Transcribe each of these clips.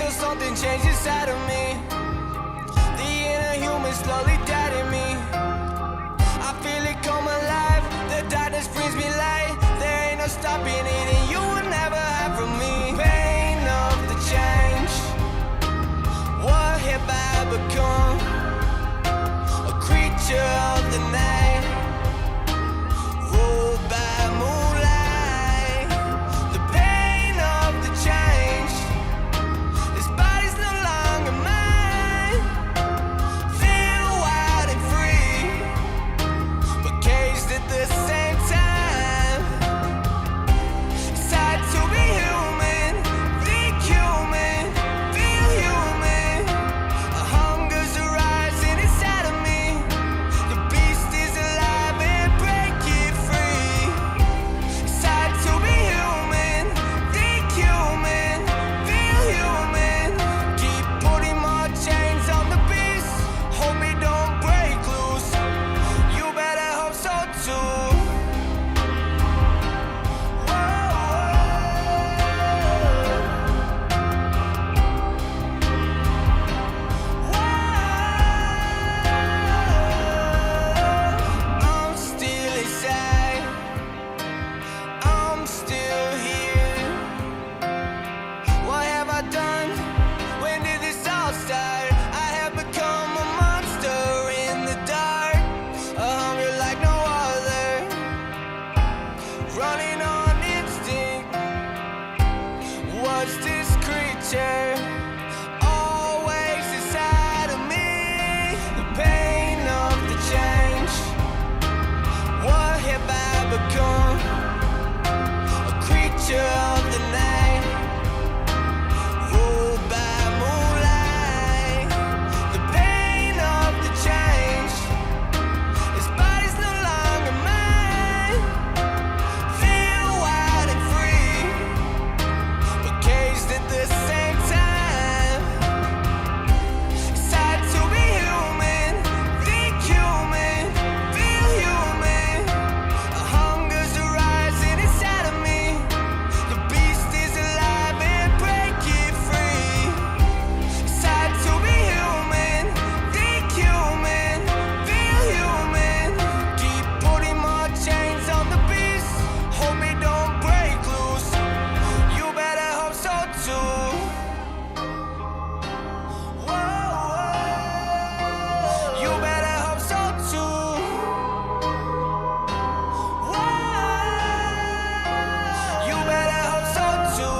till something changed inside of me. The inner human slowly deading me. I feel it come alive. The darkness brings me light. There ain't no stopping it, and you will never hide from me. Pain of the change. What have I become? A creature of the night, ruled by moonlight. The pain of the change. This body's no longer mine. Feel wild and free, but caged at the same time. It's hard to be human, think human, feel human. A hunger's arising inside of me. The beast is alive and break it free. It's hard to be human, think human, feel human. Keep putting more chains on the beast. Hope it don't break loose. You better hope so too. I'm still inside. I'm still here. What have I done? When did this all start? I have become a monster in the dark. A hunger like no other. Running on instinct. What's this creature? Always inside of me. The pain of the change. What have I become? A creature of the night, ruled by moonlight. The pain of the change. This body's no longer mine. Feel wild and free, but caged at the same time. It's hard to be human, think human, feel human. A hunger's arising inside of me. The beast is alive and break it free. It's hard to be human, think human, feel human. Keep putting more chains on the beast. Hope it don't break loose. You better hope so too. Whoa, you better hope so too. Whoa, you better hope so too.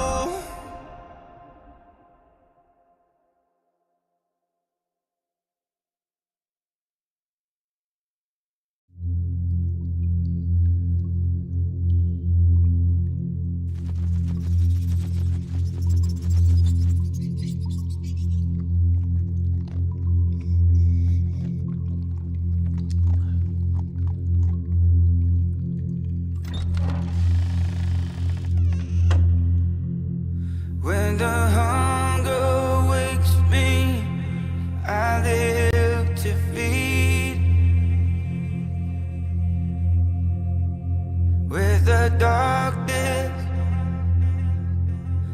When the hunger wakes me, I live to feed. Where the darkness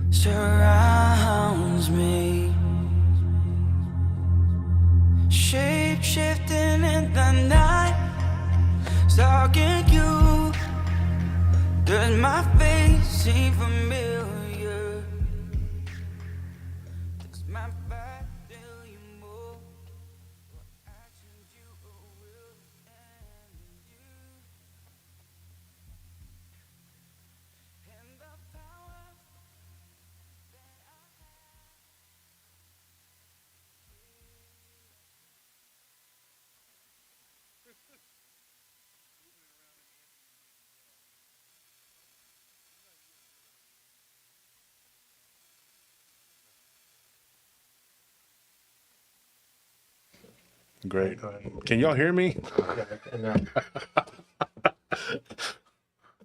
surrounds me, shape shifting in the night, stalking you. Does my face seem familiar? Does my back tell you more? What actions you will and you, and the power that I Great. Can y'all hear me?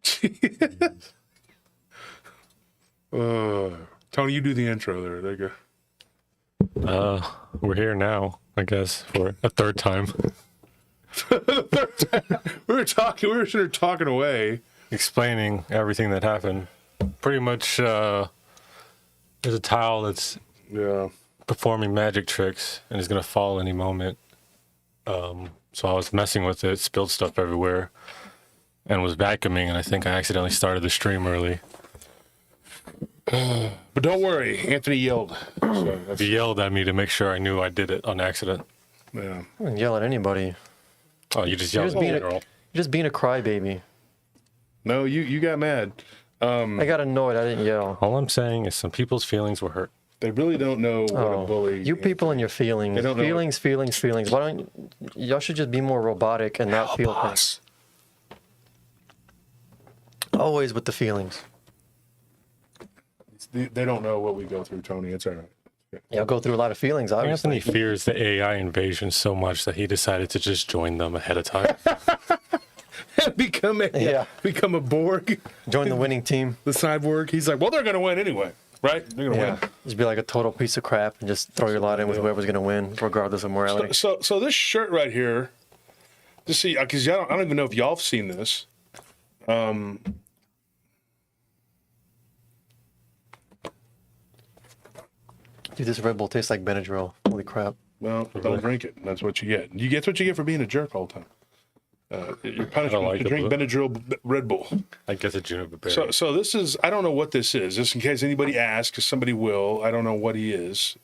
Jeez. Tony, you do the intro there. There you go. We're here now, I guess, for a third time. We were sort of talking away. Explaining everything that happened. Pretty much, there's a tile that's Yeah. performing magic tricks and is gonna fall any moment. So I was messing with it, spilled stuff everywhere, and was vacuuming, and I think I accidentally started the stream early. But don't worry, Anthony yelled. So that's, He yelled at me to make sure I knew I did it on accident. yeah. I wouldn't yell at anybody. Oh, you just You're yelled just at being me, a, girl. you're just being a crybaby. No, you got mad. I got annoyed. I didn't yell. All I'm saying is some people's feelings were hurt. They really don't know what a bully. You people and your feelings. They don't know Feelings. Why don't y'all should just be more robotic and not feel things. Always with the feelings. They don't know what we go through, Tony. It's all right. Y'all go through a lot of feelings, obviously. Anthony fears the AI invasion so much that he decided to just join them ahead of time. become a Borg. Join the winning team. The cyborg. He's like, well, they're gonna win anyway, right? They're gonna win. Just be like a total piece of crap and just throw your lot in with whoever's gonna win, regardless of morality. So this shirt right here, just see, because I don't even know if y'all have seen this. Dude, this Red Bull tastes like Benadryl. Holy crap. Well, don't drink it. That's what you get. You get what you get for being a jerk all the time. Your punishment like is to drink Benadryl Red Bull. I guess a juniper berry. So this is, I don't know what this is. Just in case anybody asks, because somebody will. I don't know what he is.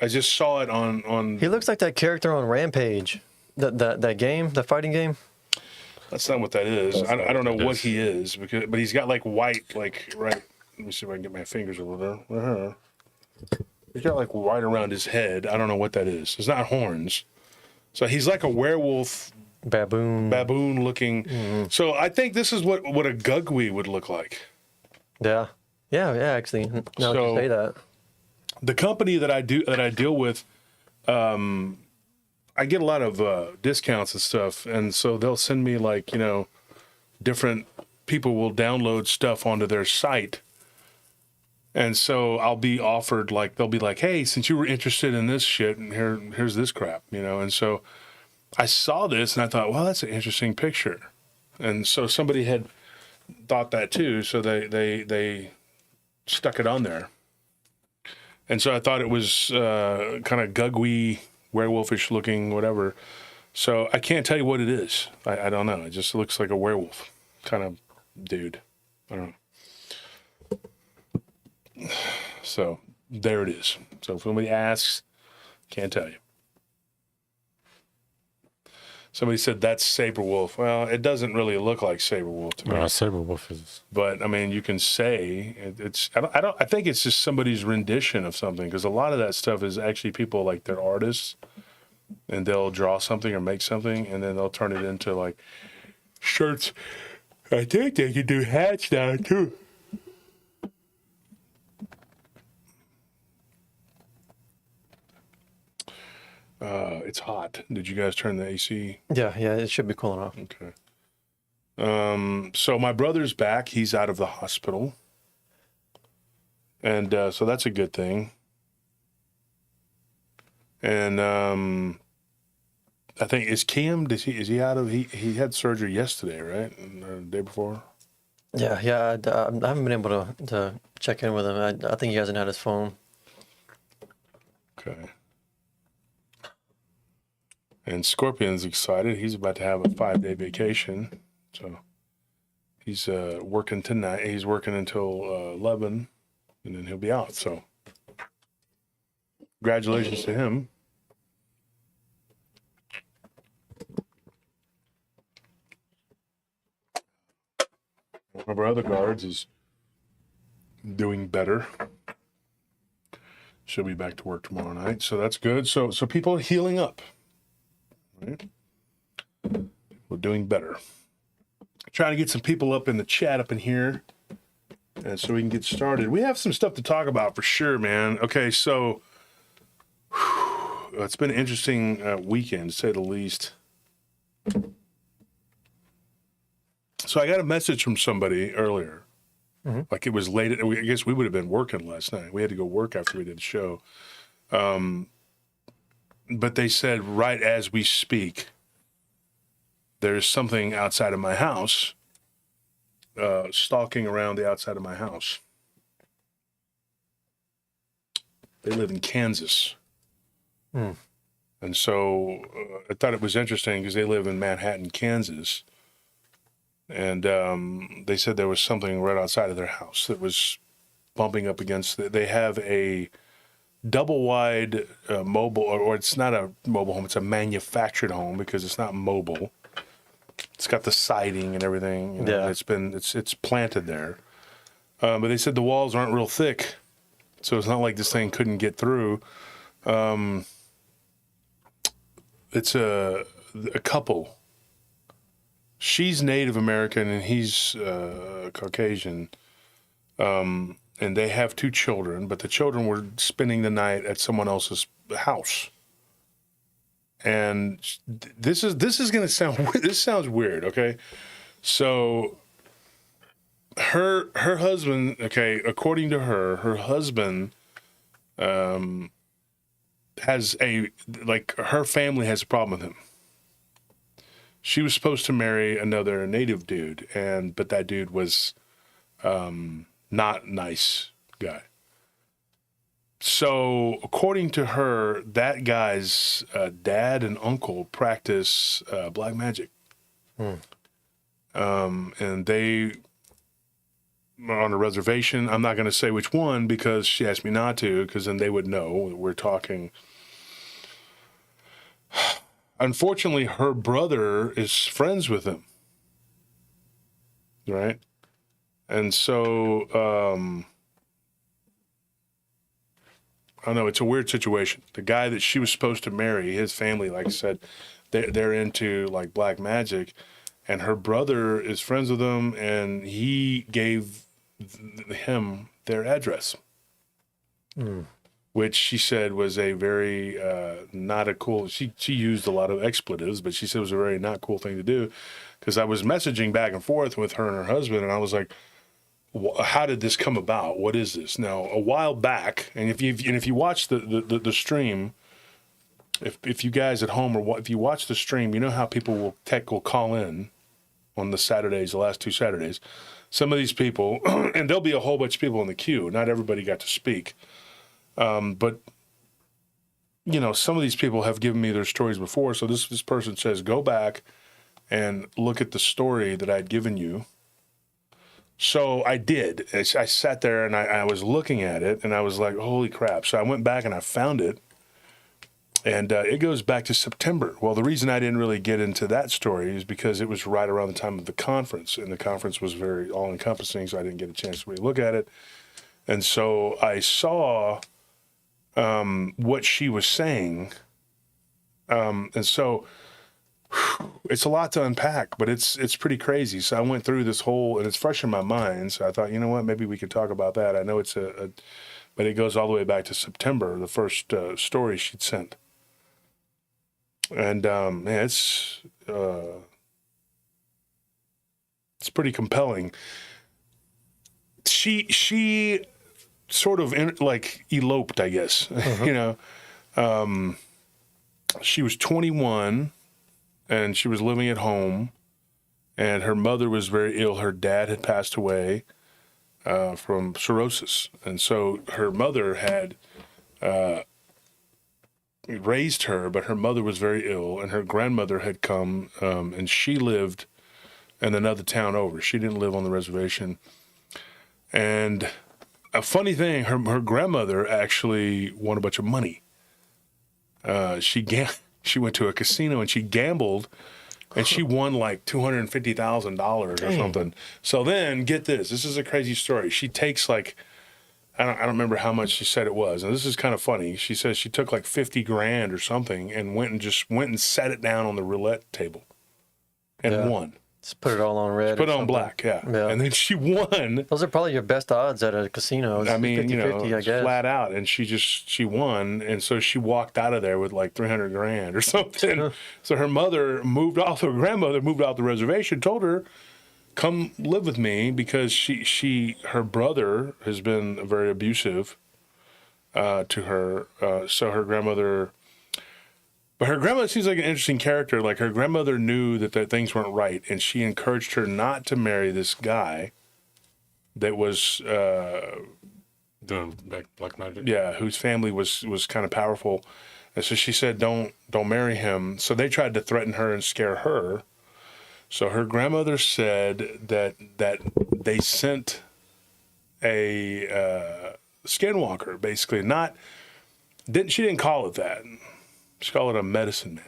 I just saw it on. He looks like that character on Rampage. That game, the fighting game. That's not what that is. I don't know what he is, but he's got like white, like right. Let me see if I can get my fingers a little bit. He's got like white around his head. I don't know what that is. It's not horns. So he's like a werewolf, Baboon looking. Mm-hmm. So I think this is what a Gugwe would look like. Yeah. Actually, now that you say that. The company that I deal with, I get a lot of discounts and stuff, and so they'll send me like different people will download stuff onto their site. And so I'll be offered, like, they'll be like, hey, since you were interested in this shit, and here's this crap, And so I saw this and I thought, well, that's an interesting picture. And so somebody had thought that too. So they stuck it on there. And so I thought it was kind of Gugwe, werewolfish looking, whatever. So I can't tell you what it is. I don't know. It just looks like a werewolf kind of dude. I don't know. So there it is. So if somebody asks, can't tell you. Somebody said that's Saberwolf. Well, it doesn't really look like Saberwolf to me. No, Saberwolf is. But I mean, you can say it's. I think it's just somebody's rendition of something, because a lot of that stuff is actually people, like, they're artists, and they'll draw something or make something, and then they'll turn it into like shirts. I think they can do hats now too. It's hot. Did you guys turn the AC? Yeah, it should be cooling off. Okay. So my brother's back. He's out of the hospital. And so that's a good thing. And I think, is Cam, is he out of, he had surgery yesterday, right? Or the day before? Yeah, I haven't been able to check in with him. I think he hasn't had his phone. Okay. And Scorpion's excited. He's about to have a 5-day vacation. So he's working tonight. He's working until 11, and then he'll be out. So congratulations to him. One of our other guards is doing better. She'll be back to work tomorrow night. So that's good. So people are healing up. Right? We're doing better. Trying to get some people up in the chat up in here, and so we can get started. We have some stuff to talk about for sure, man. Okay, so it's been an interesting weekend, to say the least. So I got a message from somebody earlier. Mm-hmm. Like, it was late. I guess we would have been working last night. We had to go work after we did the show. But they said, right as we speak, there's something outside of my house, stalking around the outside of my house. They live in Kansas. And so I thought it was interesting because they live in Manhattan, Kansas. And they said there was something right outside of their house that was bumping up against. They have a double wide mobile, or it's not a mobile home, it's a manufactured home because it's not mobile. It's got the siding and everything. You know, it's planted there. But they said the walls aren't real thick, so it's not like this thing couldn't get through. It's a couple. She's Native American and he's Caucasian. And they have 2 children, but the children were spending the night at someone else's house. And this is going to sound, this sounds weird, okay? So her husband, okay, according to her husband has her family has a problem with him. She was supposed to marry another native dude, but that dude was not nice guy. So according to her, that guy's dad and uncle practice black magic. And they are on a reservation. I'm not going to say which one because she asked me not to, because then they would know we're talking. Unfortunately, her brother is friends with him. Right? And so, I don't know, it's a weird situation. The guy that she was supposed to marry, his family, like I said, they're into like black magic, and her brother is friends with them, and he gave him their address, which she said was a very not a cool. She used a lot of expletives, but she said it was a very not cool thing to do, because I was messaging back and forth with her and her husband, and I was like, how did this come about? What is this? Now, a while back, and if you watch the stream, if you guys at home or if you watch the stream, you know how people will call in on the Saturdays, the last 2 Saturdays. Some of these people, and there'll be a whole bunch of people in the queue. Not everybody got to speak, but you know, some of these people have given me their stories before. So this person says, go back and look at the story that I'd given you. So I did. I sat there and I was looking at it, and I was like, holy crap. So I went back and I found it, and it goes back to September. Well, the reason I didn't really get into that story is because it was right around the time of the conference, and the conference was very all-encompassing, so I didn't get a chance to really look at it. And so I saw what she was saying, and so it's a lot to unpack, but it's pretty crazy. So I went through this whole, and it's fresh in my mind. So I thought, you know what, maybe we could talk about that. I know it's but it goes all the way back to September, the first story she'd sent. And man, it's pretty compelling. She sort of eloped, I guess. You know, she was 21. And she was living at home, and her mother was very ill. Her dad had passed away from cirrhosis. And so her mother had raised her, but her mother was very ill, and her grandmother had come, and she lived in another town over. She didn't live on the reservation. And a funny thing, her grandmother actually won a bunch of money. She went to a casino and she gambled, and she won like $250,000 or something. So then, get this. This is a crazy story. She takes like, I don't remember how much she said it was. And this is kind of funny. She says she took like 50 grand or something and went and set it down on the roulette table and won. Just put it all on red. Put it on black, yeah. And then she won. Those are probably your best odds at a casino. It's 50-50, I guess. Flat out. And she won. And so she walked out of there with like 300 grand or something. So her grandmother moved off the reservation, told her, come live with me, because her brother has been very abusive to her. So her grandmother... But her grandmother seems like an interesting character. Like, her grandmother knew that things weren't right, and she encouraged her not to marry this guy that doing black magic. Yeah, whose family was kind of powerful. And so she said, don't marry him. So they tried to threaten her and scare her. So her grandmother said that they sent a skinwalker, basically. She didn't call it that. She called it a medicine man.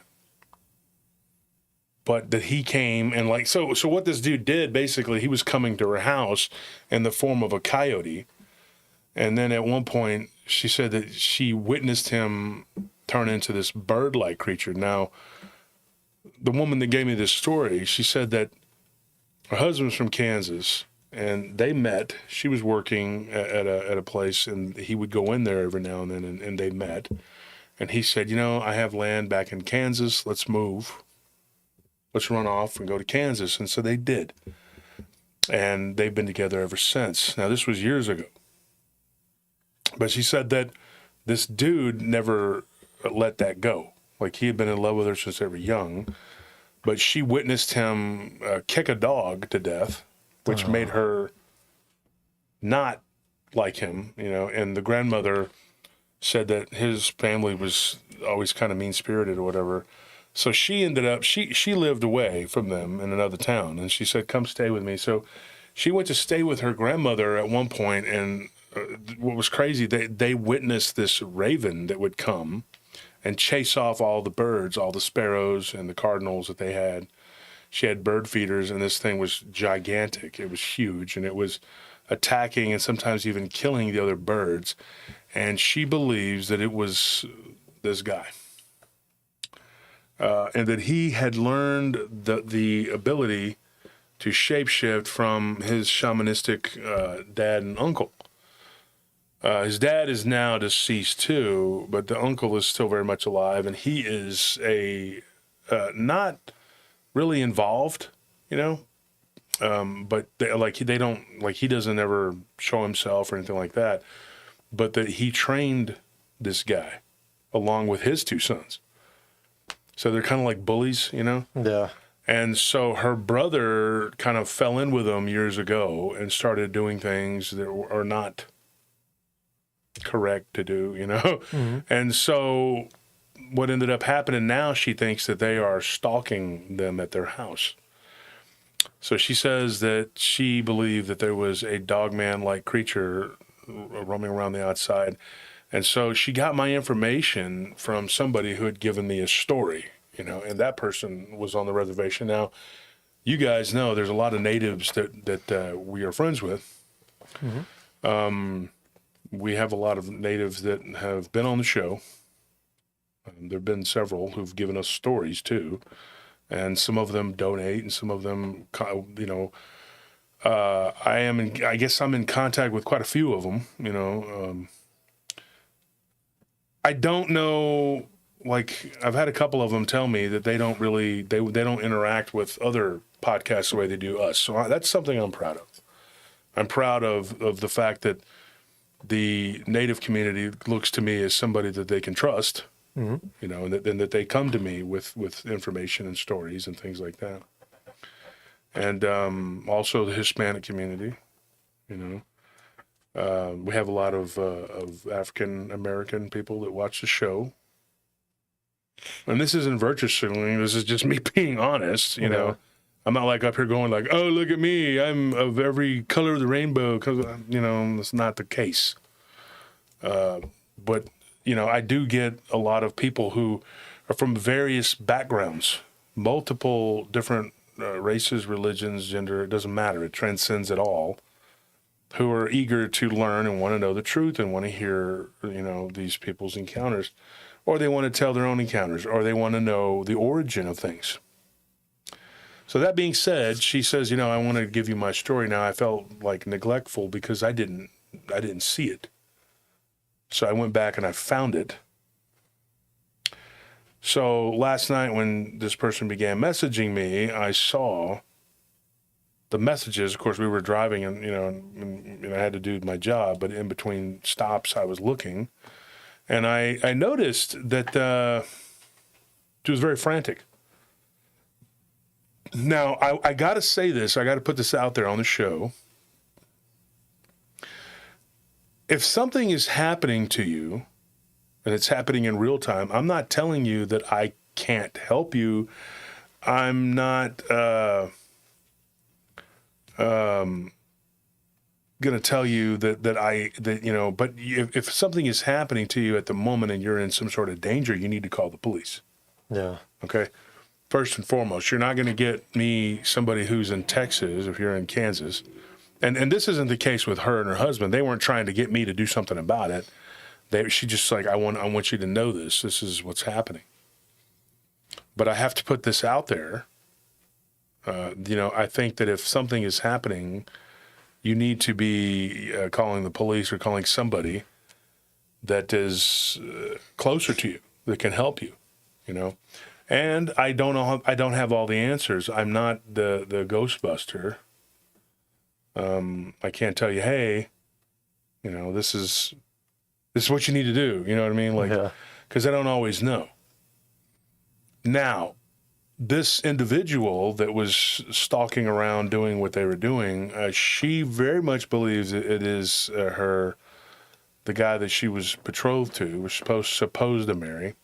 But that he came and like, so what this dude did, basically, he was coming to her house in the form of a coyote. And then at one point, she said that she witnessed him turn into this bird-like creature. Now, the woman that gave me this story, she said that her husband's from Kansas, and they met. She was working at a place, and he would go in there every now and then, and they met. And he said, I have land back in Kansas. Let's move. Let's run off and go to Kansas. And so they did. And they've been together ever since. Now, this was years ago. But she said that this dude never let that go. Like, he had been in love with her since they were young. But she witnessed him kick a dog to death, which made her not like him, And the grandmother said that his family was always kind of mean-spirited or whatever. So she ended up, she lived away from them in another town. And she said, come stay with me. So she went to stay with her grandmother at one point, and what was crazy, they witnessed this raven that would come and chase off all the birds, all the sparrows and the cardinals that they had. She had bird feeders, and this thing was gigantic. It was huge, and it was attacking and sometimes even killing the other birds. And she believes that it was this guy. And that he had learned the ability to shapeshift from his shamanistic dad and uncle. His dad is now deceased too, but the uncle is still very much alive, and he is not really involved, but he doesn't ever show himself or anything like that. But that he trained this guy along with his two sons. So they're kind of like bullies, Yeah. And so her brother kind of fell in with them years ago and started doing things that are not correct to do, Mm-hmm. And so what ended up happening now, she thinks that they are stalking them at their house. So she says that she believed that there was a Dogman-like creature roaming around the outside. And so she got my information from somebody who had given me a story, and that person was on the reservation. Now, you guys know there's a lot of natives that we are friends with. Mm-hmm. We have a lot of natives that have been on the show. There have been several who've given us stories too. And some of them donate, and some of them, I guess I'm in contact with quite a few of them, I don't know, I've had a couple of them tell me that they don't really, they don't interact with other podcasts the way they do us. So that's something I'm proud of. I'm proud of the fact that the native community looks to me as somebody that they can trust, and that they come to me with information and stories and things like that. And also the Hispanic community, we have a lot of African American people that watch the show. And this isn't virtue signaling. This is just me being honest, I'm not up here going oh, look at me, I'm of every color of the rainbow, because, that's not the case. But, I do get a lot of people who are from various backgrounds, multiple different races, religions, gender, it doesn't matter. It transcends it all, who are eager to learn and want to know the truth and want to hear, these people's encounters, or they want to tell their own encounters, or they want to know the origin of things. So that being said, she says, I want to give you my story. Now, I felt neglectful because I didn't see it. So I went back and I found it. So last night when this person began messaging me, I saw the messages. Of course, we were driving and, and I had to do my job, but in between stops, I was looking. And I noticed that she was very frantic. Now, I got to say this. I got to put this out there on the show. if something is happening to you and it's happening in real time, I'm not telling you that I can't help you. I'm not going to tell you that you know, but if something is happening to you at the moment and you're in some sort of danger, you need to call the police. Yeah. Okay. First and foremost, you're not going to get me somebody who's in Texas if you're in Kansas. And this isn't the case with her and her husband. They weren't trying to get me to do something about it. She just like, I want you to know this. This is what's happening. But I have to put this out there. You know, I think that if something is happening, you need to be calling the police or calling somebody that is closer to you that can help you. You know, and I don't know. I don't have all the answers. I'm not the Ghostbuster. I can't tell you, hey, you know, this is what you need to do. You know what I mean? Like, because I don't always know. Now, this individual that was stalking around doing what they were doing, she very much believes it is the guy that she was betrothed to, was supposed to marry.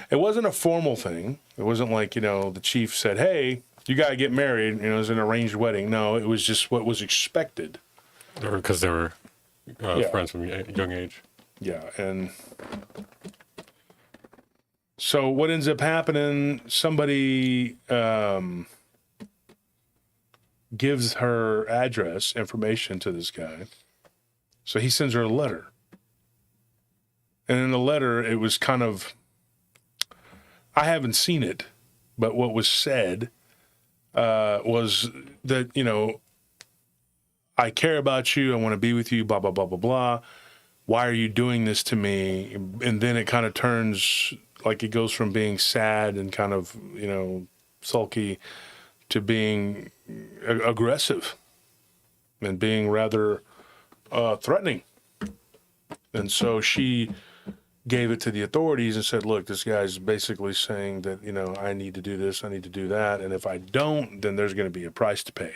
It wasn't a formal thing. It wasn't like, you know, the chief said, hey, you got to get married. You know, it was an arranged wedding. No, it was just what was expected. Or because they were friends from a young age. Yeah, and so what ends up happening, somebody gives her address information to this guy. So he sends her a letter. And in the letter, it was kind of, I haven't seen it, but what was said was that, you know, I care about you. I want to be with you, blah, blah, blah, blah, blah. Why are you doing this to me? And then it kind of turns, like it goes from being sad and kind of, you know, sulky to being aggressive and being rather threatening. And so she gave it to the authorities and said, look, this guy's basically saying that, you know, I need to do this, I need to do that. And if I don't, then there's going to be a price to pay.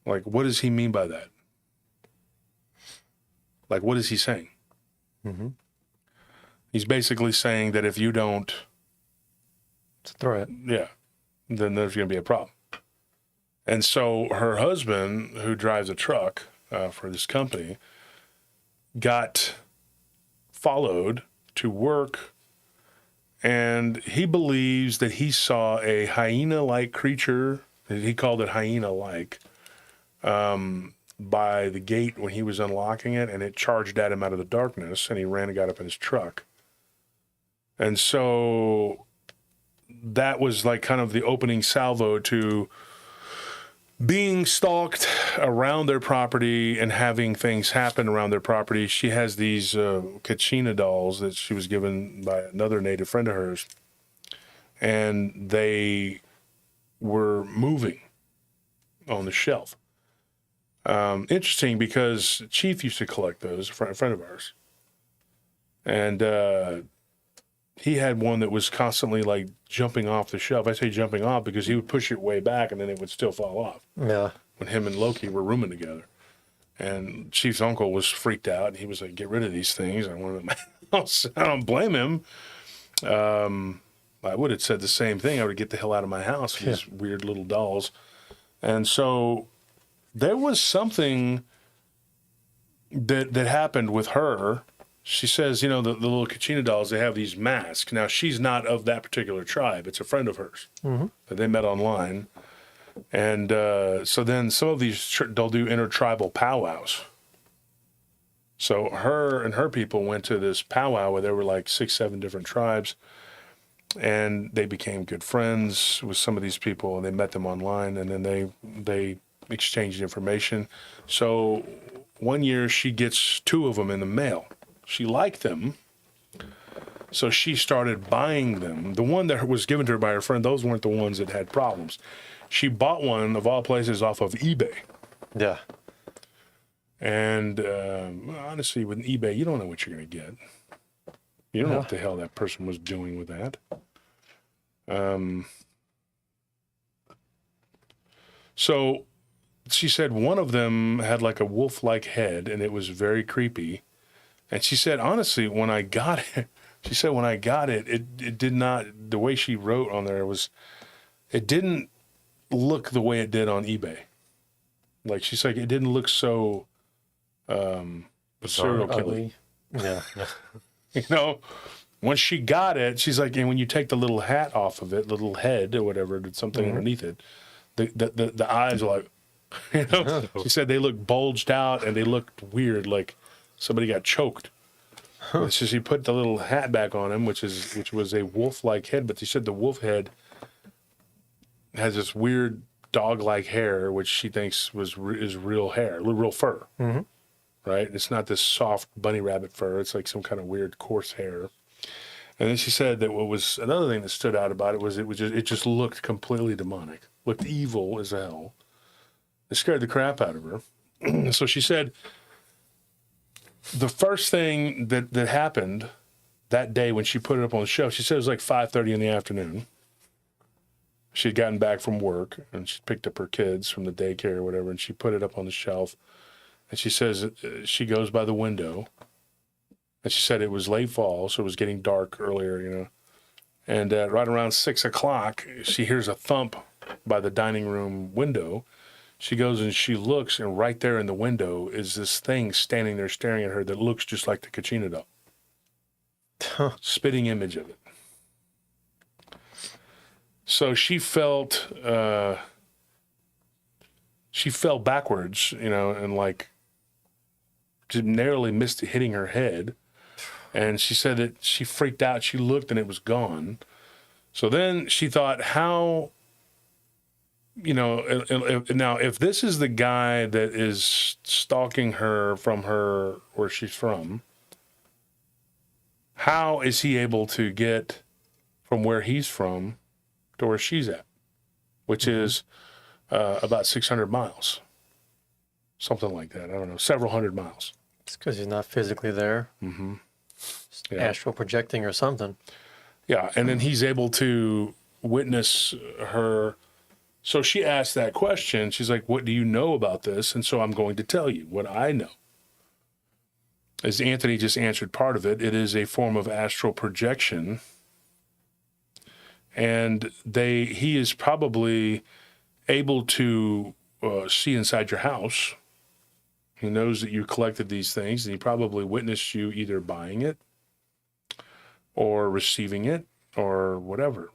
Like, what does he mean by that? Like, what is he saying? Mm-hmm. He's basically saying that if you don't, It's a threat. yeah, then there's going to be a problem. And so her husband, who drives a truck for this company, got followed to work, and he believes that he saw a hyena-like creature, he called it hyena-like, by the gate when he was unlocking it, and it charged at him out of the darkness, and he ran and got up in his truck. And so that was like kind of the opening salvo to being stalked around their property and having things happen around their property. She has these Chimera dolls that she was given by another native friend of hers, and they were moving on the shelf. Interesting, because Chief used to collect those, a friend of ours. And he had one that was constantly like jumping off the shelf. I say jumping off because he would push it way back and then it would still fall off. Yeah. When him and Loki were rooming together. And Chief's uncle was freaked out. He was like, get rid of these things. I want them in my house. I don't blame him. I would have said the same thing. I would get the hell out of my house with these weird little dolls. And so there was something that happened with her. She says, you know, the little Chimera dolls, they have these masks. Now, she's not of that particular tribe. It's a friend of hers that they met online. And so then some of these, they'll do intertribal powwows. So her and her people went to this powwow where there were like 6, 7 different tribes. And they became good friends with some of these people. And they met them online. And then they exchanged information. So one year she gets 2 of them in the mail. She liked them, so she started buying them. The one that was given to her by her friend, those weren't the ones that had problems. She bought one, of all places, off of eBay. Yeah. And honestly, with eBay, you don't know what you're going to get. You don't know what the hell that person was doing with that. So she said one of them had like a wolf-like head, and it was very creepy. And she said, honestly, when I got it, she said when I got it, it did not. The way she wrote on there was, it didn't look the way it did on eBay. Like she's like, it didn't look so serial killer. Ugly. Yeah. You know, once she got it, she's like, and when you take the little hat off of it, little head or whatever, something underneath it, the eyes are like, you know, she said they looked bulged out and they looked weird, like somebody got choked. So she put the little hat back on him, which was a wolf-like head, but she said the wolf head has this weird dog-like hair, which she thinks is real hair, real fur. Mm-hmm. Right? It's not this soft bunny rabbit fur. It's like some kind of weird coarse hair. And then she said that what was another thing that stood out about it was it just looked completely demonic, looked evil as hell. It scared the crap out of her. So she said the first thing that happened that day when she put it up on the shelf, she said it was like 5:30 in the afternoon. She'd gotten back from work and she picked up her kids from the daycare or whatever, and she put it up on the shelf. And she says she goes by the window, and she said it was late fall, so it was getting dark earlier, you know. And right around 6 o'clock, she hears a thump by the dining room window. She goes and she looks, and right there in the window is this thing standing there staring at her that looks just like the Kachina doll. Spitting image of it. So she felt, she fell backwards, you know, and like just narrowly missed hitting her head. And she said that she freaked out. She looked and it was gone. So then she thought, how, you know, now if this is the guy that is stalking her from where she's from, how is he able to get from where he's from to where she's at, which is about 600 miles, something like that. I don't know, several hundred miles. It's because he's not physically there. Mm-hmm. Yeah. Astral projecting or something. Yeah, and then he's able to witness her. So she asked that question. She's like, what do you know about this? And so I'm going to tell you what I know. As Anthony just answered part of it, it is a form of astral projection. And he is probably able to see inside your house. He knows that you collected these things, and he probably witnessed you either buying it or receiving it or whatever.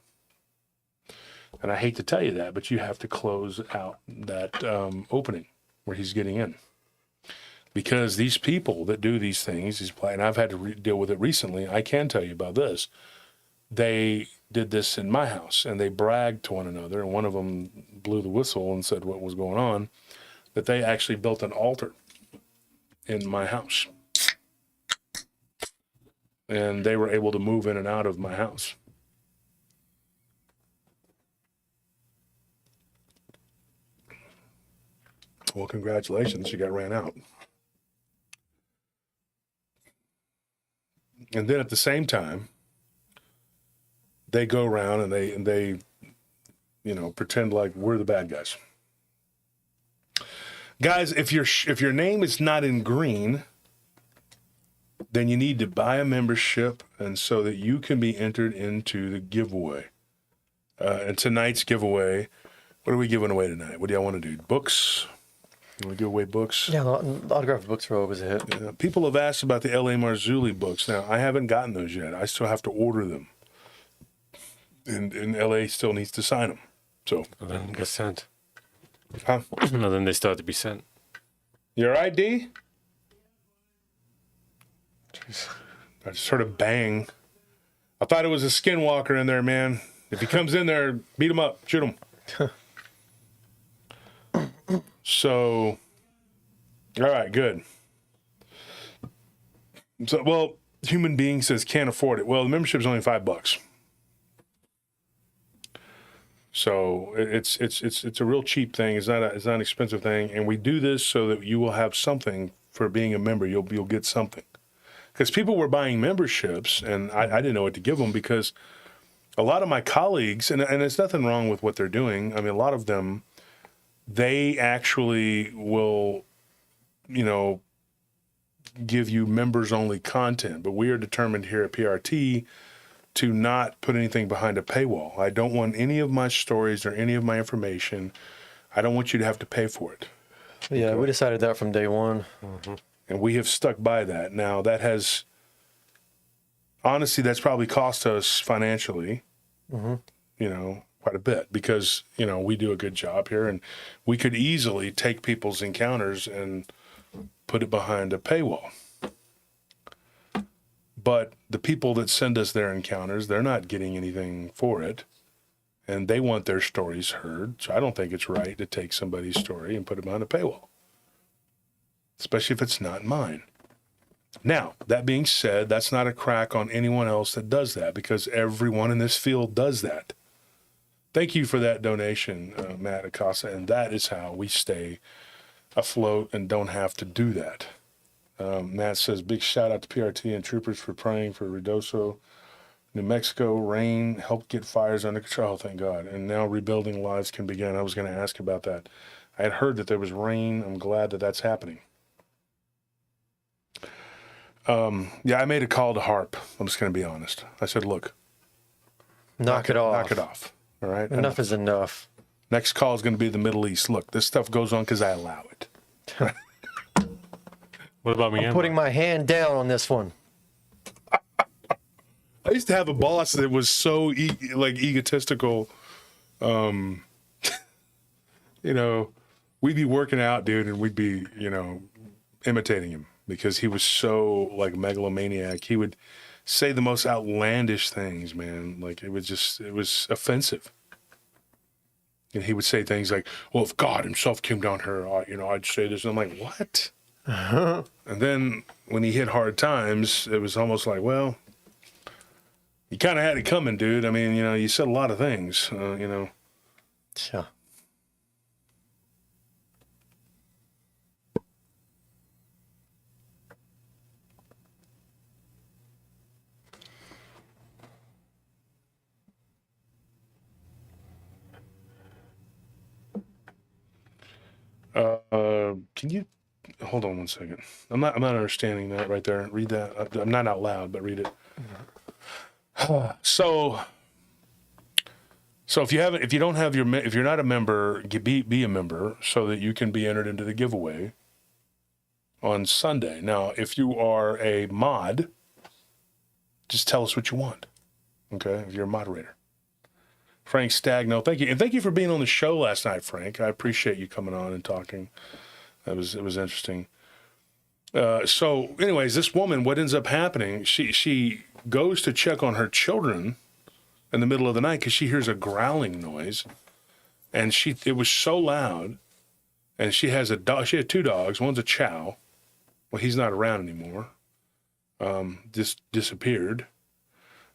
And I hate to tell you that, but you have to close out that opening where he's getting in. Because these people that do these things, and I've had to deal with it recently, I can tell you about this. They did this in my house, and they bragged to one another, and one of them blew the whistle and said what was going on, that they actually built an altar in my house. And they were able to move in and out of my house. Well, congratulations, you got ran out. And then at the same time, they go around and they you know, pretend like we're the bad guys. Guys, if your name is not in green, then you need to buy a membership, and so that you can be entered into the giveaway. And tonight's giveaway, what are we giving away tonight? What do y'all want to do? Books? You want to give away books? Yeah, the autographed books are always a hit. Yeah, people have asked about the L.A. Marzulli books. Now, I haven't gotten those yet. I still have to order them. And L.A. still needs to sign them. So Then get sent. Huh? No, then they still have to be sent. Your ID? Jeez. I just heard a bang. I thought it was a skinwalker in there, man. If he comes in there, beat him up, shoot him. So, all right, good. So, well, human being says can't afford it. Well, the membership's only $5. So it's a real cheap thing. It's not an expensive thing, and we do this so that you will have something for being a member. You'll get something, because people were buying memberships, and I didn't know what to give them, because a lot of my colleagues, and there's nothing wrong with what they're doing. I mean, a lot of them they actually will, give you members only content. But we are determined here at PRT to not put anything behind a paywall. I don't want any of my stories or any of my information. I don't want you to have to pay for it. Yeah, Okay. we decided that from day one. And we have stuck by that. Now, that has, honestly, that's probably cost us financially, quite a bit because, we do a good job here and we could easily take people's encounters and put it behind a paywall. But the people that send us their encounters, they're not getting anything for it. And they want their stories heard. So I don't think it's right to take somebody's story and put it behind a paywall, especially if it's not mine. Now, that being said, that's not a crack on anyone else that does that because everyone in this field does that. Thank you for that donation, Matt Acosta. And that is how we stay afloat and don't have to do that. Matt says, big shout out to PRT and troopers for praying for Ruidoso. New Mexico, rain helped get fires under control, thank God. And now rebuilding lives can begin. I was going to ask about that. I had heard that there was rain. I'm glad that that's happening. Yeah, I made a call to Harp. I'm just going to be honest. I said, look. Knock it off. Knock it off. All right? Enough is enough. Next call is going to be the Middle East. Look, this stuff goes on because I allow it. What about me? I'm putting my hand down on this one. I used to have a boss that was so egotistical. We'd be working out, dude, and we'd be, imitating him because he was so megalomaniac. He would say the most outlandish things, man. Like it was offensive. And he would say things like, well, if God himself came down here, I'd say this. And I'm like, what? And then when he hit hard times, it was almost like, well, you kind of had it coming, dude. I mean, you said a lot of things, Yeah. Can you hold on one second? I'm not understanding that right there. Read that. I'm not out loud, but read it. So if you're not a member, be a member so that you can be entered into the giveaway on Sunday. Now, if you are a mod, just tell us what you want. Okay, if you're a moderator. Frank Stagno, thank you, and thank you for being on the show last night, Frank. I appreciate you coming on and talking. It was interesting. So, anyways, this woman, what ends up happening? She goes to check on her children in the middle of the night because she hears a growling noise, and it was so loud. And she has a dog. She had two dogs. One's a chow. Well, he's not around anymore. Just disappeared.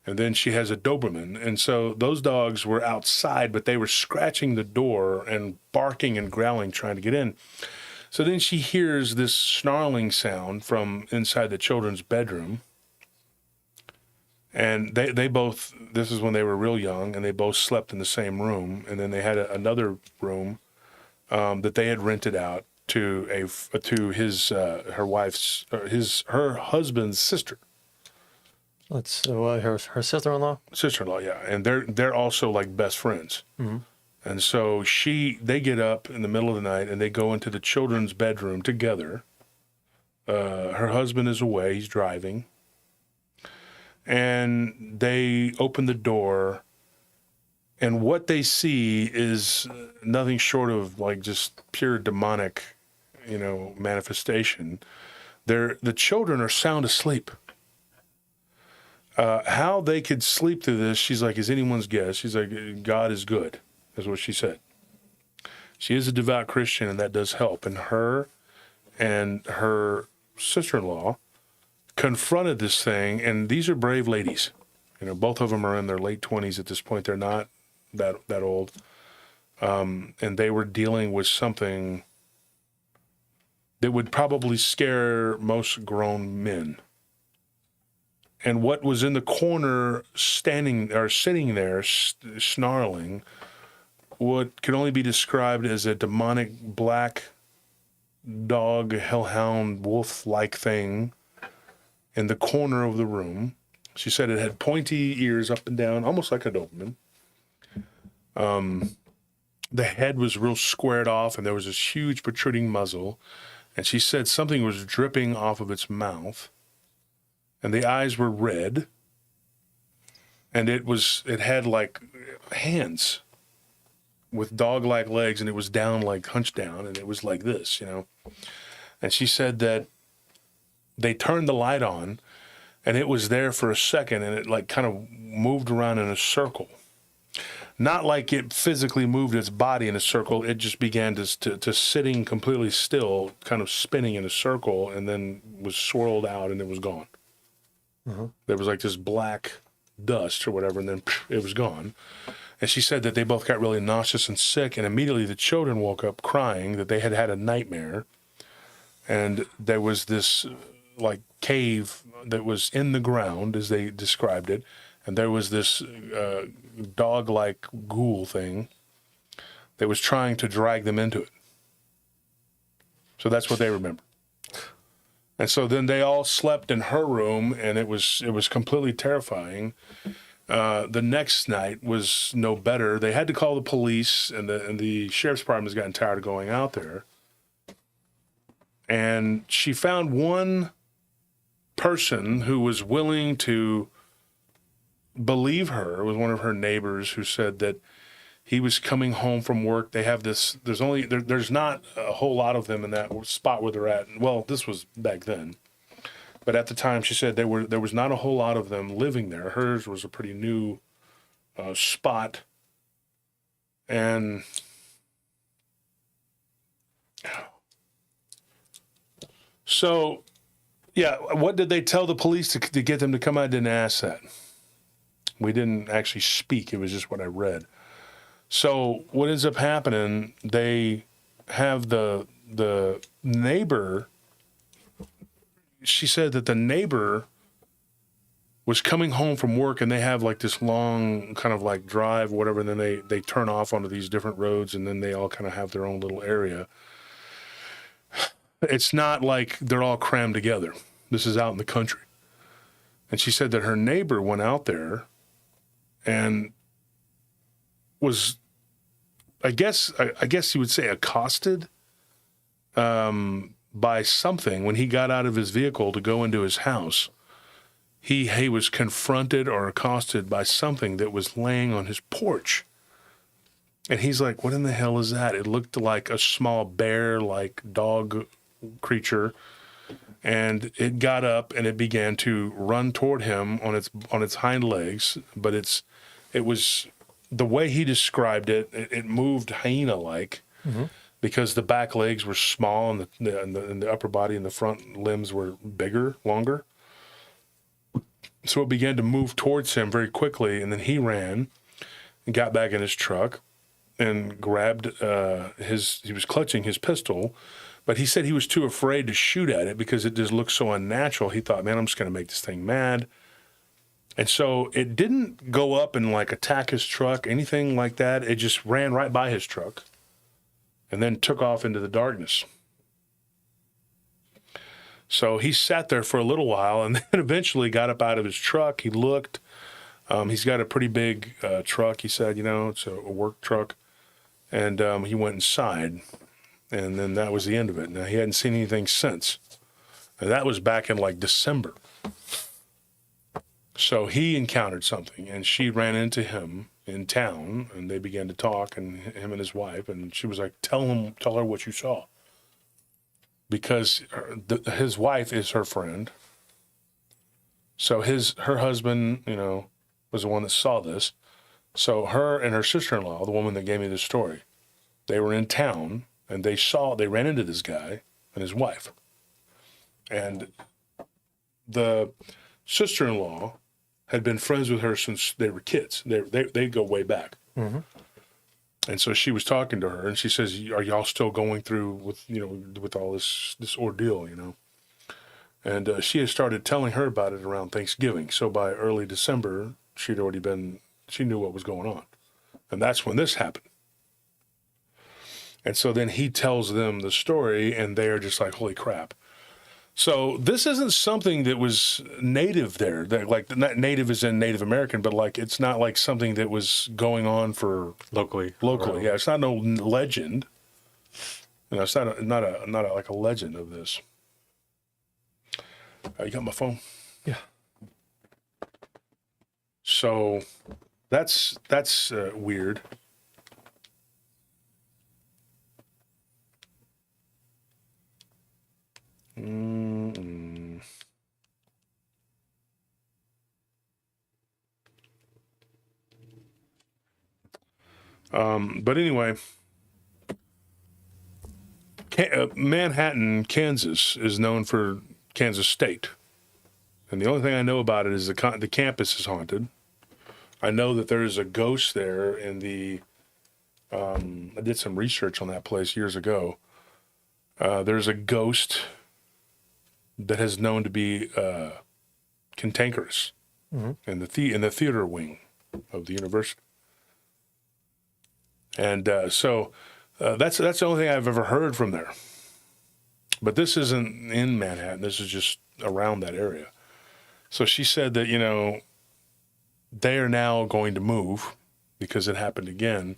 And then she has a Doberman. And so those dogs were outside, but they were scratching the door and barking and growling, trying to get in. So then she hears this snarling sound from inside the children's bedroom. And they both, this is when they were real young, and they both slept in the same room. And then they had another room that they had rented out to her husband's sister. That's her sister-in-law. Sister-in-law, yeah, and they're also like best friends. Mm-hmm. And so they get up in the middle of the night and they go into the children's bedroom together. Her husband is away; he's driving, and they open the door. And what they see is nothing short of like just pure demonic, manifestation. The children are sound asleep. How they could sleep through this, she's like, is anyone's guess. She's like, God is good, is what she said. She is a devout Christian, and that does help. And her sister-in-law confronted this thing, and these are brave ladies. Both of them are in their late 20s at this point. They're not that old. And they were dealing with something that would probably scare most grown men. And what was in the corner sitting there snarling what could only be described as a demonic black dog, hellhound, wolf-like thing in the corner of the room. She said it had pointy ears up and down, almost like a Dogman. The head was real squared off, and there was this huge protruding muzzle. And she said something was dripping off of its mouth, and the eyes were red, and it had like hands with dog-like legs, and it was down, like hunched down, and it was like this, you know. And she said that they turned the light on, and it was there for a second, and it like kind of moved around in a circle. Not like it physically moved its body in a circle. It just began to sitting completely still, kind of spinning in a circle, and then was swirled out, and it was gone. There was like this black dust or whatever, and then it was gone. And she said that they both got really nauseous and sick, and immediately the children woke up crying that they had had a nightmare. And there was this like cave that was in the ground, as they described it, and there was this dog-like ghoul thing that was trying to drag them into it. So that's what they remember. And so then they all slept in her room, and it was completely terrifying. The next night was no better. They had to call the police, and the sheriff's department has gotten tired of going out there. And she found one person who was willing to believe her. It was one of her neighbors who said that he was coming home from work. They have this, there's not a whole lot of them in that spot where they're at. Well, this was back then. But at the time, she said there was not a whole lot of them living there. Hers was a pretty new spot. And so, yeah, what did they tell the police to get them to come out? I didn't ask that. We didn't actually speak. It was just what I read. So what ends up happening, they have the neighbor. She said that the neighbor was coming home from work, and they have like this long kind of like drive, whatever, and then they turn off onto these different roads, and then they all kind of have their own little area. It's not like they're all crammed together. This is out in the country. And she said that her neighbor went out there and was, I guess you would say, accosted by something when he got out of his vehicle to go into his house. He was confronted or accosted by something that was laying on his porch. And he's like, what in the hell is that? It looked like a small bear-like dog creature. And it got up and it began to run toward him on its hind legs. But it was the way he described it. It moved hyena-like because the back legs were small and the upper body and the front limbs were bigger, longer. So it began to move towards him very quickly, and then he ran and got back in his truck and grabbed he was clutching his pistol. But he said he was too afraid to shoot at it because it just looked so unnatural. He thought, man, I'm just going to make this thing mad. And so it didn't go up and like attack his truck, anything like that. It just ran right by his truck and then took off into the darkness. So he sat there for a little while and then eventually got up out of his truck. He looked. He's got a pretty big truck, he said, it's a work truck. And he went inside. And then that was the end of it. Now, he hadn't seen anything since. And that was back in like December. So he encountered something, and she ran into him in town, and they began to talk, and him and his wife, and she was like, tell her what you saw. Because his wife is her friend. So her husband, was the one that saw this. So her and her sister-in-law, the woman that gave me this story, they were in town, and they ran into this guy and his wife. And the sister-in-law had been friends with her since they were kids. They go way back. Mm-hmm. And so she was talking to her, and she says, are y'all still going through with all this ordeal, And she had started telling her about it around Thanksgiving. So by early December, she knew what was going on. And that's when this happened. And so then he tells them the story, and they are just like, holy crap. So this isn't something that was native there. That, like, not native as in Native American, but like it's not like something that was going on for Locally. Yeah, it's not no legend. It's not like a legend of this. You got my phone? Yeah. So that's weird. Mm-mm. But anyway, Manhattan, Kansas is known for Kansas State. And the only thing I know about it is the campus is haunted. I know that there is a ghost there in the, I did some research on that place years ago. There's a ghost that is known to be cantankerous in the theater wing of the university. And so that's the only thing I've ever heard from there. But this isn't in Manhattan. This is just around that area. So she said that, they are now going to move because it happened again.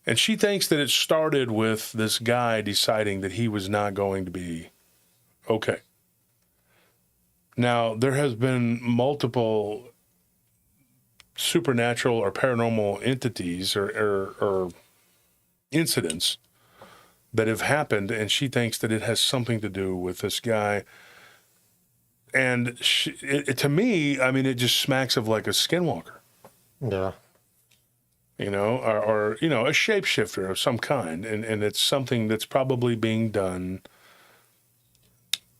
And she thinks that it started with this guy deciding that he was not going to be okay. Now, there has been multiple supernatural or paranormal entities or incidents that have happened, and she thinks that it has something to do with this guy. And to me, I mean, it just smacks of like a skinwalker. Yeah. Or a shapeshifter of some kind. And it's something that's probably being done,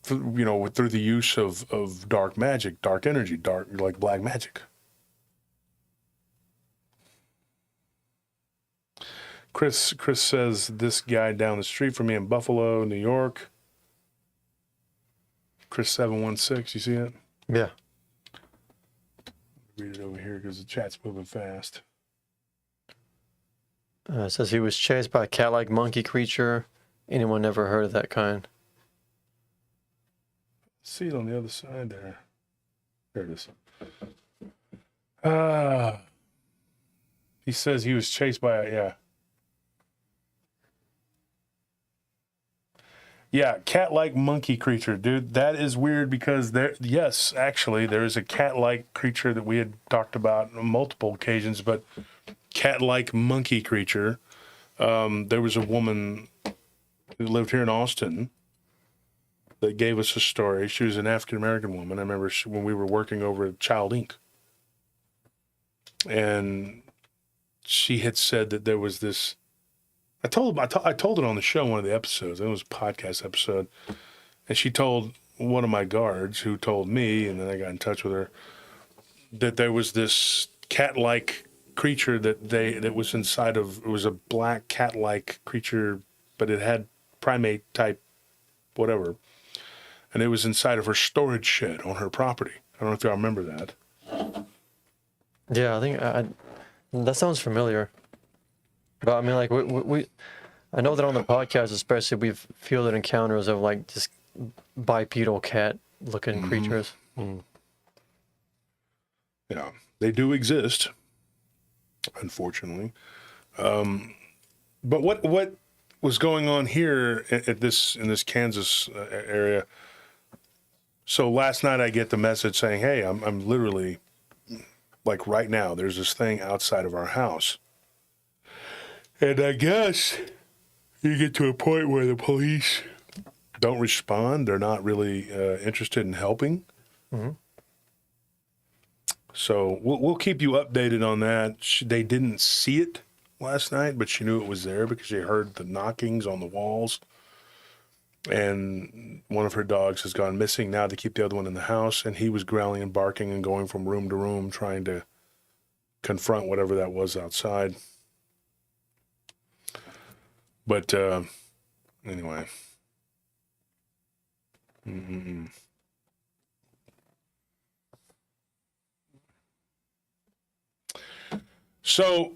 through the use of dark magic, dark energy, like black magic. Chris says, this guy down the street from me in Buffalo, New York. Chris 716, you see it? Yeah. Read it over here because the chat's moving fast. It says he was chased by a cat-like monkey creature. Anyone never heard of that kind? See it on the other side there. There it is. He says he was chased by Yeah, cat-like monkey creature, dude. That is weird because there is a cat-like creature that we had talked about on multiple occasions, but cat-like monkey creature. There was a woman who lived here in Austin that gave us a story. She was an African-American woman. I remember when we were working over at Child Inc. And she had said that there was this. I told it on the show, one of the episodes. It was a podcast episode. And she told one of my guards, who told me, and then I got in touch with her, that there was this cat-like creature that was inside of, it was a black cat-like creature, but it had primate type whatever. And it was inside of her storage shed on her property. I don't know if y'all remember that. Yeah, I think that sounds familiar. But I mean, like we I know that on the podcast, especially, we've fielded encounters of like just bipedal cat-looking creatures. Mm. Yeah, they do exist, unfortunately. But what was going on here in this Kansas area? So last night I get the message saying, "Hey, I'm literally, like right now, there's this thing outside of our house." And I guess you get to a point where the police don't respond. They're not really interested in helping. Mm-hmm. So we'll keep you updated on that. They didn't see it last night, but she knew it was there because she heard the knockings on the walls. And one of her dogs has gone missing. Now they keep the other one in the house, and he was growling and barking and going from room to room trying to confront whatever that was outside. But anyway. Mm-mm. So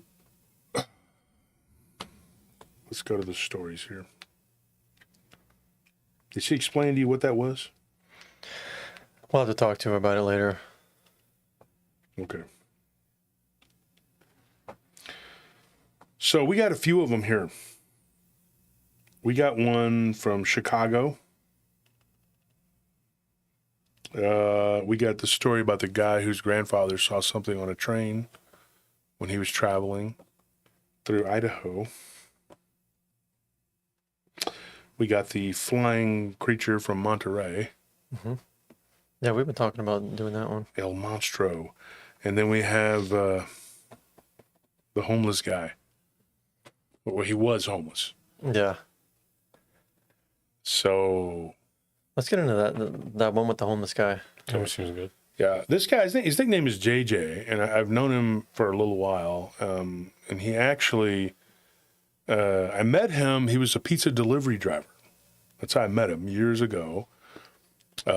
let's let's go to the stories here. Did she explain to you what that was? We'll have to talk to her about it later. Okay. So we got a few of them here. We got one from Chicago. We got the story about the guy whose grandfather saw something on a train when he was traveling through Idaho. We got the flying creature from Monterey, Yeah, we've been talking about doing that one. El Monstro. And then we have the homeless guy. Well, he was homeless. Yeah. So, Let's get into that one with the homeless guy. That seems good. yeah, this guy, his nickname is JJ, and I've known him for a little while. And he actually, I met him, he was a pizza delivery driver. That's how I met him years ago. We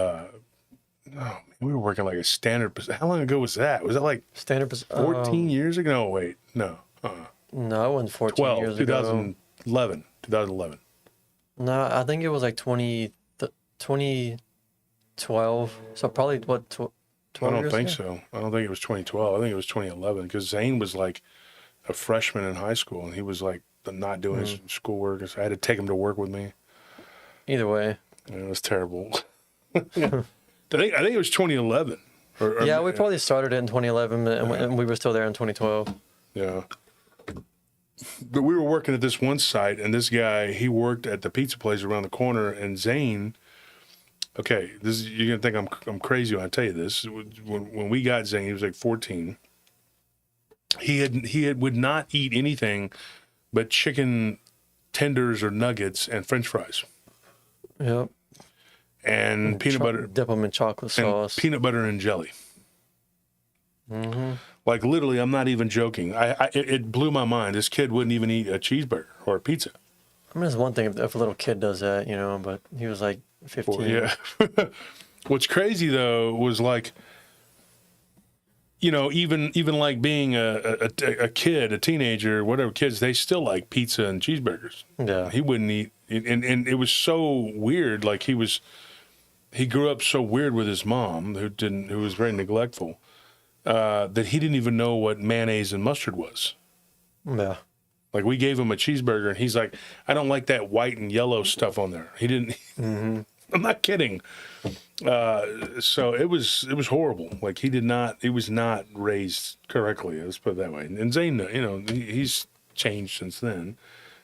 were working like a standard. How long ago was that? Was that like Standard 14 years ago? No, wait, no. No, it wasn't 14 12, years 2011. No, I think it was like 2012. So probably, what, 12 I don't years think ago? so. I don't think it was 2012. I think it was 2011 because Zane was like a freshman in high school and he was like not doing his schoolwork. So I had to take him to work with me. Either way. And it was terrible. I think it was 2011. Yeah, we probably started it in 2011 and we were still there in 2012. Yeah. But we were working at this one site, and this guy, he worked at the pizza place around the corner, and Zane, okay, you're going to think I'm crazy when I tell you this. When we got Zane, he was like 14. He would not eat anything but chicken tenders or nuggets and French fries. Yep. And peanut butter. Dip them in chocolate sauce. Peanut butter and jelly. Like literally, I'm not even joking. It blew my mind. This kid wouldn't even eat a cheeseburger or a pizza. I mean, it's one thing if a little kid does that, but he was like 15. Well, yeah. What's crazy though was like, even like being a kid, a teenager, whatever kids, they still like pizza and cheeseburgers. Yeah. He wouldn't eat, and it was so weird. Like he grew up so weird with his mom, who was very neglectful. That he didn't even know what mayonnaise and mustard was. Yeah. Like we gave him a cheeseburger and he's like, I don't like that white and yellow stuff on there. He didn't, I'm not kidding. So it was horrible. Like he was not raised correctly. Let's put it that way. And Zane, he's changed since then.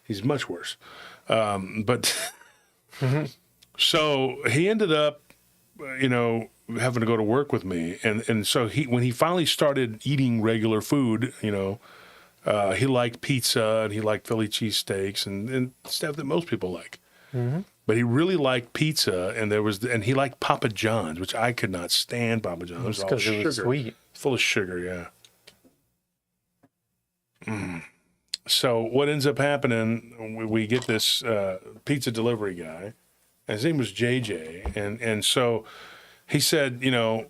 He's much worse. But so he ended up, having to go to work with me, and so when he finally started eating regular food, he liked pizza and he liked Philly cheesesteaks and stuff that most people like. But he really liked pizza, and he liked Papa John's, which I could not stand. Papa John's. It was all because sugar, it was sweet. full of sugar. Yeah. So what ends up happening? We get this pizza delivery guy, and his name was JJ, and so. He said, you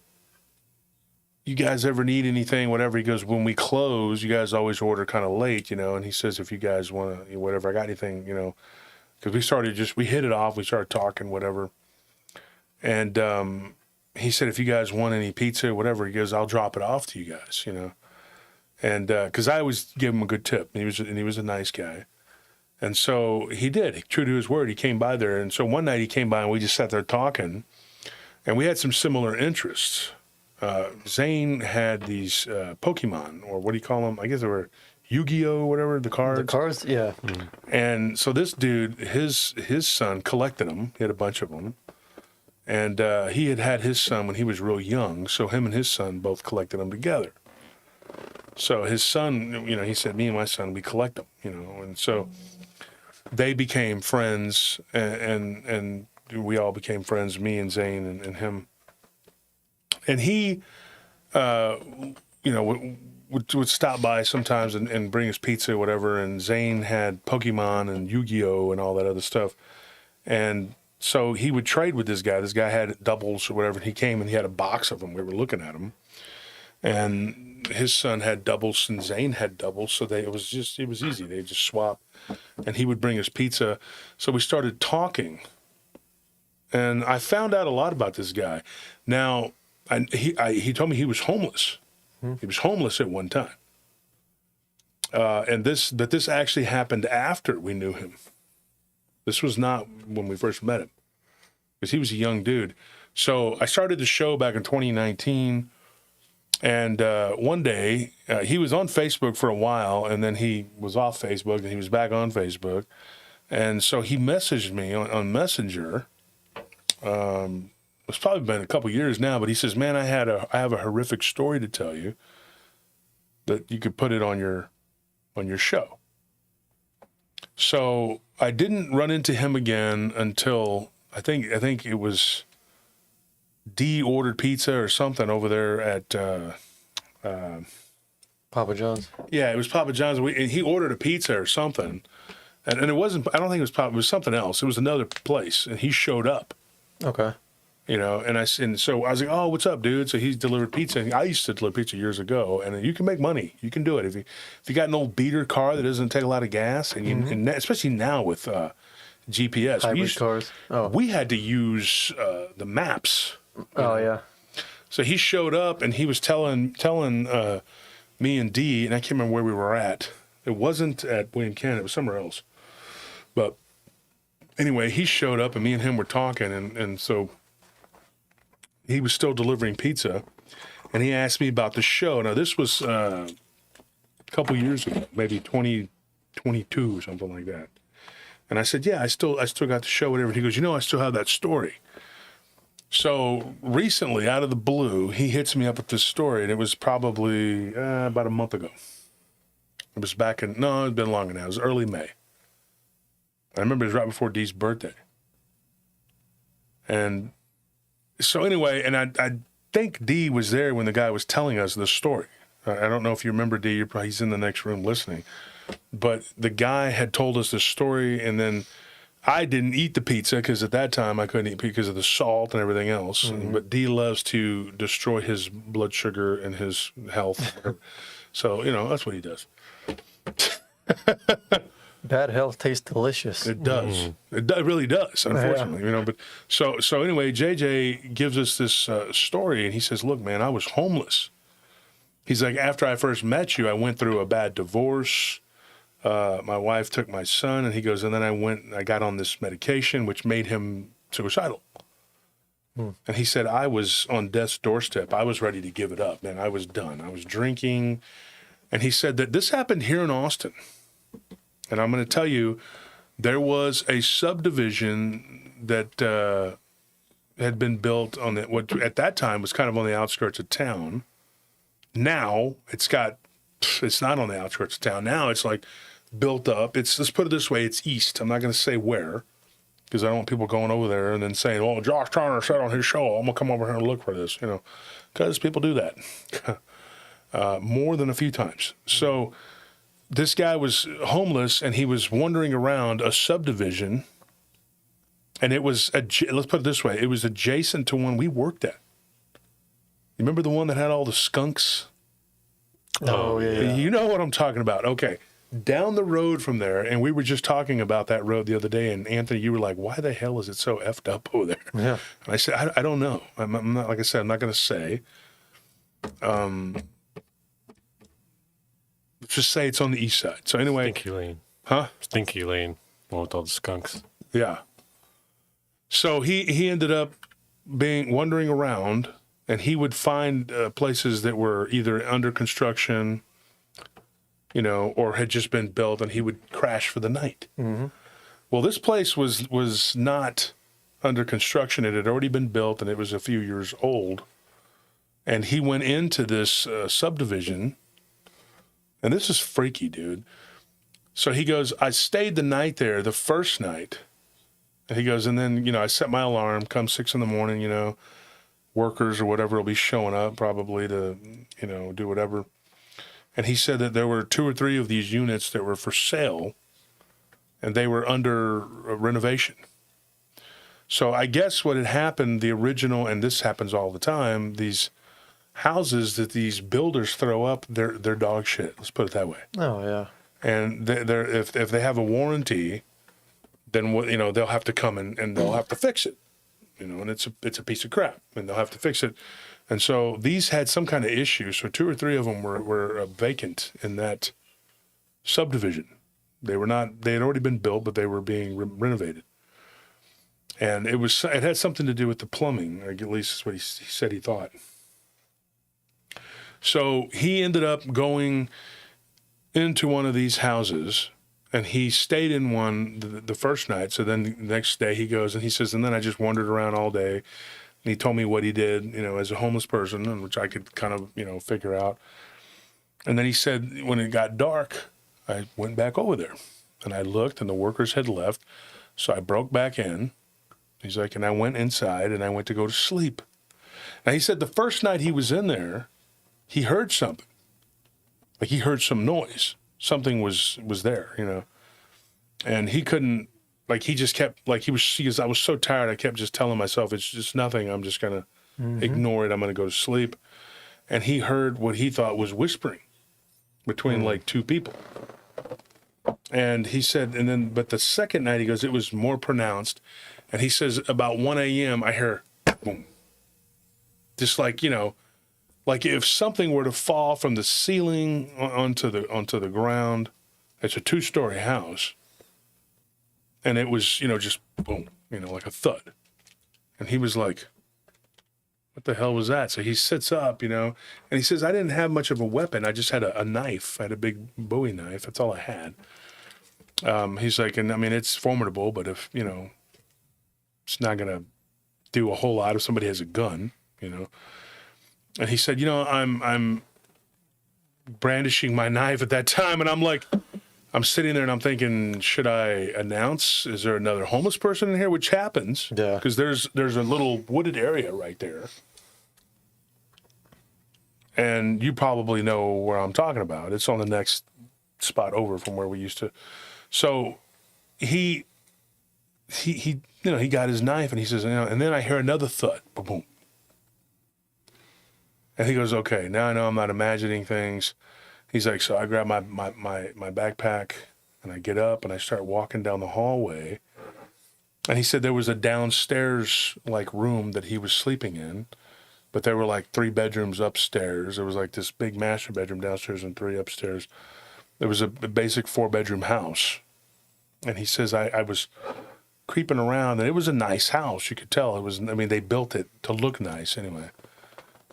guys ever need anything, whatever? He goes, when we close, you guys always order kind of late, and he says, if you guys want to, whatever, I got anything, because we hit it off, we started talking, whatever. And he said, if you guys want any pizza or whatever, he goes, I'll drop it off to you guys, And because I always give him a good tip, and he was a nice guy. And so he did, true to his word, he came by there. And so one night he came by and we just sat there talking. And we had some similar interests. Zane had these Pokemon, or what do you call them? I guess they were Yu-Gi-Oh, whatever, the cards. The cards, yeah. And so this dude, his son collected them. He had a bunch of them. And he had his son when he was real young, so him and his son both collected them together. So his son, he said, me and my son, we collect them, And so they became friends, and we all became friends, me and Zane and him. And he, would stop by sometimes and bring us pizza or whatever. And Zane had Pokemon and Yu-Gi-Oh and all that other stuff. And so he would trade with this guy. This guy had doubles or whatever. And he came and he had a box of them. We were looking at them. And his son had doubles and Zane had doubles, so it was easy. They just swap, and he would bring us pizza. So we started talking, and I found out a lot about this guy. Now, he told me he was homeless. He was homeless at one time, but this actually happened after we knew him. This was not when we first met him, because he was a young dude. So I started the show back in 2019. And one day, he was on Facebook for a while, and then he was off Facebook, and he was back on Facebook. And so he messaged me on Messenger. It's probably been a couple years now, but he says, "Man, I have a horrific story to tell you that you could put it on your show." So I didn't run into him again until I think it was D ordered pizza or something over there at Papa John's. Yeah, it was Papa John's. And he ordered a pizza or something, and it wasn't. I don't think it was Papa. It was something else. It was another place, and he showed up. Okay. And so I was like, "Oh, what's up, dude?" So he's delivered pizza. And I used to deliver pizza years ago, and you can make money. You can do it if you got an old beater car that doesn't take a lot of gas, and especially now with GPS, Hybrid cars. Oh. we had to use the maps. Oh yeah. So he showed up and he was telling me and Dee, and I can't remember where we were at. It wasn't at William Cannon, it was somewhere else. But anyway, he showed up and me and him were talking, and so he was still delivering pizza, and he asked me about the show. Now this was a couple years ago, maybe 2022 or something like that. And I said, "Yeah, I still got the show, whatever." He goes, "I still have that story." So recently, out of the blue, he hits me up with this story, and it was probably about a month ago. It was it's been longer now. It was early May. I remember it was right before Dee's birthday. And so anyway, and I think Dee was there when the guy was telling us the story. I don't know if you remember Dee. He's in the next room listening. But the guy had told us the story, and then I didn't eat the pizza because at that time I couldn't eat because of the salt and everything else. Mm-hmm. But Dee loves to destroy his blood sugar and his health. So, that's what he does. Bad health tastes delicious. It does. It really does, unfortunately. Yeah. But so anyway, JJ gives us this story, and he says, "Look, man, I was homeless." He's like, "After I first met you, I went through a bad divorce. My wife took my son," and he goes, "and then I got on this medication, which made him suicidal." And he said, "I was on death's doorstep. I was ready to give it up, man. I was done. I was drinking." And he said that this happened here in Austin. And I'm going to tell you, there was a subdivision that had been built on what at that time was kind of on the outskirts of town. Now it's not on the outskirts of town. Now it's like built up. Let's put it this way, it's east. I'm not going to say where, because I don't want people going over there and then saying, "Well, Josh Turner said on his show, I'm going to come over here and look for this," because people do that more than a few times. So this guy was homeless, and he was wandering around a subdivision, and it was, let's put it this way, it was adjacent to one we worked at. You remember the one that had all the skunks? Oh, yeah. You know what I'm talking about. Okay. Down the road from there, and we were just talking about that road the other day, and Anthony, you were like, "Why the hell is it so effed up over there?" Yeah. And I said, I don't know. I'm not, like I said, I'm not going to say. Let's just say it's on the east side. So anyway. Stinky Lane. Huh? Stinky Lane. Well, with all the skunks. Yeah. So he ended up wandering around, and he would find places that were either under construction, or had just been built, and he would crash for the night. Mm-hmm. Well, this place was not under construction. It had already been built, and it was a few years old. And he went into this subdivision, and this is freaky, dude. So he goes, "I stayed the night there, the first night." And he goes, and then, I set my alarm, come 6 a.m, workers or whatever will be showing up probably to, do whatever. And he said that there were 2 or 3 of these units that were for sale, and they were under renovation. So I guess what had happened, the original, and this happens all the time, these houses that these builders throw up, they're dog shit. Let's put it that way. Oh yeah. And if they have a warranty, then they'll have to come and they'll have to fix it. And it's a piece of crap, and they'll have to fix it. And so these had some kind of issue. So 2 or 3 of them were vacant in that subdivision. They had already been built, but they were being renovated. And it had something to do with the plumbing, or at least is what he said he thought. So he ended up going into one of these houses, and he stayed in one the first night. So then the next day he goes and he says, and then I just wandered around all day. And he told me what he did, as a homeless person, and which I could kind of, figure out. And then he said, when it got dark, I went back over there and I looked and the workers had left. So I broke back in. He's like, and I went inside and I went to go to sleep. Now he said the first night he was in there, he heard something. Like he heard some noise. Something was there, and he couldn't, like he just kept, like he goes, I was so tired, I kept just telling myself, it's just nothing, I'm just going to ignore it, I'm going to go to sleep. And he heard what he thought was whispering between like 2 people. And he said, but the second night, he goes, it was more pronounced. And he says, about 1 a.m., I hear, boom. Just like, like if something were to fall from the ceiling onto the ground. It's a 2-story house. And it was, just boom, like a thud. And he was like, what the hell was that? So he sits up, and he says, I didn't have much of a weapon. I just had a knife. I had a big Bowie knife. That's all I had. He's like, and I mean, it's formidable, but if, it's not going to do a whole lot if somebody has a gun, And he said, I'm brandishing my knife at that time. And I'm like, I'm sitting there and I'm thinking, should I announce? Is there another homeless person in here? Which happens. Yeah. Because there's a little wooded area right there. And you probably know where I'm talking about. It's on the next spot over from where we used to. So he got his knife and he says, and then I hear another thud. Boom, boom. And he goes, okay, now I know I'm not imagining things. He's like, so I grab my backpack and I get up and I start walking down the hallway. And he said there was a downstairs like room that he was sleeping in, but there were like 3 bedrooms upstairs. There was like this big master bedroom downstairs and 3 upstairs. There was a basic 4-bedroom house. And he says, I was creeping around and it was a nice house. You could tell they built it to look nice anyway.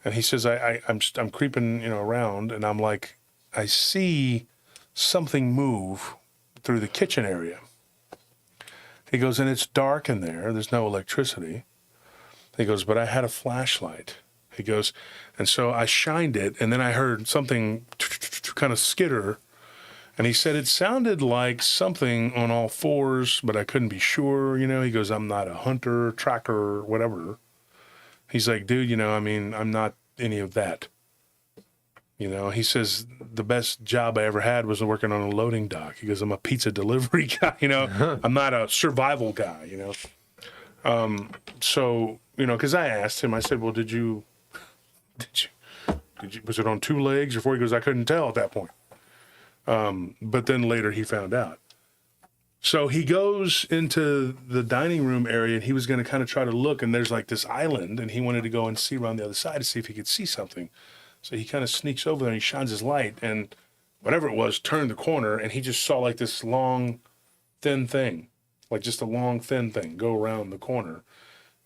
And he says, I'm creeping, around, and I'm like, I see something move through the kitchen area. He goes, and it's dark in there. There's no electricity. He goes, but I had a flashlight. He goes, and so I shined it, and then I heard something kind of skitter. And he said it sounded like something on all 4s, but I couldn't be sure. He goes, I'm not a hunter, tracker, whatever. He's like, dude, I'm not any of that. He says, the best job I ever had was working on a loading dock. He goes, I'm a pizza delivery guy, I'm not a survival guy, So, because I asked him, I said, well, did you, was it on 2 legs or 4? He goes, I couldn't tell at that point. But then later he found out. So he goes into the dining room area and he was going to kind of try to look, and there's like this island, and he wanted to go and see around the other side to see if he could see something. So he kind of sneaks over there and he shines his light, and whatever it was turned the corner, and he just saw like this long, thin thing, like just a long, thin thing go around the corner.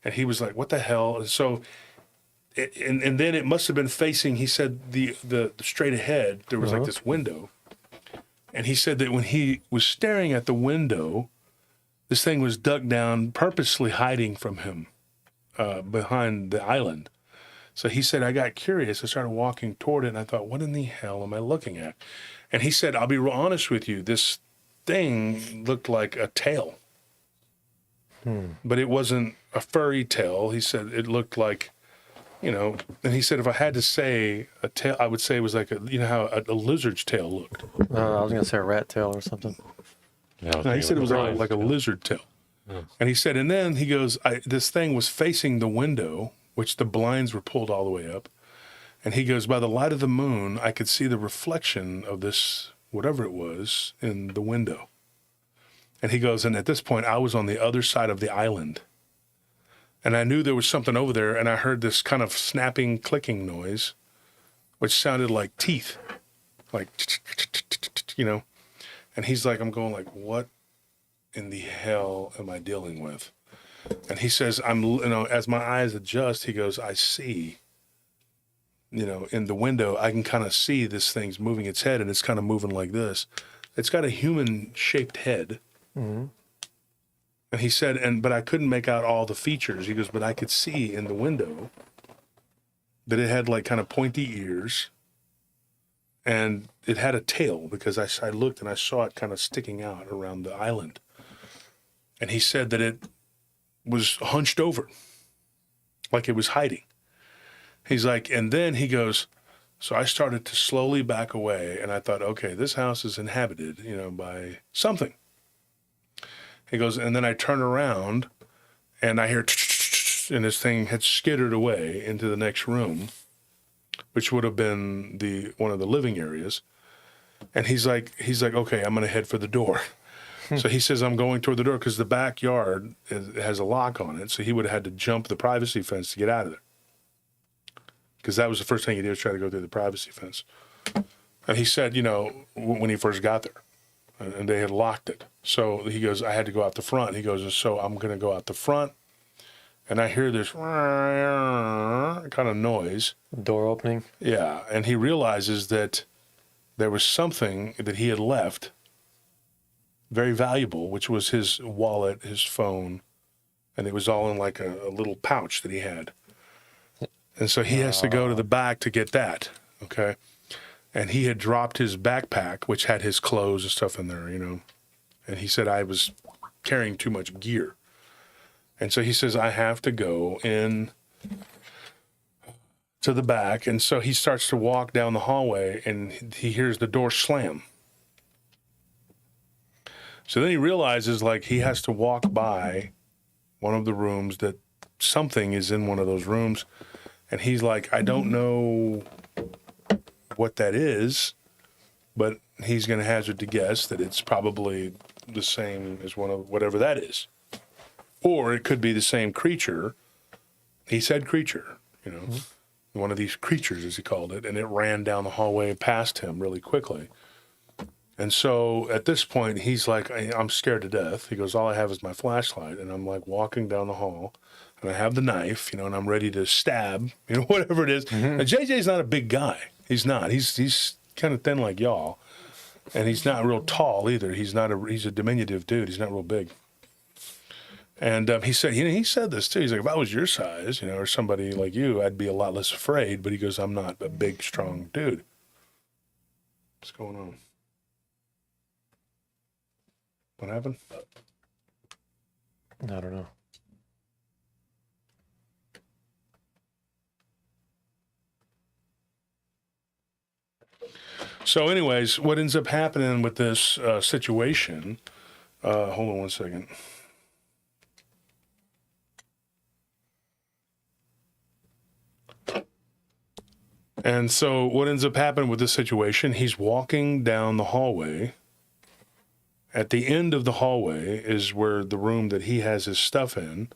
And he was like, what the hell? And so, and then it must have been facing, he said, the straight ahead, there was like this window. And he said that when he was staring at the window, this thing was ducked down, purposely hiding from him behind the island. So he said, I got curious. I started walking toward it, and I thought, what in the hell am I looking at? And he said, I'll be real honest with you. This thing looked like a tail. But it wasn't a furry tail. He said it looked like, and he said if I had to say a tail, I would say it was like how a lizard's tail looked. I was going to say a rat tail or something. Yeah, No, he said it was like a lizard tail. Yeah. And he said, and then he goes, this thing was facing the window, which the blinds were pulled all the way up. And he goes, by the light of the moon, I could see the reflection of this, whatever it was, in the window. And he goes, and at this point, I was on the other side of the island. And I knew there was something over there, and I heard this kind of snapping, clicking noise, which sounded like teeth, like, you know. And he's like, I'm going like, what in the hell am I dealing with? And he says, as my eyes adjust, he goes, I see. In the window, I can kind of see this thing's moving its head, and it's kind of moving like this. It's got a human-shaped head. Mm-hmm. And he said, but I couldn't make out all the features. He goes, but I could see in the window that it had like kind of pointy ears, and it had a tail because I looked and I saw it kind of sticking out around the island. And he said that it was hunched over, like it was hiding. He's like, and then he goes, so I started to slowly back away, and I thought, okay, this house is inhabited, by something. He goes, and then I turn around, and I hear, and this thing had skittered away into the next room, which would have been one of the living areas. And he's like, okay, I'm going to head for the door. So he says, I'm going toward the door because the backyard has a lock on it, so he would have had to jump the privacy fence to get out of there. Because that was the first thing he did, was try to go through the privacy fence. And he said, when he first got there, and they had locked it. So he goes, I had to go out the front. He goes, so I'm going to go out the front, and I hear this kind of noise. Door opening? Yeah, and he realizes that there was something that he had left, very valuable, which was his wallet, his phone, and it was all in like a little pouch that he had. And so he has to go to the back to get that, okay? And he had dropped his backpack, which had his clothes and stuff in there, And he said, I was carrying too much gear. And so he says, I have to go in to the back. And so he starts to walk down the hallway, and he hears the door slam. So then he realizes, like, he has to walk by one of the rooms, that something is in one of those rooms. And he's like, I don't know what that is, but he's going to hazard to guess that it's probably the same as one of whatever that is. Or it could be the same creature. He said creature, one of these creatures, as he called it, and it ran down the hallway past him really quickly. And so at this point, he's like, I'm scared to death. He goes, all I have is my flashlight, and I'm like walking down the hall. And I have the knife, and I'm ready to stab, whatever it is. Mm-hmm. And JJ's not a big guy. He's not. He's kind of thin like y'all, and he's not real tall either. He's a diminutive dude. He's not real big. And he said, he said this too. He's like, if I was your size, or somebody like you, I'd be a lot less afraid. But he goes, I'm not a big, strong dude. What's going on? What happened? I don't know. So anyways, what ends up happening with this situation, hold on one second. And so what ends up happening with this situation, he's walking down the hallway. At the end of the hallway is where the room that he has his stuff in.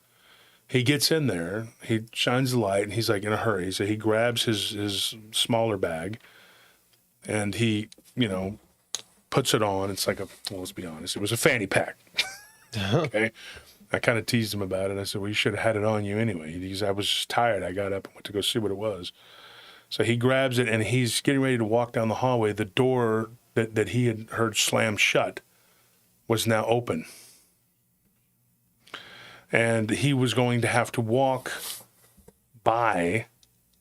He gets in there, he shines the light, and he's like in a hurry. So he grabs his smaller bag, and he, puts it on. It's like let's be honest, it was a fanny pack. Okay. I kind of teased him about it. I said, well, you should have had it on you anyway. Because I was just tired. I got up and went to go see what it was. So he grabs it, and he's getting ready to walk down the hallway. The door that he had heard slam shut was now open. And he was going to have to walk by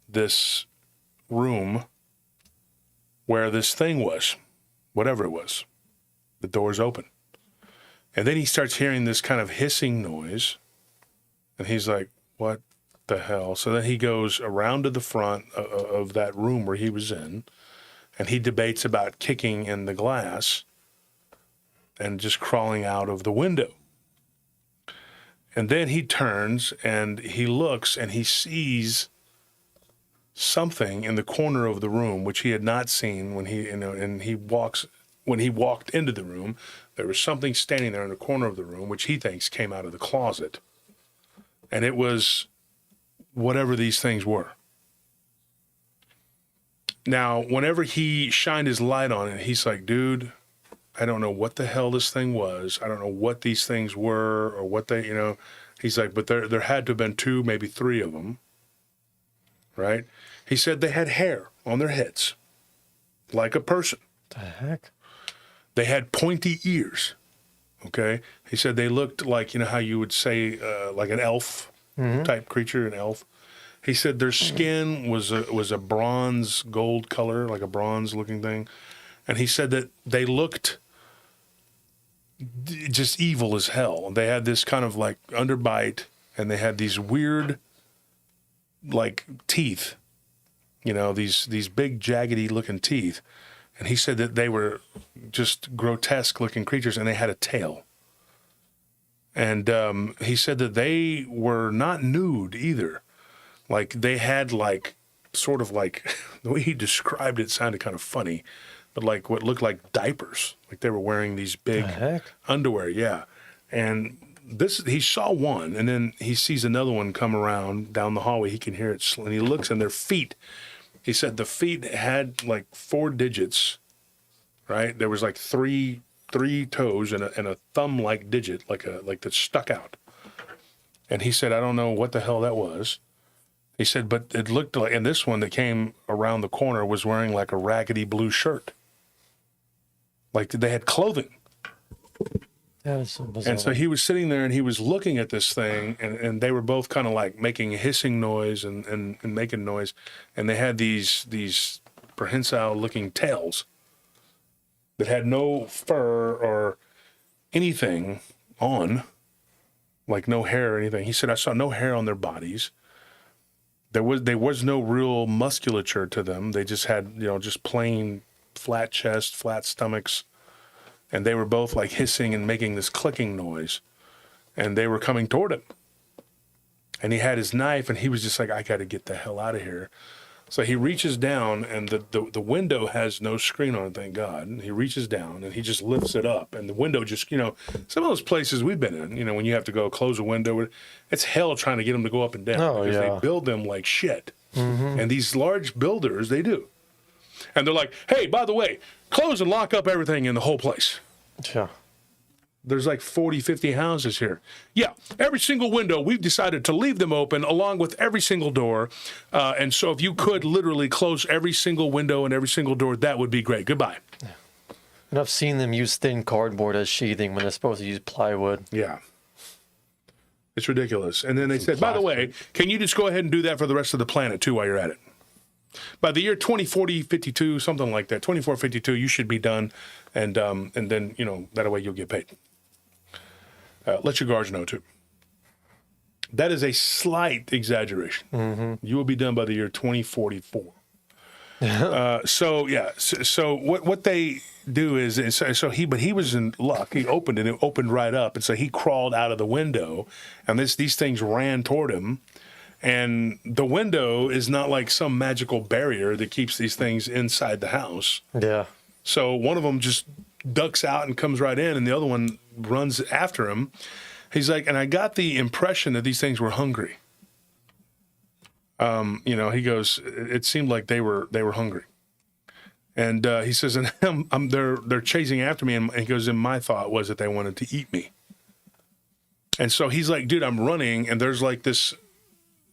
this room where this thing was, whatever it was. The door's open. And then he starts hearing this kind of hissing noise, and he's like, what the hell? So then he goes around to the front of that room where he was in, and he debates about kicking in the glass and just crawling out of the window. And then he turns and he looks and he sees something in the corner of the room, which he had not seen when when he walked into the room. There was something standing there in the corner of the room, which he thinks came out of the closet. And it was whatever these things were. Now, whenever he shined his light on it, he's like, dude, I don't know what the hell this thing was. I don't know what these things were or what they, he's like, but there had to have been 2, maybe 3 of them, right? He said they had hair on their heads, like a person. The heck? They had pointy ears, okay? He said they looked like, how you would say, like an elf type creature, an elf. He said their skin was a bronze gold color, like a bronze looking thing. And he said that they looked just evil as hell. They had this kind of like underbite, and they had these weird like teeth, these big jaggedy looking teeth. And he said that they were just grotesque looking creatures, and they had a tail. And he said that they were not nude either. Like they had like sort of like the way he described it sounded kind of funny, but like what looked like diapers. Like they were wearing these big underwear, yeah. And he saw one, and then he sees another one come around down the hallway. He can hear it, and he looks, and their feet. He said the feet had like 4 digits, right? There was like three toes and a thumb-like digit, like that stuck out. And he said, I don't know what the hell that was. He said, but it looked like, and this one that came around the corner was wearing like a raggedy blue shirt. Like they had clothing. That is so bizarre. And so he was sitting there and he was looking at this thing, and they were both kind of like making a hissing noise and making noise. And they had these prehensile looking tails that had no fur or anything on, like no hair or anything. He said, I saw no hair on their bodies. There was no real musculature to them. They just had, just plain flat chest, flat stomachs. And they were both like hissing and making this clicking noise. And they were coming toward him. And he had his knife, and he was just like, I got to get the hell out of here. So he reaches down, and the window has no screen on it, thank God. And he reaches down, and he just lifts it up. And the window just, some of those places we've been in, when you have to go close a window, it's hell trying to get them to go up and down. Because they build them like shit. Mm-hmm. And these large builders, they do. And they're like, hey, by the way, close and lock up everything in the whole place. Yeah. There's like 40, 50 houses here. Yeah, every single window, we've decided to leave them open along with every single door. And so if you could literally close every single window and every single door, that would be great. Goodbye. Yeah. And I've seen them use thin cardboard as sheathing when they're supposed to use plywood. Yeah. It's ridiculous. And then they said, by the way, can you just go ahead and do that for the rest of the planet, too, while you're at it? By the year 2040, 52, something like that, 24, 52, you should be done. And then, that way you'll get paid. Let your guards know, too. That is a slight exaggeration. Mm-hmm. You will be done by the year 2044. So what they do is he was in luck. He opened it. It opened right up. And so he crawled out of the window, and these things ran toward him. And the window is not like some magical barrier that keeps these things inside the house. Yeah. So one of them just ducks out and comes right in, and the other one runs after him. He's like, and I got the impression that these things were hungry. He goes, it seemed like they were hungry. And he says, and they're chasing after me, and he goes, and my thought was that they wanted to eat me. And so he's like, dude, I'm running, and there's like this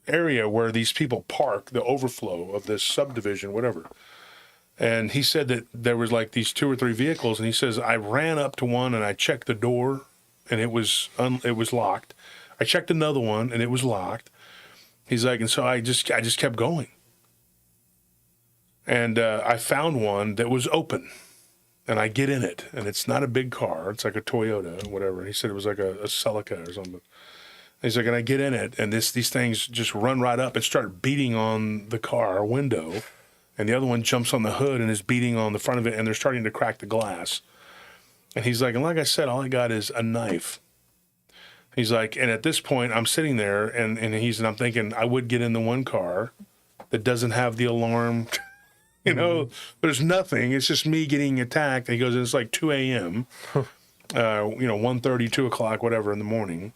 area where these people park, the overflow of this subdivision, whatever. And he said that there was like these 2 or 3 vehicles, and he says, I ran up to one and I checked the door, and it was locked. I checked another one, and it was locked. He's like, and so I just kept going. And I found one that was open, and I get in it, and it's not a big car. It's like a Toyota or whatever. He said it was like a Celica or something. He's like, and I get in it, and these things just run right up and start beating on the car window. And the other one jumps on the hood and is beating on the front of it, and they're starting to crack the glass. And he's like, and like I said, all I got is a knife. He's like, and at this point, I'm sitting there, and I'm thinking I would get in the one car that doesn't have the alarm. You know, there's nothing. It's just me getting attacked. And he goes, it's like 2 a.m., 1:30, 2 o'clock, whatever in the morning.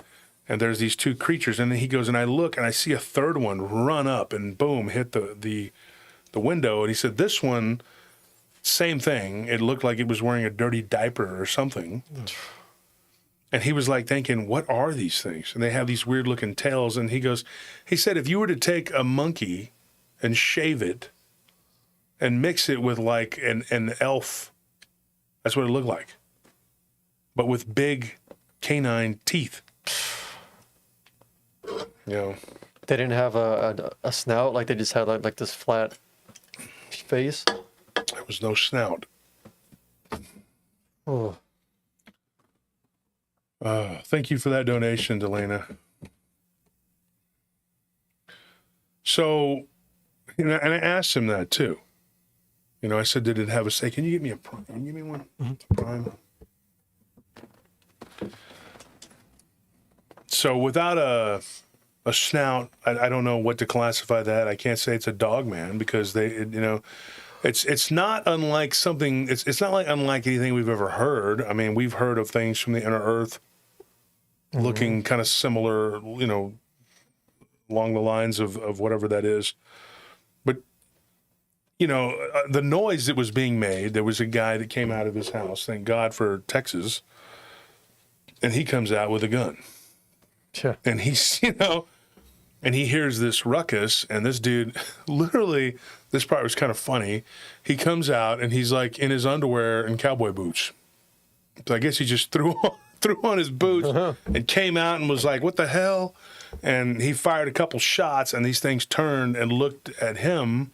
And there's these two creatures. And then he goes, and I look, and I see a third one run up and boom, hit the window. And he said, this one, same thing. It looked like it was wearing a dirty diaper or something. And he was like thinking, what are these things? And they have these weird looking tails. And he said, if you were to take a monkey and shave it and mix it with like an elf, that's what it looked like. But with big canine teeth. You know. They didn't have a snout, like they just had like this flat face. There was no snout. Oh. Thank you for that donation, Delana. So, and I asked him that too. I said, did it have a say? Can you give me a prime? Can you give me one? Mm-hmm. Prime. So without a snout, I don't know what to classify that. I can't say it's a Dogman because it's not unlike something. It's not like unlike anything we've ever heard. I mean, we've heard of things from the inner earth looking kind of similar, along the lines of whatever that is. But the noise that was being made. There was a guy that came out of his house. Thank God for Texas. And he comes out with a gun. Sure. And he's, and he hears this ruckus, and this dude, literally, this part was kind of funny. He comes out, and he's like in his underwear and cowboy boots. So I guess he just threw on his boots and came out and was like, what the hell? And he fired a couple shots, and these things turned and looked at him,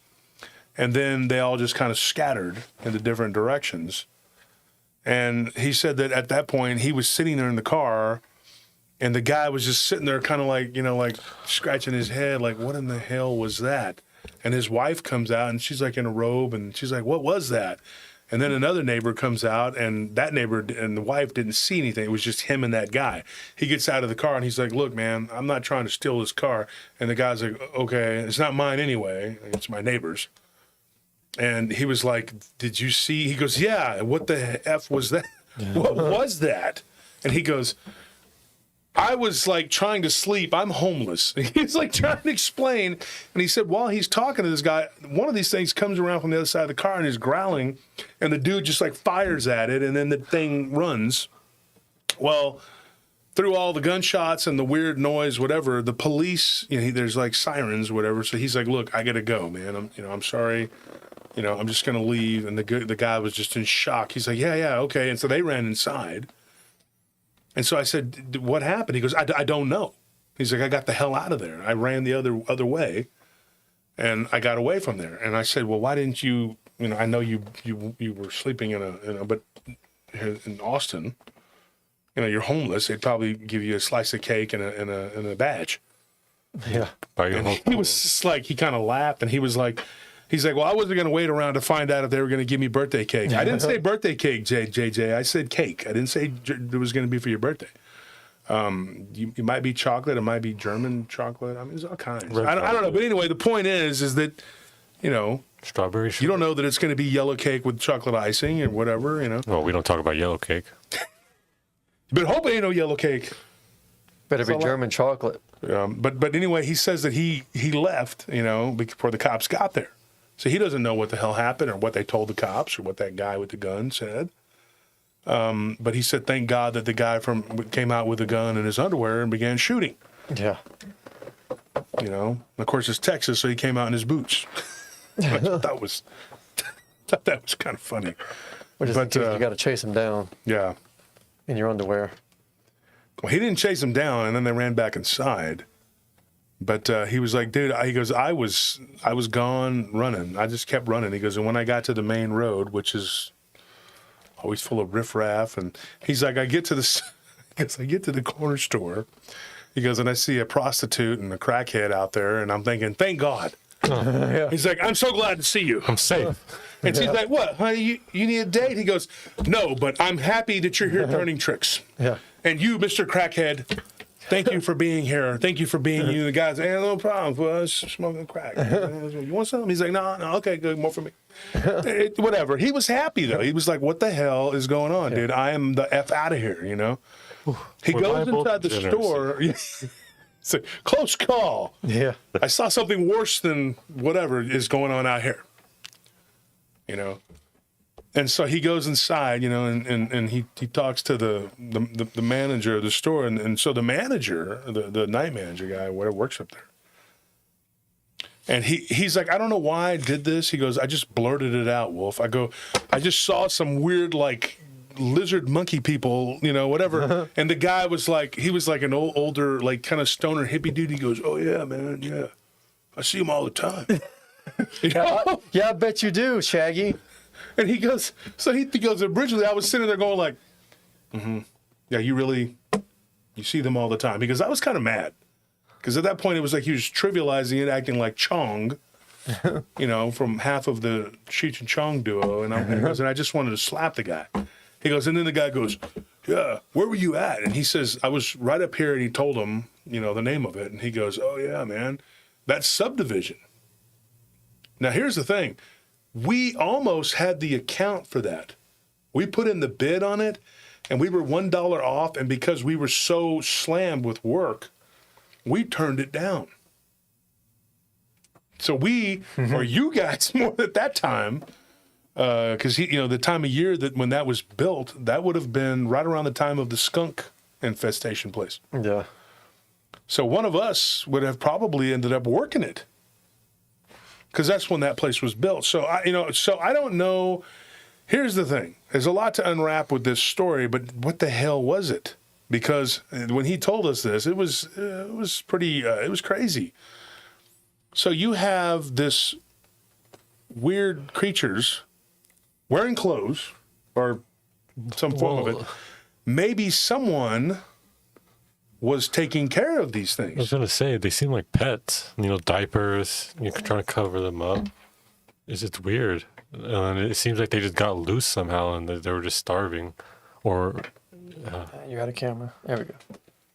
and then they all just kind of scattered into different directions. And he said that at that point, he was sitting there in the car, and the guy was just sitting there kind of like, like scratching his head, like, what in the hell was that? And his wife comes out, and she's like in a robe, and she's like, what was that? And then another neighbor comes out, and that neighbor and the wife didn't see anything. It was just him and that guy. He gets out of the car, and he's like, look, man, I'm not trying to steal this car. And the guy's like, okay, it's not mine anyway. It's my neighbor's. And he was like, did you see? He goes, yeah, what the F was that? What was that? And he goes, I was like trying to sleep. I'm homeless. He's like trying to explain. And he said, while he's talking to this guy, one of these things comes around from the other side of the car and is growling. And the dude just like fires at it. And then the thing runs. Well, through all the gunshots and the weird noise, whatever, the police, there's like sirens, whatever. So he's like, look, I got to go, man. I'm sorry. I'm just going to leave. And the guy was just in shock. He's like, yeah, okay. And so they ran inside. And so I said, what happened? He goes, I don't know. He's like, I got the hell out of there. I ran the other way, and I got away from there. And I said, well, why didn't you? I know you were sleeping but here in Austin, you're homeless. They'd probably give you a slice of cake and a badge. Yeah. And he was just like, he kind of laughed, and he was like. He's like, well, I wasn't going to wait around to find out if they were going to give me birthday cake. I didn't say birthday cake, JJ. I said cake. I didn't say it was going to be for your birthday. You might be chocolate. It might be German chocolate. I mean, there's all kinds. I don't know. But anyway, the point is that, strawberry sugar. You don't know that it's going to be yellow cake with chocolate icing or whatever, Well, we don't talk about yellow cake. But hope it ain't no yellow cake. Better be German chocolate. But anyway, he says that he left, before the cops got there. So he doesn't know what the hell happened or what they told the cops or what that guy with the gun said. But he said, thank God that the guy came out with a gun in his underwear and began shooting. Yeah. And of course, it's Texas, so he came out in his boots. I thought that was kind of funny. But you got to chase him down. Yeah. In your underwear. Well, he didn't chase him down, and then they ran back inside. But he was like, dude, he goes, I was gone running. I just kept running. He goes, and when I got to the main road, which is always full of riffraff, and he's like, I get to the corner store. He goes, and I see a prostitute and a crackhead out there, and I'm thinking, thank God. Yeah. He's like, I'm so glad to see you. I'm safe. And she's like, what, honey, you need a date? He goes, no, but I'm happy that you're here turning tricks. Yeah. And you, Mr. Crackhead, Thank you for being here. Thank you for being you. The guy's, hey, no problem. Well, smoking crack. You want something? He's like, no, okay, good, more for me. Whatever. He was happy though. He was like, what the hell is going on, dude? I am the F out of here, you know? He goes inside the store. It's a close call. Yeah. I saw something worse than whatever is going on out here. You know? And so he goes inside, you know, and he talks to the manager of the store. And so the manager, the night manager guy, whatever, works up there. And he's like, I don't know why I did this. He goes, I just blurted it out, Wolf. I go, I just saw some weird, like, lizard monkey people, you know, whatever. And the guy was like, he was like an older, like, kind of stoner hippie dude. He goes, oh, yeah, man, yeah. I see him all the time. You know? Yeah, I bet you do, Shaggy. And he goes, so he goes, originally I was sitting there going like, yeah, you see them all the time. Because I was kind of mad. Because at that point it was like he was trivializing it, acting like Chong, you know, from half of the Cheech and Chong duo. And I just wanted to slap the guy. He goes, and then the guy goes, yeah, where were you at? And he says, I was right up here, and he told him, you know, the name of it. And he goes, oh, yeah, man, that's Subdivision. Now, here's the thing. We almost had the account for that. We put in the bid on it, and we were $1 off, and because we were so slammed with work, we turned it down. So we, or you guys more at that time, because you know the time of year that when that was built, that would have been right around the time of the skunk infestation place. Yeah. So one of us would have probably ended up working it, because that's when that place was built. So I don't know. Here's the thing: there's a lot to unwrap with this story, but what the hell was it? Because when he told us this, it was pretty, it was crazy. So you have this weird creatures wearing clothes or some form of it. Maybe someone was taking care of these I was things. going to say, they seem like pets, you know, diapers, you're trying to cover them up. It's just weird. And it seems like they just got loose somehow and they were just starving. Or, You got a camera. There we go.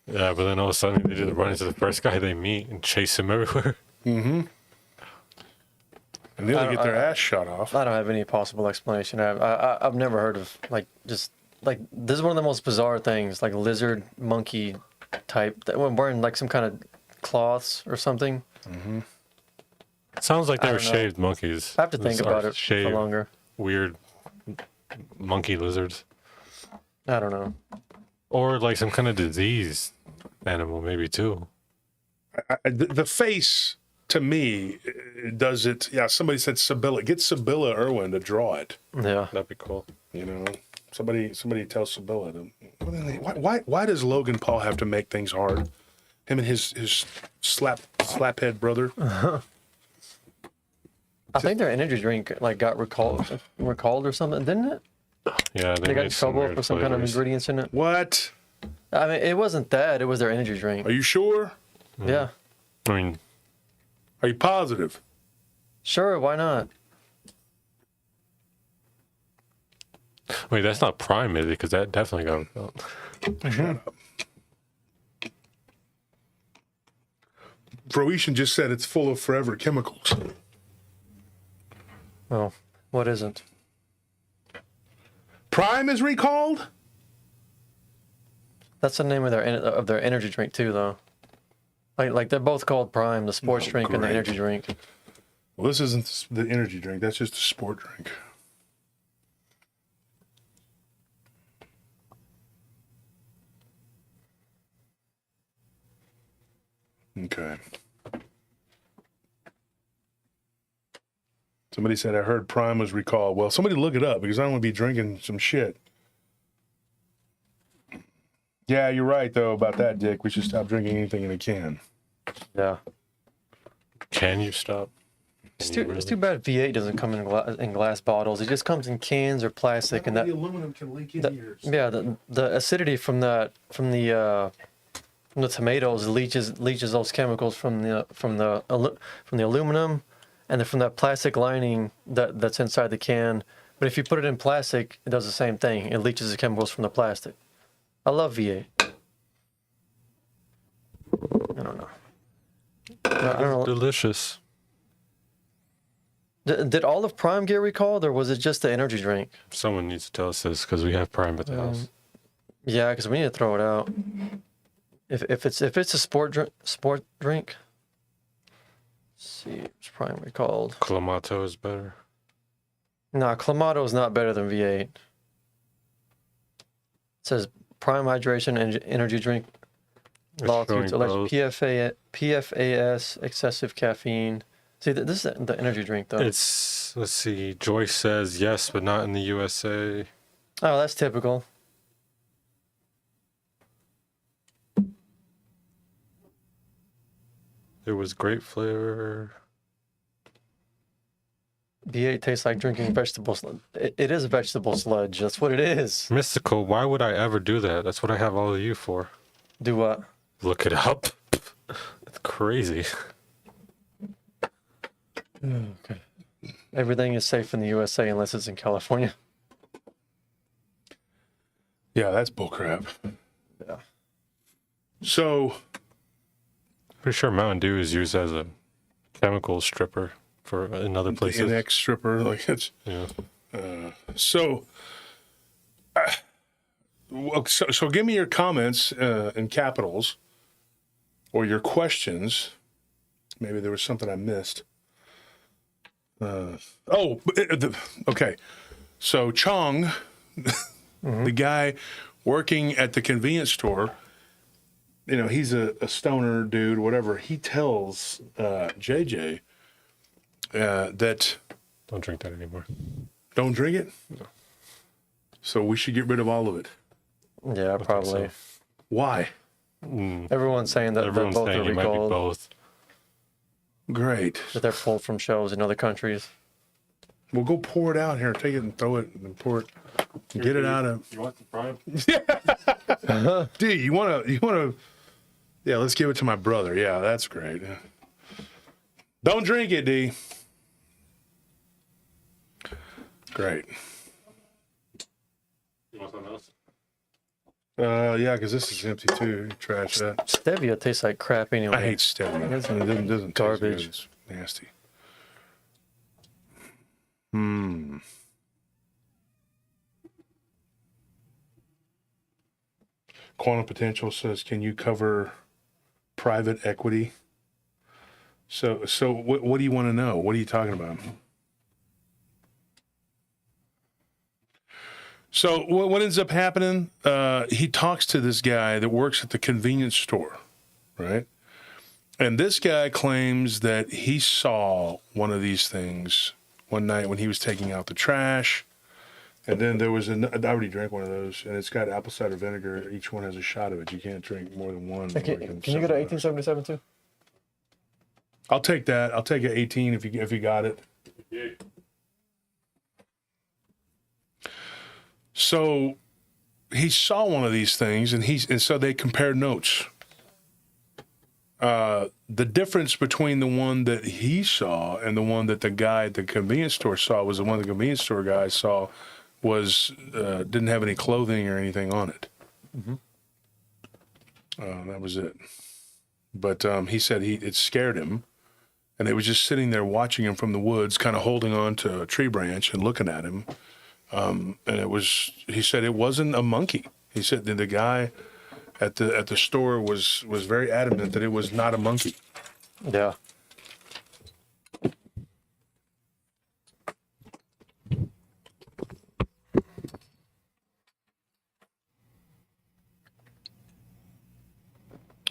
yeah, but then all of a sudden they just run into the first guy they meet and chase him everywhere. And they'll get their ass shot off. I don't have any possible explanation. I've never heard of, like, just, like, this is one of the most bizarre things, like lizard, monkey type, that when wearing, like, some kind of cloths or something. Sounds like they were don't know. shaved monkeys. I have to think Those about are it for shaved, longer. weird monkey lizards. I don't know. Or like some kind of disease animal, maybe too. The face, to me, does it. Yeah, somebody said Sibylla. Get Sibylla Irwin to draw it. Yeah. That'd be cool. You know, somebody tell Sibylla to. Why does Logan Paul have to make things hard? Him and his slaphead brother. I think their energy drink, like, got recalled or something, didn't it? Yeah, They got in trouble for some kind of ingredients in it. What? I mean, it wasn't that. It was their energy drink. Are you sure? Yeah. I mean, Are you positive? Sure, why not? wait, that's not Prime, is it? Because that definitely got. Shut up. Froetian just said it's full of forever chemicals. Well, what isn't? Prime is recalled? That's the name of their energy drink too, though. Like they're both called Prime, the sports drink and the great. energy drink. Well, this isn't the energy drink. That's just a sport drink. Okay. Somebody said I heard Prime was recalled. Well, somebody look it up because I don't want to be drinking some shit. Yeah, you're right though about that, Dick. We should stop drinking anything in a can. Yeah. Can you stop? It's too bad V8 doesn't come in glass bottles. It just comes in cans or plastic, and that the aluminum can leak into yours. yeah, the acidity from the tomatoes leaches those chemicals from the aluminum, and then from that plastic lining that's inside the can. But if you put it in plastic, it does the same thing. It leaches the chemicals from the plastic. I love V8. don't know. I don't know. Delicious. Did all of Prime get recalled, or was it just the energy drink? Someone needs to tell us this because we have Prime at the house. Yeah, because we need to throw it out. If it's a sport drink. Let's see, it's Prime recalled. Clamato is better. Nah, Clamato is not better than V8. It says Prime hydration and energy drink. It's Lawsuits showing allege both. PFAS, excessive caffeine. See, this is the energy drink, though. It's, let's see, Joyce says yes, but not in the USA. Oh, that's typical. It was great flavor. V8 tastes like drinking vegetable sludge. It is a vegetable sludge. That's what it is. Mystical, why would I ever do that? That's what I have all of you for. Do what? Look it up. It's crazy. Okay. Everything is safe in the USA unless it's in California. Yeah, that's bullcrap. Yeah. So, Pretty sure Mountain Dew is used as a chemical stripper for in other the places. NX stripper, like it's Yeah. so. So give me your comments in capitals or your questions. Maybe there was something I missed. Okay. So Chong, the guy working at the convenience store, you know, he's a stoner dude, whatever. He tells JJ that Don't drink that anymore. don't drink it. No. So we should get rid of all of it. Yeah, probably. Why? Everyone's saying that Everyone's both saying are it might be recalled. both. Great. That they're pulled from shows in other countries. We'll go pour it out here. Take it and throw it and pour it. Get it out of. You want some Prime? D, you wanna? Yeah, let's give it to my brother. Yeah, that's great. Don't drink it, D. Great. You want something else? Yeah, because this is empty too. Trash that. Stevia tastes like crap anyway. I hate stevia. It's It doesn't garbage. taste good. It's nasty. Quantum Potential says, "Can you cover private equity?" So what do you want to know? What are you talking about? So what ends up happening? He talks to this guy that works at the convenience store, right? And this guy claims that he saw one of these things one night when he was taking out the trash. And then there was I already drank one of those, and it's got apple cider vinegar. Each one has a shot of it. You can't drink more than one. Can you go to 1877 too? I'll take that. I'll take an 18 if you got it. Yeah. So he saw one of these things, and so they compared notes. The difference between the one that he saw and the one that the guy at the convenience store saw was the one the convenience store guy saw was didn't have any clothing or anything on it. That was it. But he said it scared him, and they were just sitting there watching him from the woods, kind of holding on to a tree branch and looking at him. And he said it wasn't a monkey. He said that the guy at the store was very adamant that it was not a monkey. Yeah.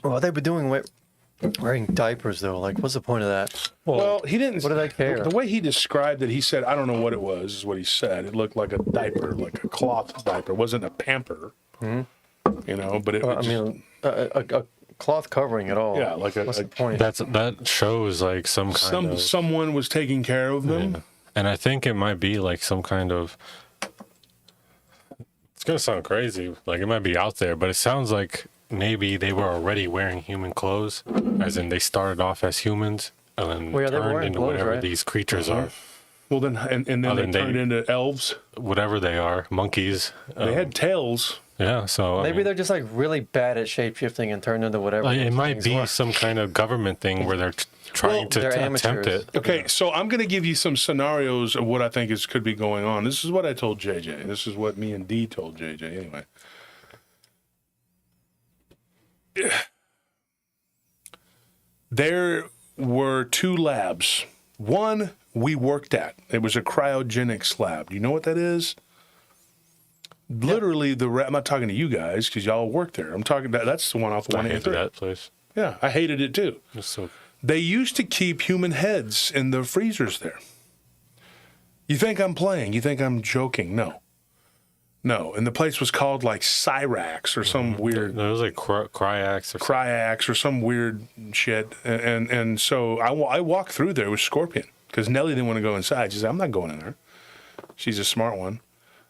Well, they were doing wearing diapers though. Like, what's the point of that? Well, he didn't. What did I care? The way he described it, he said, "I don't know what it was." Is what he said. It looked like a diaper, like a cloth diaper. It wasn't a pamper. You know, but it. I mean, a cloth covering at all. Yeah, like what's the point? That shows like someone was taking care of them. Yeah. And I think it might be like some kind of. It's gonna sound crazy, like it might be out there, but it sounds like maybe they were already wearing human clothes, as in they started off as humans and then Well, yeah, they were turned wearing into clothes, whatever right? these creatures are, Well, then and then they turned into elves. whatever they are, monkeys. They had tails. Yeah, so I Maybe mean, they're just like really bad at shape shifting and turn into whatever. like, it those might things be were. some kind of government thing where they're trying to they're attempt amateurs. it. Okay, so I'm going to give you some scenarios of what I think could be going on. This is what I told JJ. This is what me and D told JJ. Anyway, there were 2 labs. One we worked at. It was a cryogenics lab. Do you know what that is? Literally, I'm not talking to you guys because y'all work there. I'm talking that's the one off the I hated 183. that place. Yeah, I hated it too. It's so They used to keep human heads in the freezers there. You think I'm playing? You think I'm joking? No. No. And the place was called like Cyrax or some weird It was like cryax or cryax or some weird shit. And so I walked through there with Scorpion because Nellie didn't want to go inside. She said, I'm not going in there. She's a smart one.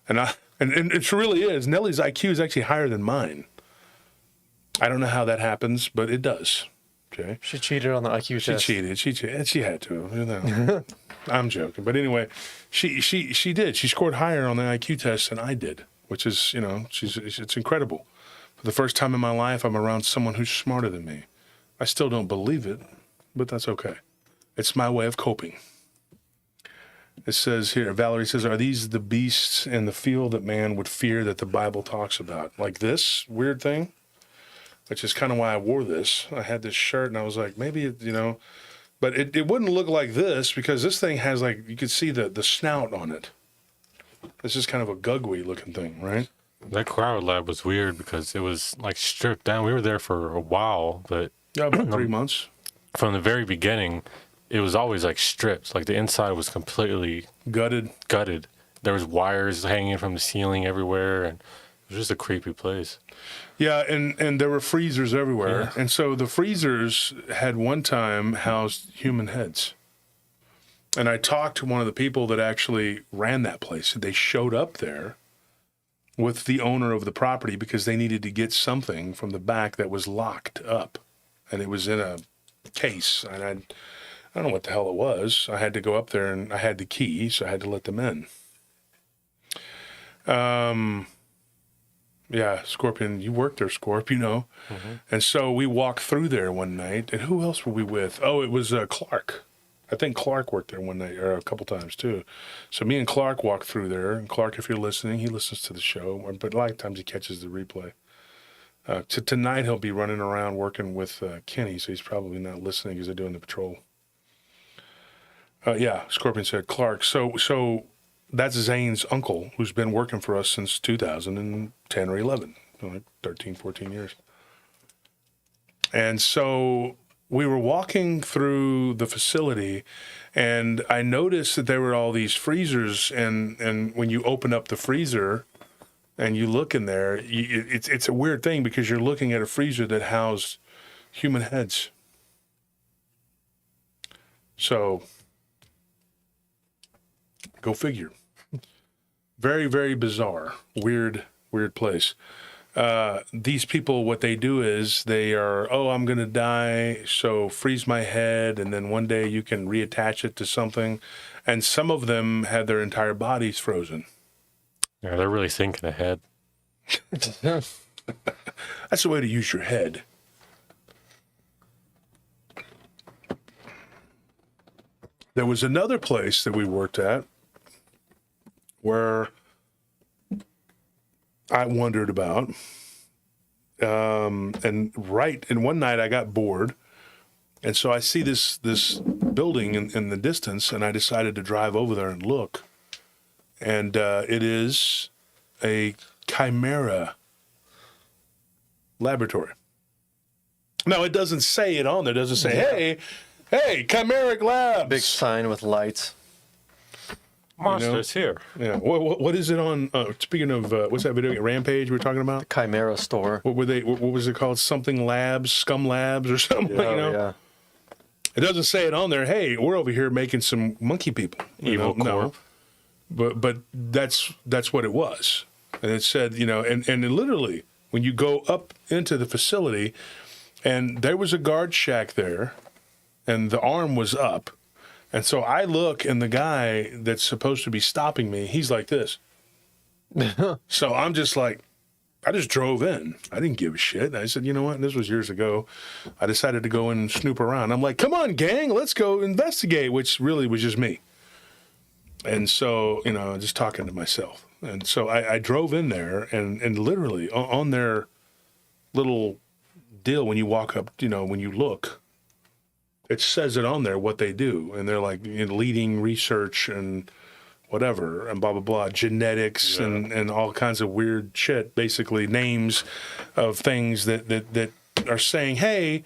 And it really is. Nellie's IQ is actually higher than mine. I don't know how that happens, but it does. Okay. She cheated on the IQ She test. cheated. She cheated. She had to. You know. I'm joking, but anyway, she did. She scored higher on the IQ test than I did, which is it's incredible. For the first time in my life, I'm around someone who's smarter than me. I still don't believe it, but that's okay. It's my way of coping. It says here, Valerie says, "Are these the beasts in the field that man would fear that the Bible talks about? Like this weird thing?" Which is kind of why I wore this. I had this shirt and I was like, maybe, but it wouldn't look like this because this thing has like, you could see the snout on it. This is kind of a gugly looking thing, right? that cryo lab was weird because it was like stripped down. We were there for a while, but Yeah, about 3 months. from the very beginning, it was always like stripped. Like the inside was completely Gutted. gutted. There was wires hanging from the ceiling everywhere, and it was just a creepy place. Yeah, and there were freezers everywhere. Yeah. And so the freezers had one time housed human heads. And I talked to one of the people that actually ran that place. They showed up there with the owner of the property because they needed to get something from the back that was locked up. And it was in a case. And I don't know what the hell it was. I had to go up there and I had the key, so I had to let them in. Yeah, Scorpion, you worked there, Scorp, Mm-hmm. And so we walked through there one night. And who else were we with? Oh, it was Clark. I think Clark worked there one night, or a couple times too. So me and Clark walked through there. And Clark, if you're listening, he listens to the show. But a lot of times he catches the replay. Tonight he'll be running around working with Kenny, so he's probably not listening because they're doing the patrol. Yeah, Scorpion said Clark. So that's Zane's uncle, who's been working for us since 2010 or 11, like 13, 14 years. And so we were walking through the facility, and I noticed that there were all these freezers, and when you open up the freezer and you look in there, it's a weird thing because you're looking at a freezer that housed human heads. So, go figure. Very, very bizarre, weird place. These people, what they do is they are, I'm going to die, so freeze my head, and then one day you can reattach it to something. And some of them had their entire bodies frozen. Yeah, they're really thinking ahead. That's the way to use your head. There was another place that we worked at where I wondered about. And one night I got bored. And so I see this building in the distance, and I decided to drive over there and look. And it is a Chimera laboratory. Now, it doesn't say it on there. It doesn't say, hey, Chimeric Labs. Big sign with lights. Monsters here. Yeah. What is it on? Speaking of, what's that video? Rampage we were talking about? Chimera store. What were they? What was it called? Something Labs, Scum Labs, or something. Yeah. It doesn't say it on there. Hey, we're over here making some monkey people. Evil Corp. But that's what it was, and it said, and literally when you go up into the facility, and there was a guard shack there, and the arm was up. And so I look, and the guy that's supposed to be stopping me, he's like this. So I'm just like, I just drove in. I didn't give a shit. I said, you know what? This was years ago. I decided to go and snoop around. I'm like, come on, gang, let's go investigate, which really was just me. And so, you know, just talking to myself. And so I drove in there and literally on their little deal, when you walk up, you know, when you look, it says it on there what they do. And they're like, you know, leading research and whatever, and blah, blah, blah, genetics and all kinds of weird shit, basically names of things that are saying, hey,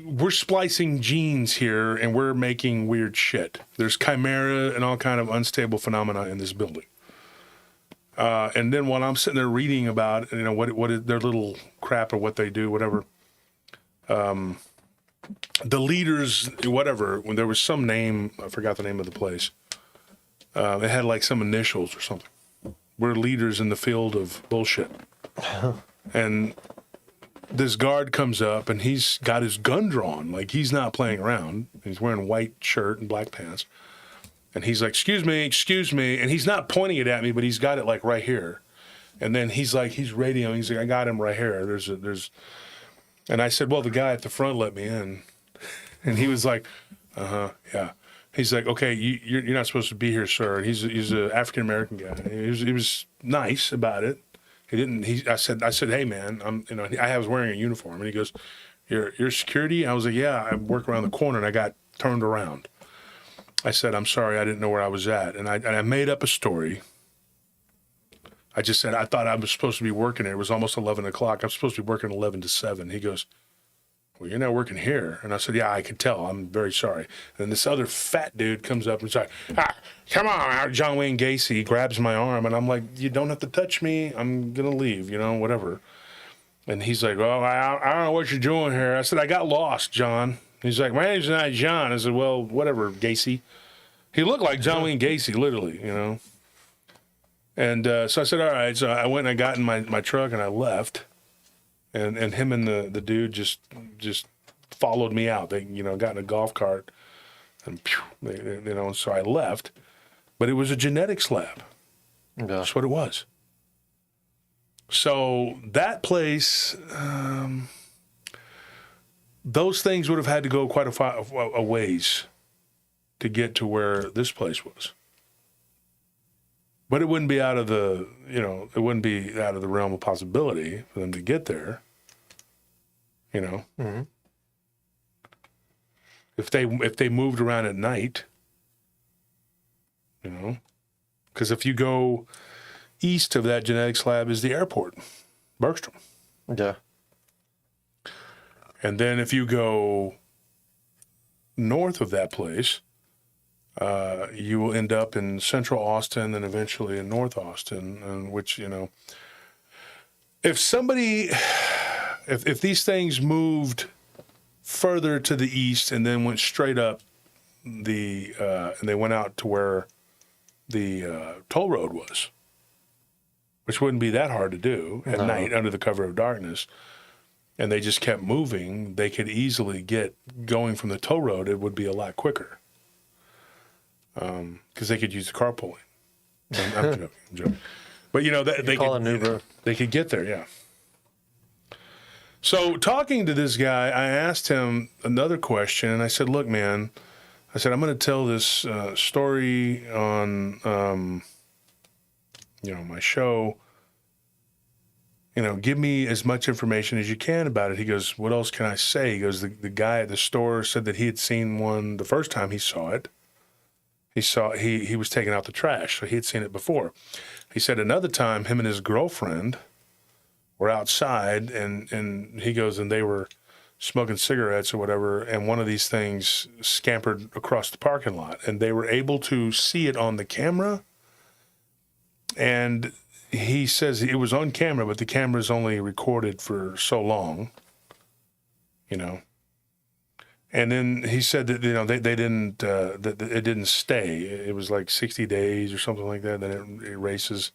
we're splicing genes here and we're making weird shit. There's Chimera and all kind of unstable phenomena in this building. And then while I'm sitting there reading about, you know, what is their little crap or what they do, whatever, the leaders, whatever, when there was some name, I forgot the name of the place. It had like some initials or something. We're leaders in the field of bullshit. And this guard comes up and he's got his gun drawn. Like he's not playing around. He's wearing a white shirt and black pants. And he's like, excuse me. And he's not pointing it at me, but he's got it like right here. And then he's like, he's radioing. He's like, I got him right here. And I said, well, the guy at the front let me in. And he was like, yeah. He's like, okay, you're not supposed to be here, sir. And he's an African American guy. He was nice about it. I said, hey man, I was wearing a uniform, and he goes, you're security? I was like, yeah, I work around the corner, and I got turned around. I said, I'm sorry, I didn't know where I was at, and I made up a story. I just said I thought I was supposed to be working there. It was almost 11 o'clock. I'm supposed to be working 11 to 7. He goes, well, you're not working here. And I said, yeah, I can tell. I'm very sorry. And this other fat dude comes up and he's like, come on, John Wayne Gacy, grabs my arm. And I'm like, you don't have to touch me. I'm going to leave, you know, whatever. And he's like, well, I don't know what you're doing here. I said, I got lost, John. He's like, my name's not John. I said, well, whatever, Gacy. He looked like John Wayne Gacy, literally, you know. And so I said, all right. So I went and I got in my truck and I left. And him and the dude just followed me out. They, you know, got in a golf cart and so I left. But it was a genetics lab. Yeah. That's what it was. So that place, those things would have had to go quite a ways to get to where this place was. But it wouldn't be out of the realm of possibility for them to get there. You know, mm-hmm. If they moved around at night, you know, because if you go east of that genetics lab is the airport, Bergstrom. Yeah. And then if you go north of that place, you will end up in central Austin and eventually in North Austin, and which, you know, if these things moved further to the east and then went straight up and they went out to where the toll road was, which wouldn't be that hard to do at night under the cover of darkness, and they just kept moving, they could easily get going from the toll road. It would be a lot quicker. Because they could use the carpooling. I'm joking. But, you know, they call could, an Uber. They could get there, yeah. So talking to this guy, I asked him another question, and I said, look, man, I said, I'm going to tell this story on, my show. You know, give me as much information as you can about it. He goes, what else can I say? He goes, the guy at the store said that he had seen one the first time he saw it. He was taking out the trash, so he had seen it before. He said another time him and his girlfriend were outside, and he goes, and they were smoking cigarettes or whatever, and one of these things scampered across the parking lot, and they were able to see it on the camera. And he says it was on camera, but the camera's only recorded for so long, you know. And then he said that, you know, they didn't, that it didn't stay. It was like 60 days or something like that. Then it erases.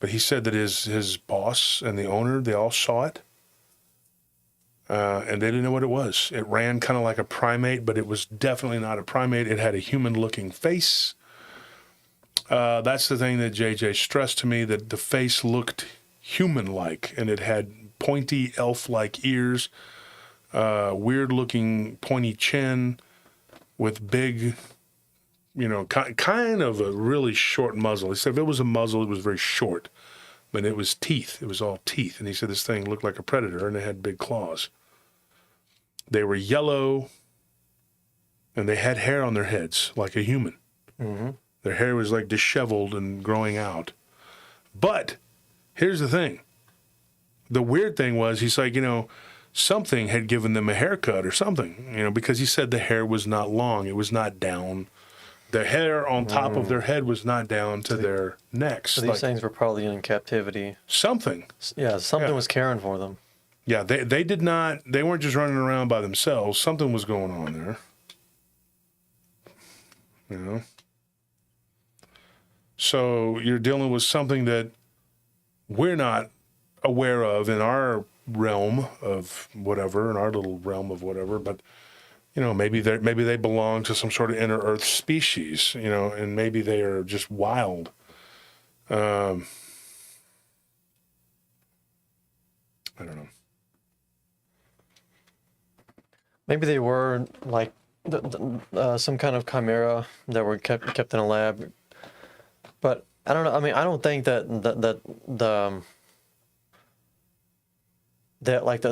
But he said that his boss and the owner, they all saw it. And they didn't know what it was. It ran kind of like a primate, but it was definitely not a primate. It had a human-looking face. That's the thing that JJ stressed to me, that the face looked human-like, and it had pointy elf-like ears, weird-looking pointy chin, with big, kind of a really short muzzle. He said if it was a muzzle, it was very short, but it was teeth. It was all teeth, and he said this thing looked like a predator, and it had big claws. They were yellow, and they had hair on their heads like a human. Mm-hmm. Their hair was like disheveled and growing out. But here's the thing. The weird thing was, he's like, something had given them a haircut or something, because he said the hair was not long. It was not down. The hair on top of their head was not down to their necks. So these things were probably in captivity. Something. Yeah, something was caring for them. Yeah, they did not, they weren't just running around by themselves. Something was going on there. So you're dealing with something that we're not aware of in our realm of whatever, in our little realm of whatever, but maybe they belong to some sort of inner earth species, and maybe they are just wild. I don't know. Maybe they were like some kind of chimera that were kept in a lab. But I don't know. I mean, I don't think that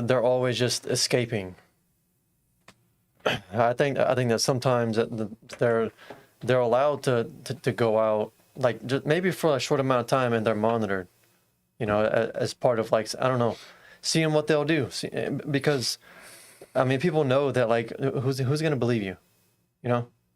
they're always just escaping. I think that sometimes they're allowed to go out, like just maybe for a short amount of time, and they're monitored. As part of I don't know, seeing what they'll do. Because I mean, people know that who's going to believe you,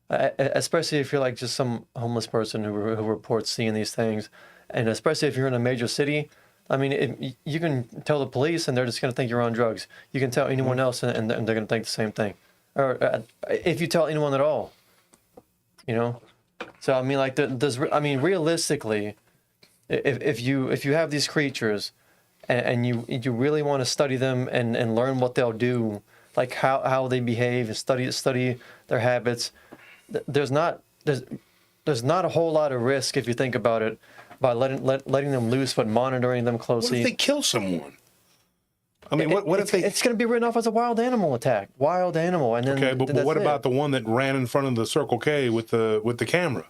especially if you're just some homeless person who reports seeing these things, and especially if you're in a major city. I mean, you can tell the police, and they're just going to think you're on drugs. You can tell anyone else, and they're going to think the same thing. Or if you tell anyone at all, So I mean, realistically, if you have these creatures, and you really want to study them and learn what they'll do, like how they behave, and study their habits. There's not a whole lot of risk if you think about it by letting them loose, but monitoring them closely. What if they kill someone? I mean, what if they? It's going to be written off as a wild animal attack. Wild animal, and then okay, but what about the one that ran in front of the Circle K with the camera?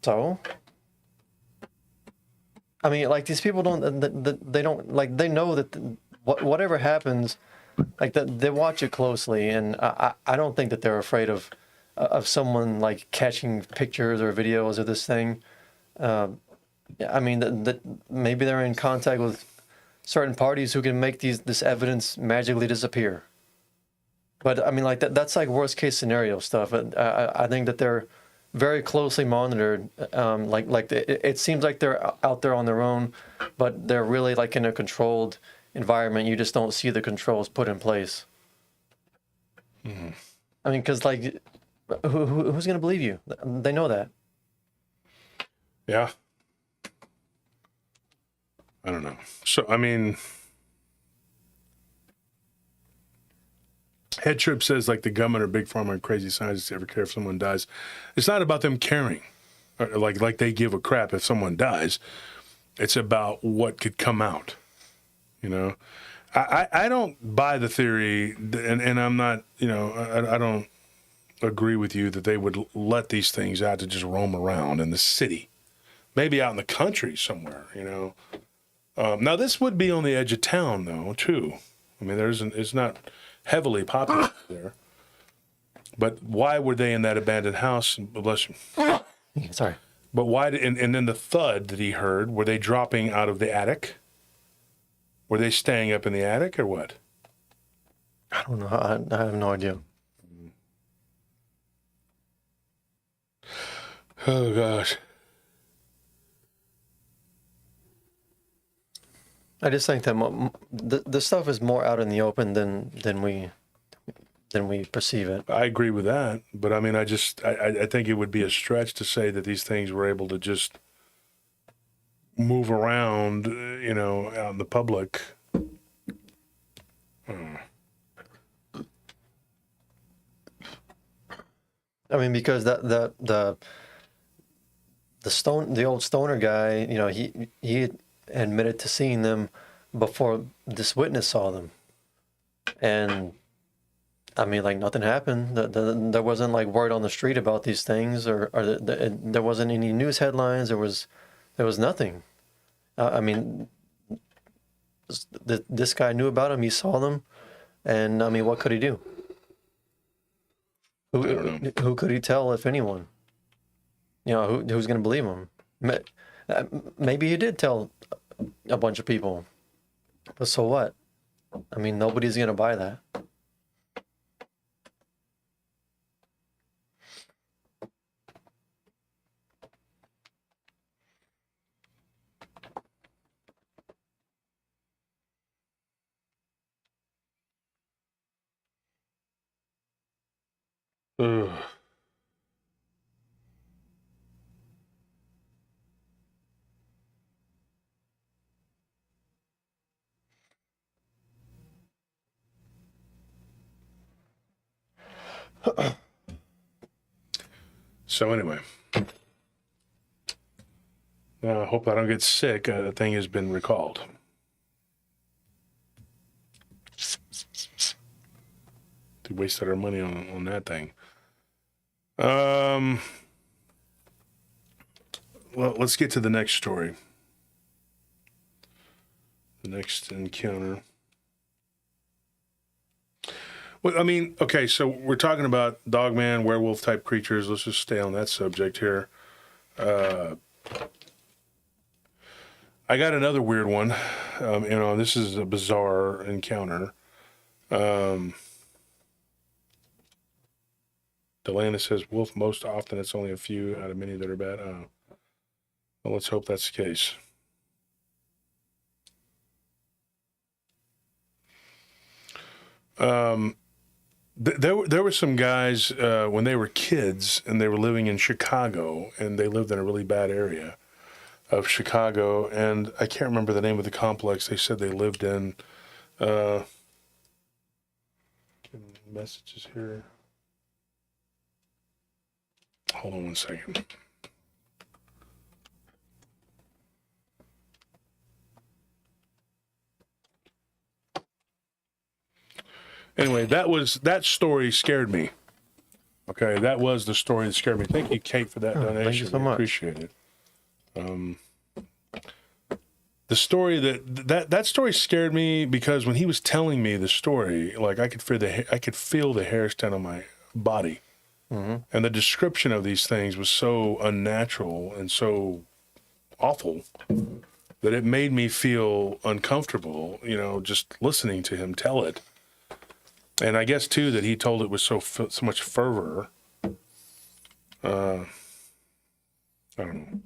So, I mean, these people they know that whatever happens, they watch it closely, and I don't think that they're afraid of someone catching pictures or videos of this thing. I mean, that maybe they're in contact with certain parties who can make this evidence magically disappear. But I mean, that's worst case scenario stuff. I think that they're very closely monitored. It seems like they're out there on their own, but they're really in a controlled environment. You just don't see the controls put in place. Mm-hmm. I mean, because who's going to believe you? They know that. Yeah. I don't know. So, I mean, Head Trip says the government or big pharma and crazy scientists ever care if someone dies. It's not about them caring, or like they give a crap if someone dies. It's about what could come out. I don't buy the theory, and I'm not, I don't agree with you that they would let these things out to just roam around in the city. Maybe out in the country somewhere, Now, this would be on the edge of town, though, too. I mean, it's not heavily populated there. But why were they in that abandoned house? Bless you. Sorry. But why? And then the thud that he heard, were they dropping out of the attic? Were they staying up in the attic or what? I don't know. I have no idea. Oh, gosh. I just think that the stuff is more out in the open than we perceive it. I agree with that, but I mean, I think it would be a stretch to say that these things were able to just move around, out in the public. I mean, because the old stoner guy, he admitted to seeing them before this witness saw them. And I mean, like, nothing happened. There wasn't like word on the street about these things, or there wasn't any news headlines. There was nothing. I mean, this guy knew about them. He saw them, and I mean, what could he do? Who could he tell, if anyone? You know, who's going to believe him? Maybe he did tell a bunch of people, but so what? I mean, nobody's going to buy that. Ugh. So anyway, I hope I don't get sick. The thing has been recalled. We wasted our money on that thing. Well, let's get to the next story. The next encounter. Well, I mean, okay, so we're talking about Dogman, werewolf type creatures. Let's just stay on that subject here. I got another weird one. This is a bizarre encounter. Delana says, wolf, most often it's only a few out of many that are bad. Well, let's hope that's the case. There were some guys when they were kids and they were living in Chicago, and they lived in a really bad area of Chicago, and I can't remember the name of the complex they said they lived in. Messages here. Hold on one second. Anyway, that story scared me. Okay, that was the story that scared me. Thank you, Kate, for that donation. Thank you so much. I appreciate it. The story that story scared me because when he was telling me the story, like I could feel the hair stand on my body, and the description of these things was so unnatural and so awful that it made me feel uncomfortable. You know, just listening to him tell it. And I guess, too, that he told it with so much fervor. I don't know.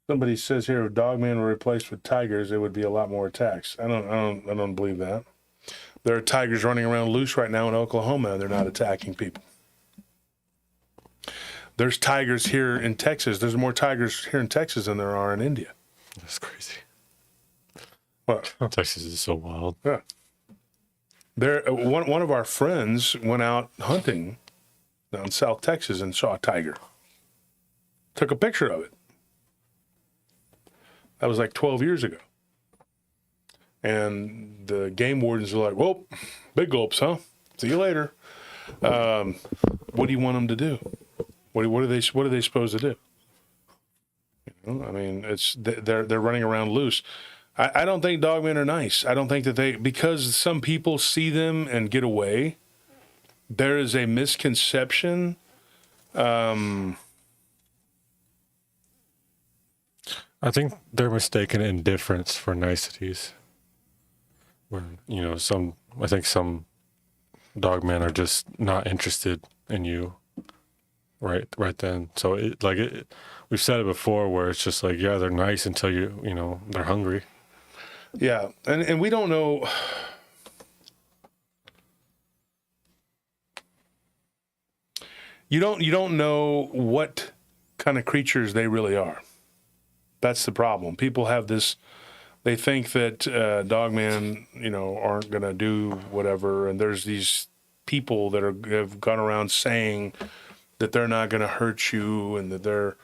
Somebody says here, if Dogman were replaced with tigers, there would be a lot more attacks. I don't believe that. There are tigers running around loose right now in Oklahoma, and they're not attacking people. There's tigers here in Texas. There's more tigers here in Texas than there are in India. That's crazy. What? Texas is so wild. Yeah. One of our friends went out hunting down in South Texas and saw a tiger. Took a picture of it. That was like 12 years ago. And the game wardens were like, well, big gulps, huh? See you later. What do you want them to do? What are they supposed to do? You know, I mean, they're running around loose. I don't think dogmen are nice. I don't think that because some people see them and get away, there is a misconception. I think they're mistaken indifference for niceties. Where, I think some dogmen are just not interested in you right then. So we've said it before where it's just like, yeah, they're nice until they're hungry. Yeah, and we don't know. You don't know what kind of creatures they really are. That's the problem. People have this. They think that dogmen, aren't going to do whatever, and there's these people that have gone around saying that they're not going to hurt you and that they're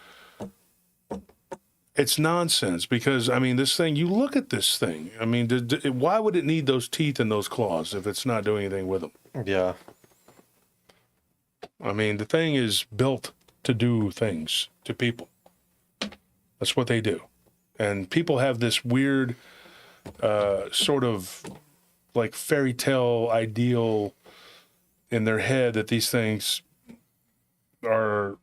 It's nonsense because, I mean, this thing, you look at this thing. I mean, why would it need those teeth and those claws if it's not doing anything with them? Yeah. I mean, the thing is built to do things to people. That's what they do. And people have this weird sort of like fairy tale ideal in their head that these things are,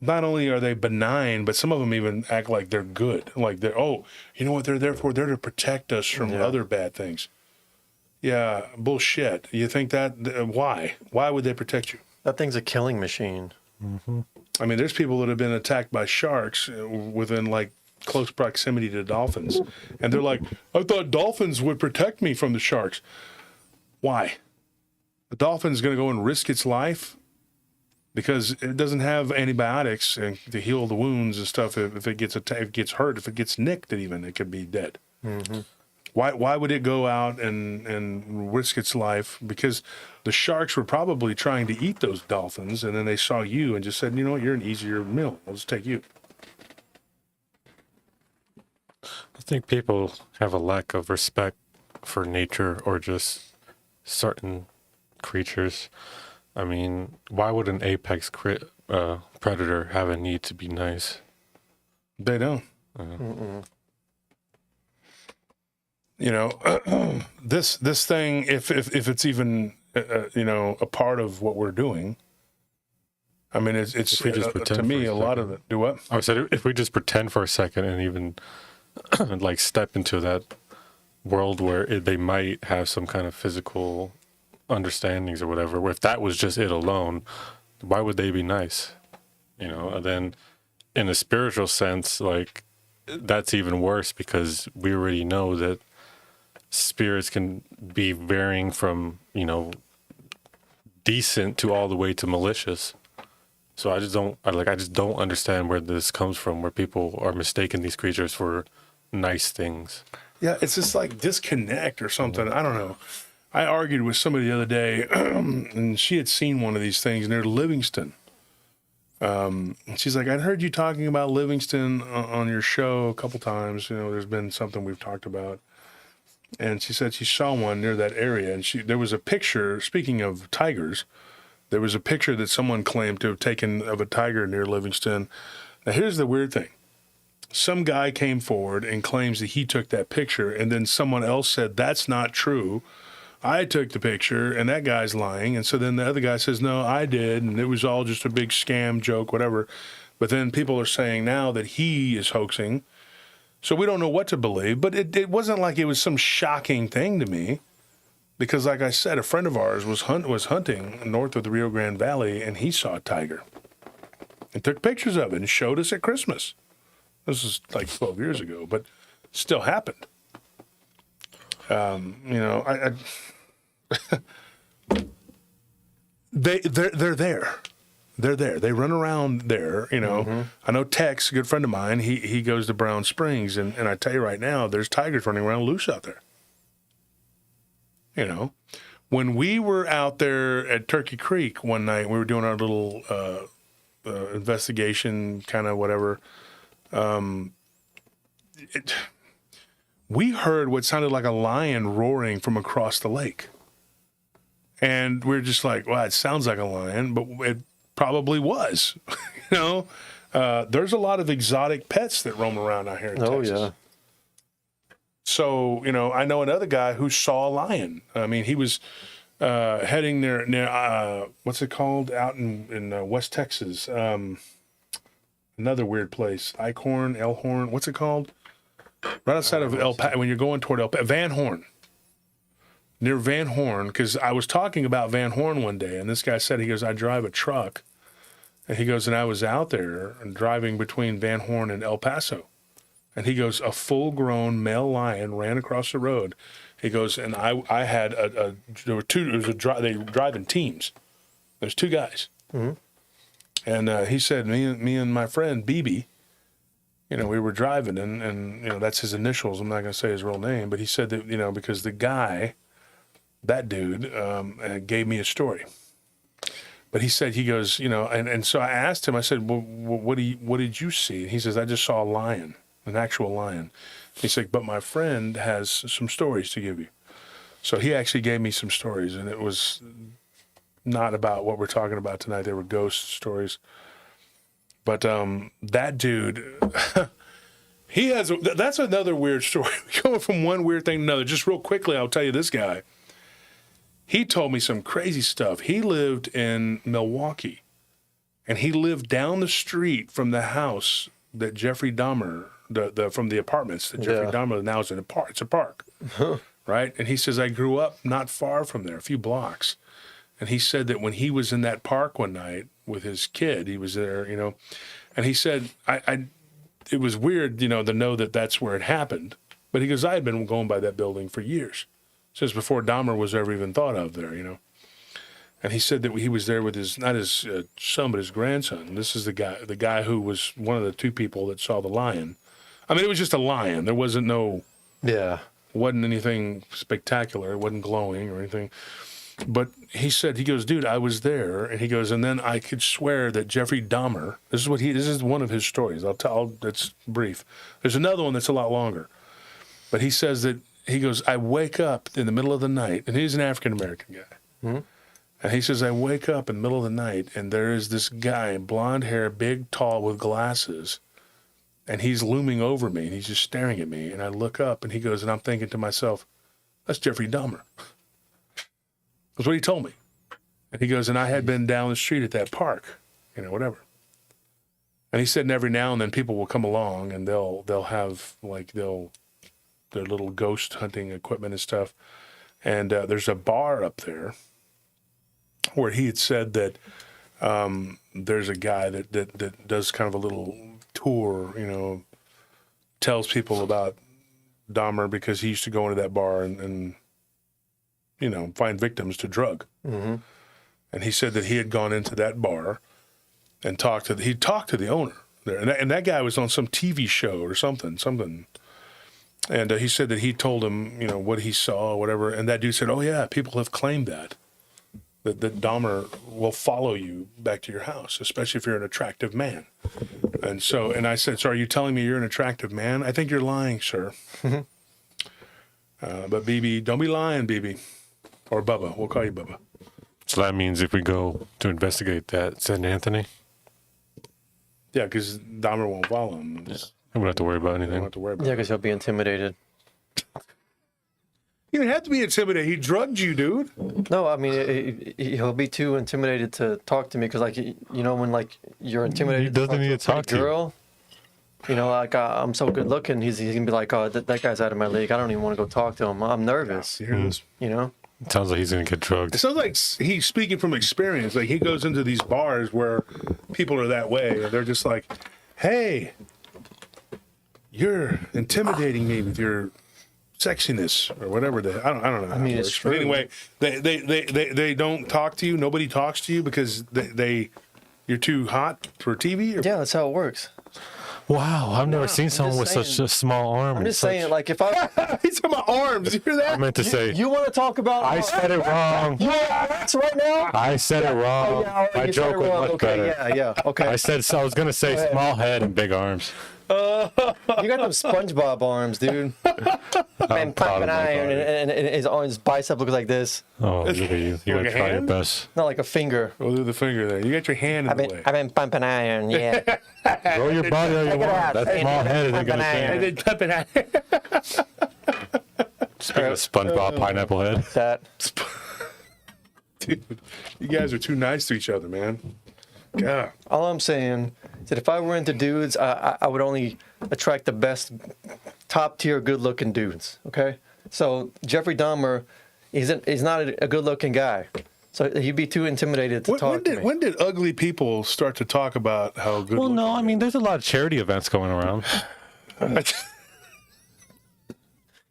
not only are they benign, but some of them even act like they're good. Like they're, oh, you know what they're there for? They're to protect us from other bad things. Yeah, bullshit. You think that, why? Why would they protect you? That thing's a killing machine. Mm-hmm. I mean, there's people that have been attacked by sharks within like close proximity to dolphins. And they're like, I thought dolphins would protect me from the sharks. Why? The dolphin's going to go and risk its life because it doesn't have antibiotics to heal the wounds and stuff. If it gets attacked, if it gets hurt, if it gets nicked, even it could be dead. Mm-hmm. Why would it go out and risk its life? Because the sharks were probably trying to eat those dolphins, and then they saw you and just said, you know what, you're an easier meal. I'll just take you. I think people have a lack of respect for nature or just certain creatures. I mean, why would an apex predator have a need to be nice? They don't. You know, this thing, if it's even you know, a part of what we're doing, I mean, it's If we just to pretend me for a a lot of second. it. Do what? I said if we just pretend for a second and even like step into that world where they might have some kind of physical understandings or whatever, where if that was just it alone, why would they be nice? You know, and then in a spiritual sense, like that's even worse because we already know that spirits can be varying from, you know, decent to all the way to malicious. So I just don't understand where this comes from, where people are mistaking these creatures for nice things. Yeah, it's just like disconnect or something. I don't know. I argued with somebody the other day, and she had seen one of these things near Livingston. She's like, I heard you talking about Livingston on your show a couple times. You know, there's been something we've talked about. And she said she saw one near that area. And there was a picture, speaking of tigers, there was a picture that someone claimed to have taken of a tiger near Livingston. Now, here's the weird thing. Some guy came forward and claims that he took that picture, and then someone else said, that's not true. I took the picture, and that guy's lying. And so then the other guy says, no, I did, and it was all just a big scam joke, whatever. But then people are saying now that he is hoaxing. So we don't know what to believe, but it wasn't like it was some shocking thing to me. Because like I said, a friend of ours was hunting north of the Rio Grande Valley, and he saw a tiger. And took pictures of it and showed us at Christmas. This is like 12 years ago, but still happened. You know, they're there. They're there. They run around there, you know. Mm-hmm. I know Tex, a good friend of mine, he goes to Brown Springs, and I tell you right now, there's tigers running around loose out there. You know, when we were out there at Turkey Creek one night, we were doing our little investigation, kind of whatever. We heard what sounded like a lion roaring from across the lake. And we're just like, well, it sounds like a lion, but it probably was. You know, there's a lot of exotic pets that roam around out here in Texas. Yeah. So, you know, I know another guy who saw a lion. I mean, he was heading near what's it called? Out in West Texas. Another weird place. Elkhorn. What's it called? Right outside of when you're going toward Van Horn. Near Van Horn, because I was talking about Van Horn one day, and this guy said, he goes, I drive a truck. And he goes, and I was out there and driving between Van Horn and El Paso. And he goes, a full-grown male lion ran across the road. He goes, and I had they were driving teams. There's two guys. Mm-hmm. And he said, me and my friend, BB, you know, we were driving, and you know, that's his initials. I'm not going to say his real name, but he said that, you know, because the guy, that dude, gave me a story. But he said, he goes, you know, and so I asked him, I said, well, what did you see? And he says, I just saw a lion. an actual lion. He's like, but my friend has some stories to give you. So he actually gave me some stories, and it was not about what we're talking about tonight. They were ghost stories. But that dude, that's another weird story. Going from one weird thing to another. Just real quickly, I'll tell you this guy. He told me some crazy stuff. He lived in Milwaukee, and he lived down the street from the house that Jeffrey Dahmer, from the apartments that Jeffrey Dahmer now is in a park. It's a park, right? And he says, I grew up not far from there, a few blocks. And he said that when he was in that park one night with his kid, he was there, and he said, it was weird, to know that that's where it happened. But he goes, I had been going by that building for years, since before Dahmer was ever even thought of there, And he said that he was there with not his son, but his grandson. This is the guy who was one of the two people that saw the lion. I mean, it was just a lion. There wasn't wasn't anything spectacular. It wasn't glowing or anything. But he goes, dude, I was there. And he goes, and then I could swear that Jeffrey Dahmer, this is one of his stories. It's brief. There's another one that's a lot longer. But he says that, he goes, I wake up in the middle of the night, and he's an African-American guy. Mm-hmm. And he says, I wake up in the middle of the night, and there is this guy, blonde hair, big, tall, with glasses, and he's looming over me, and he's just staring at me. And I look up, and he goes, and I'm thinking to myself, that's Jeffrey Dahmer. That's what he told me. And he goes, and I had been down the street at that park, whatever. And he said, and every now and then people will come along, and they'll have, their little ghost hunting equipment and stuff. And there's a bar up there where he had said that there's a guy that does kind of a little tour, tells people about Dahmer because he used to go into that bar and find victims to drug. Mm-hmm. And he said that he had gone into that bar and talked to the owner there. And that guy was on some TV show or something. And he said that he told him, what he saw or whatever. And that dude said, oh, yeah, people have claimed that Dahmer will follow you back to your house, especially if you're an attractive man. And I said, so are you telling me you're an attractive man? I think you're lying, sir. Mm-hmm. But BB, don't be lying, BB. Or Bubba. We'll call you Bubba. So that means if we go to investigate that St. Anthony? Yeah, because Dahmer won't follow him. I won't have to worry about anything. Yeah, because he'll be intimidated. You don't have to be intimidated. He drugged you, dude. No, I mean, he'll be too intimidated to talk to me because, when, you're intimidated he doesn't need to talk to girl, I'm so good looking, he's going to be like, oh, that guy's out of my league. I don't even want to go talk to him. I'm nervous. It sounds like he's going to get drugged. It sounds like he's speaking from experience. Like, he goes into these bars where people are that way, and they're just like, hey, you're intimidating me with your sexiness or whatever. I don't know. I mean, it's true. But anyway, they don't talk to you. Nobody talks to you because you're too hot for TV. Yeah, that's how it works. Wow, I've never seen someone with such a small arm. I'm just saying, if I... He's talking about arms. You hear that? I meant to say... You want to talk about... I said it wrong. That's right now? I said it wrong. Oh, yeah, my joke was much better. Yeah, okay. I was going to say small head and big arms. You got them SpongeBob arms, dude. Man, pumping iron, and his bicep looks like this. Oh, look at you. You gotta try your best. Not like a finger. We'll do the finger there. You got your hand in the way. I've been pumping iron, yeah. Throw your body all you want. That small head isn't going to change. Speaking of SpongeBob pineapple head. That. Dude, you guys are too nice to each other, man. God. All I'm saying is that if I were into dudes, I would only attract the best, top-tier, good-looking dudes, okay? So Jeffrey Dahmer, he's not a good-looking guy. So he'd be too intimidated to talk to me. When did ugly people start to talk about how good? Well, no, I mean, there's a lot of charity events going around.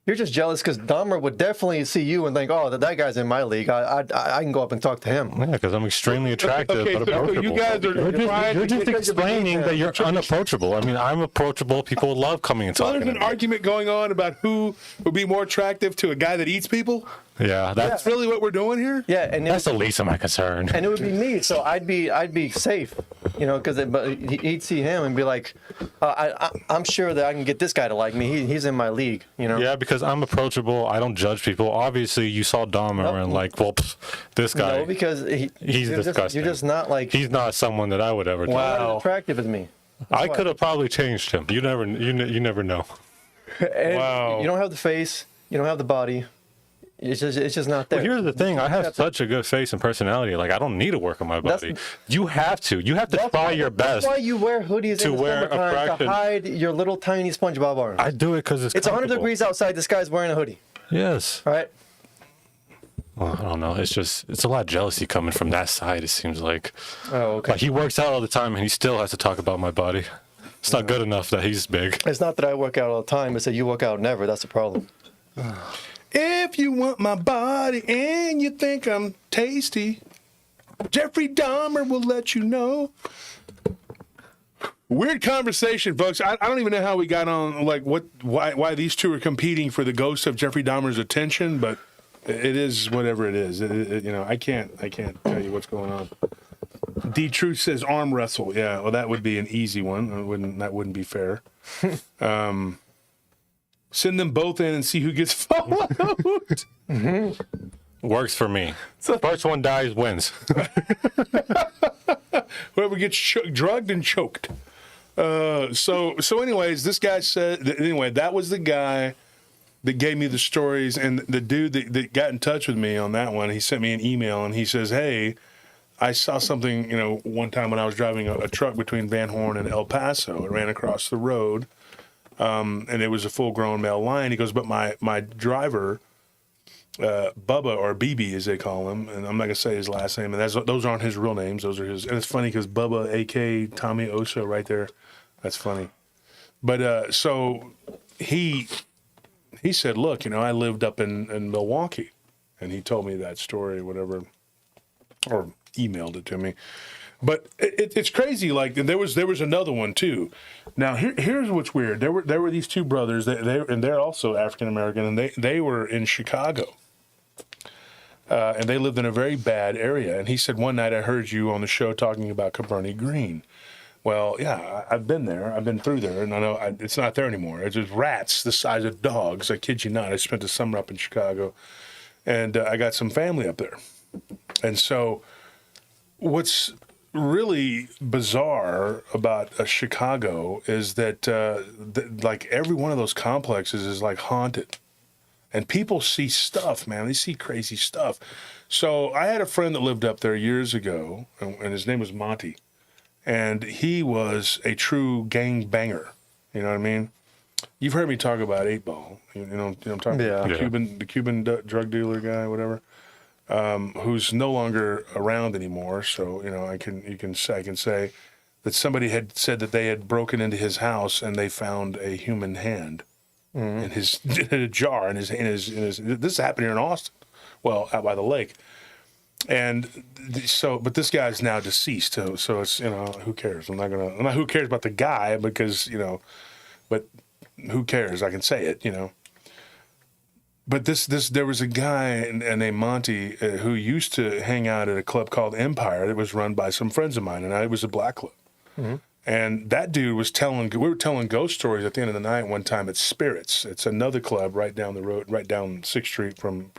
You're just jealous because Dahmer would definitely see you and think, oh, that guy's in my league. I can go up and talk to him. Yeah, because I'm extremely attractive, but approachable. So you guys are you're just explaining that you're unapproachable. I mean, I'm approachable. People love coming and talking to me. There's an argument going on about who would be more attractive to a guy that eats people? Yeah, That's really what we're doing here? Yeah, and that's the least of my concern. and it would be me, so I'd be safe, you know, because he'd see him and be like, I'm sure that I can get this guy to like me. He's in my league, you know. Yeah, because I'm approachable. I don't judge people. Obviously, you saw Dahmer and like, well, this guy. No, because he's disgusting. You're just not like. He's not someone that I would ever. Not as attractive as me. I could have probably changed him. You never know. And Wow. You don't have the face. You don't have the body. It's just not there. Well, here's the thing. I have such a good face and personality. Like, I don't need to work on my body. You have to try your best. That's why you wear hoodies to in the wear a summertime fraction. to hide your little tiny SpongeBob arms. I do it because it's 100 comfortable. degrees outside. This guy's wearing a hoodie. Yes. All right. Well, I don't know. It's a lot of jealousy coming from that side, it seems like. Oh, okay. Like, he works out all the time and he still has to talk about my body. It's not good enough that he's big. It's not that I work out all the time. It's that you work out never. That's the problem. If you want my body and you think I'm tasty, Jeffrey Dahmer will let you know. Weird conversation, folks. I don't even know how we got on, like, why these two are competing for the ghost of Jeffrey Dahmer's attention, but it is whatever it is. You know, I can't tell you what's going on. D Truth says arm wrestle. Yeah, well, that would be an easy one. That wouldn't be fair. Send them both in and see who gets followed. Works for me. First one dies wins. Whoever gets drugged and choked. So anyways, this guy said, anyway, that was the guy that gave me the stories, and the dude that got in touch with me on that one, he sent me an email, and he says, hey, I saw something, you know, one time when I was driving a truck between Van Horn and El Paso. It ran across the road, and it was a full-grown male lion. He goes, but my driver, Bubba, or BB as they call him, and I'm not going to say his last name, and those aren't his real names. Those are his, and it's funny because Bubba, a.k.a. Tommy Oso right there, that's funny. But so he said, look, you know, I lived up in Milwaukee, and he told me that story, whatever, or emailed it to me. But it's crazy. Like, there was another one too. Now here's what's weird. There were these two brothers. They're also African American, and they were in Chicago, and they lived in a very bad area. And he said, one night I heard you on the show talking about Cabrini Green. Well, yeah, I've been there. I've been through there, and I know it's not there anymore. It's just rats the size of dogs. I kid you not. I spent the summer up in Chicago, and I got some family up there. And so what's really bizarre about Chicago is that like every one of those complexes is like haunted, and people see stuff, man. They see crazy stuff. So I had a friend that lived up there years ago, and his name was Monty, and he was a true gang banger. You know what I mean? You've heard me talk about 8 Ball. You know I'm talking about? The Cuban drug dealer guy, whatever. Who's no longer around anymore. So, you know, I can say that somebody had said that they had broken into his house and they found a human hand in a jar in his. This happened here in Austin, well, out by the lake. And so, but this guy's now deceased. So it's, you know, who cares? Who cares about the guy, because, you know, but who cares? I can say it, you know. But there was a guy named Monty who used to hang out at a club called Empire that was run by some friends of mine, and it was a black club. Mm-hmm. And that dude we were telling ghost stories at the end of the night one time at Spirits. It's another club right down the road, right down 6th Street from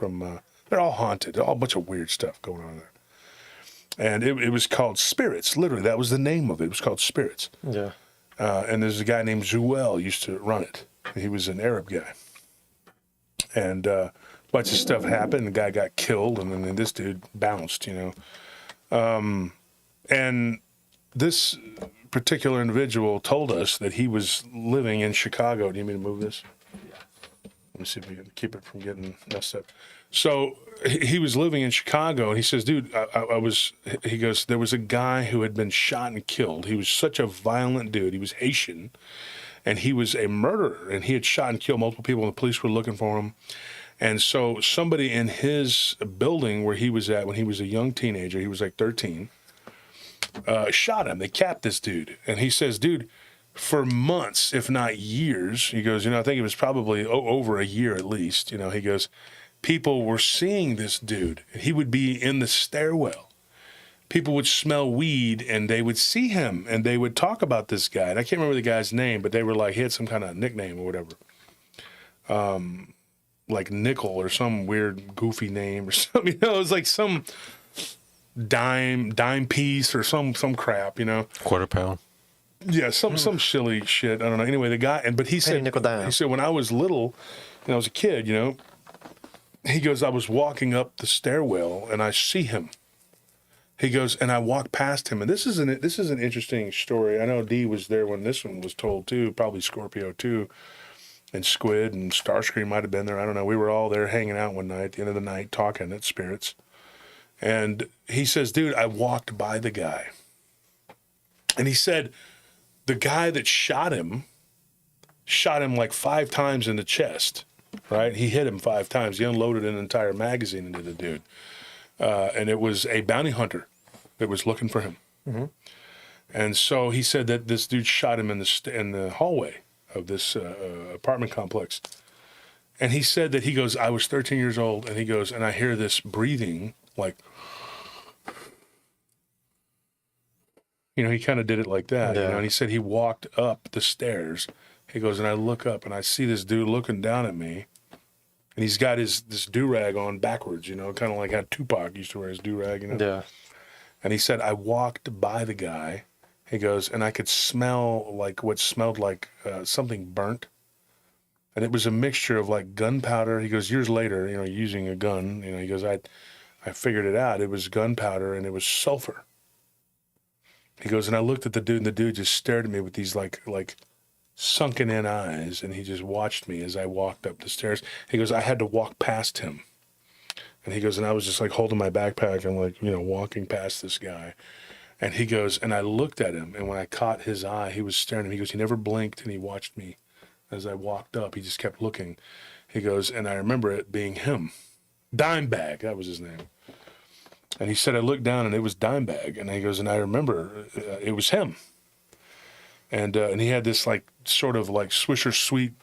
they're all haunted, all a bunch of weird stuff going on there. And it was called Spirits, literally. That was the name of it. It was called Spirits. Yeah. And there's a guy named Zuel used to run it. He was an Arab guy. And a bunch of stuff happened. The guy got killed, and then this dude bounced, you know. And this particular individual told us that he was living in Chicago. Do you need me to move this? Yeah. Let me see if we can keep it from getting messed up. So he was living in Chicago, and he says, dude, he goes, there was a guy who had been shot and killed. He was such a violent dude. He was Haitian. And he was a murderer, and he had shot and killed multiple people, and the police were looking for him. And so somebody in his building where he was at when he was a young teenager, he was like 13, shot him. They capped this dude. And he says, dude, for months, if not years, he goes, you know, I think it was probably over a year at least, you know, he goes, people were seeing this dude. He would be in the stairwell. People would smell weed and they would see him and they would talk about this guy. And I can't remember the guy's name, but they were like, he had some kind of nickname or whatever. Like Nickel or some weird goofy name or something. You know, it was like some dime piece or some crap, you know. Quarter pound. Yeah, some shilly shit. I don't know. Anyway, the guy, but he said, nickel dime. he said when I was little and I was a kid, you know, he goes, I was walking up the stairwell and I see him. He goes, and I walked past him. And this is an interesting story. I know Dee was there when this one was told too, probably Scorpio too, and Squid and Starscream might have been there. I don't know. We were all there hanging out one night at the end of the night talking at Spirits. And he says, dude, I walked by the guy. And he said, the guy that shot him like 5 times in the chest, right? He hit him 5 times. He unloaded an entire magazine into the dude. And it was a bounty hunter that was looking for him. Mm-hmm. And so he said that this dude shot him in the hallway of this apartment complex. And he said that, he goes, I was 13 years old, and he goes, and I hear this breathing, like, you know, he kind of did it like that. Yeah. You know? And he said he walked up the stairs. He goes, and I look up, and I see this dude looking down at me. And he's got this do-rag on backwards, you know, kind of like how Tupac used to wear his do-rag, you know. Yeah. And he said, I walked by the guy. He goes, and I could smell like what smelled like something burnt. And it was a mixture of like gunpowder. He goes, years later, you know, using a gun, you know, he goes, I figured it out. It was gunpowder and it was sulfur. He goes, and I looked at the dude, and the dude just stared at me with these like sunken in eyes, and he just watched me as I walked up the stairs. He goes, I had to walk past him. And he goes, and I was just like holding my backpack and like, you know, walking past this guy. And he goes, and I looked at him, and when I caught his eye, he was staring at me. He goes, he never blinked, and he watched me as I walked up. He just kept looking. He goes, and I remember it being him. Dimebag, that was his name. And he said, I looked down, and it was Dimebag. And he goes, and I remember it was him. And he had this like sort of like Swisher Sweet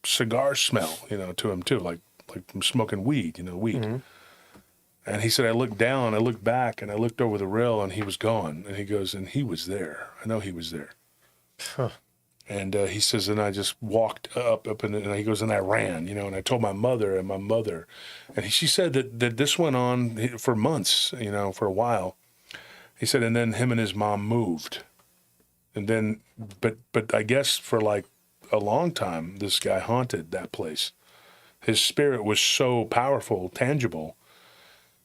cigar smell, you know, to him too, like from smoking weed, you know, weed. Mm-hmm. And he said, I looked down, I looked back, and I looked over the rail, and he was gone. And he goes, and he was there. I know he was there. Huh. And he says, and I just walked up, and he goes, and I ran, you know, and I told my mother, and she said that this went on for months, you know, for a while. He said, and then him and his mom moved. And then, but I guess for like a long time, this guy haunted that place. His spirit was so powerful, tangible.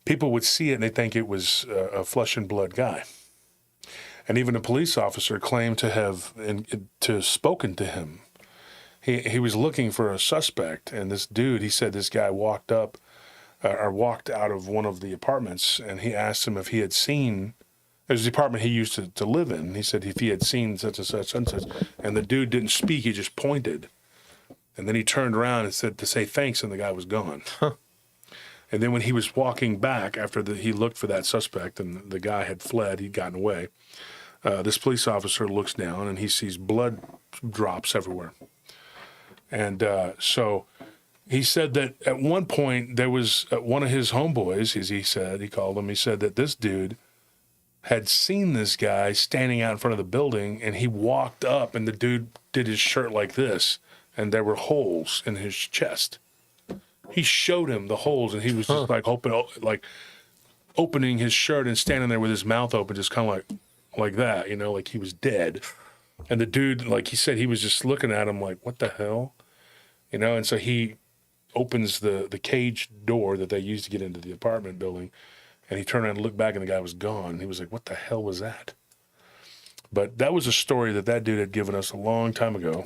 People would see it and they think it was a flesh and blood guy. And even a police officer claimed to have spoken to him. He was looking for a suspect, and this dude, he said this guy walked out of one of the apartments, and he asked him if he had seen. It was the apartment he used to live in. He said if he had seen such and such and such, and the dude didn't speak, he just pointed. And then he turned around and said to say thanks, and the guy was gone. Huh. And then when he was walking back after he looked for that suspect and the guy had fled, he'd gotten away, this police officer looks down and he sees blood drops everywhere. And so he said that at one point there was one of his homeboys, as he called him, he said that this dude had seen this guy standing out in front of the building, and he walked up, and the dude did his shirt like this, and there were holes in his chest. He showed him the holes, and he was just like opening his shirt and standing there with his mouth open, just kind of like that, you know, like he was dead. And the dude, like he said, he was just looking at him like, what the hell? You know, and so he opens the cage door that they used to get into the apartment building, and he turned around and looked back, and the guy was gone. He was like, what the hell was that? But that was a story that dude had given us a long time ago.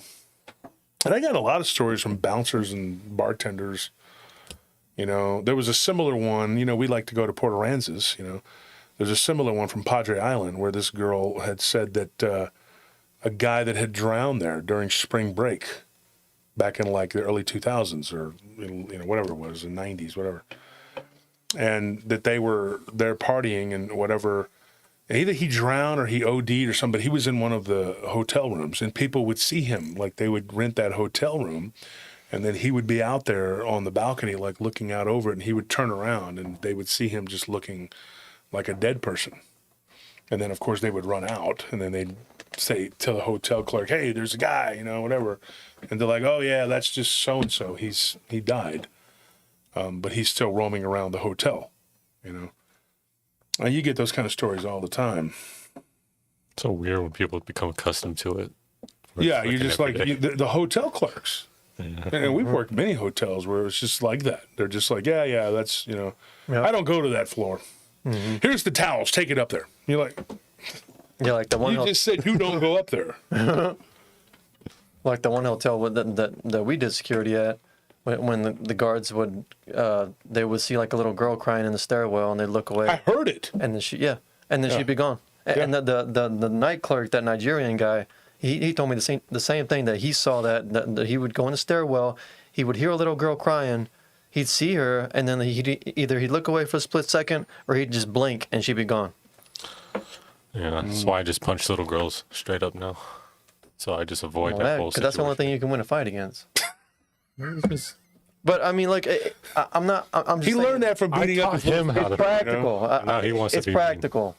And I got a lot of stories from bouncers and bartenders. You know, there was a similar one. You know, we like to go to Port Aransas, you know. There's a similar one from Padre Island where this girl had said that a guy that had drowned there during spring break back in like the early 2000s or, you know, whatever it was, the 90s, whatever. And that they were there partying and whatever. And either he drowned or he OD'd or something, but he was in one of the hotel rooms and people would see him. Like they would rent that hotel room And then he would be out there on the balcony, like looking out over it, and he would turn around and they would see him just looking like a dead person. And then, of course, they would run out, and then they'd say to the hotel clerk, hey, there's a guy, you know, whatever. And they're like, oh, yeah, that's just so-and-so. He died. But he's still roaming around the hotel, you know. And you get those kind of stories all the time. It's so weird when people become accustomed to it. Yeah, you're just like the hotel clerks. Yeah. And we've worked many hotels where it's just like that. They're just like, yeah, that's, you know, I don't go to that floor. Mm-hmm. Here's the towels. Take it up there. You're like, yeah, like the one. You just said you don't go up there. Like the one hotel that we did security at, when the guards would, they would see like a little girl crying in the stairwell, and they'd look away. I heard it. And then she'd be gone. Yeah. And the night clerk, that Nigerian guy, he told me the same thing, that he saw that he would go in the stairwell, he would hear a little girl crying, he'd see her, and then he'd look away for a split second, or he'd just blink and she'd be gone. Yeah, that's why I just punch little girls straight up now. So I just avoid that whole situation. Because that's the only thing you can win a fight against. But I mean, like, I'm just. He learned that from beating up him. It's practical. You know? Now he wants to be practical.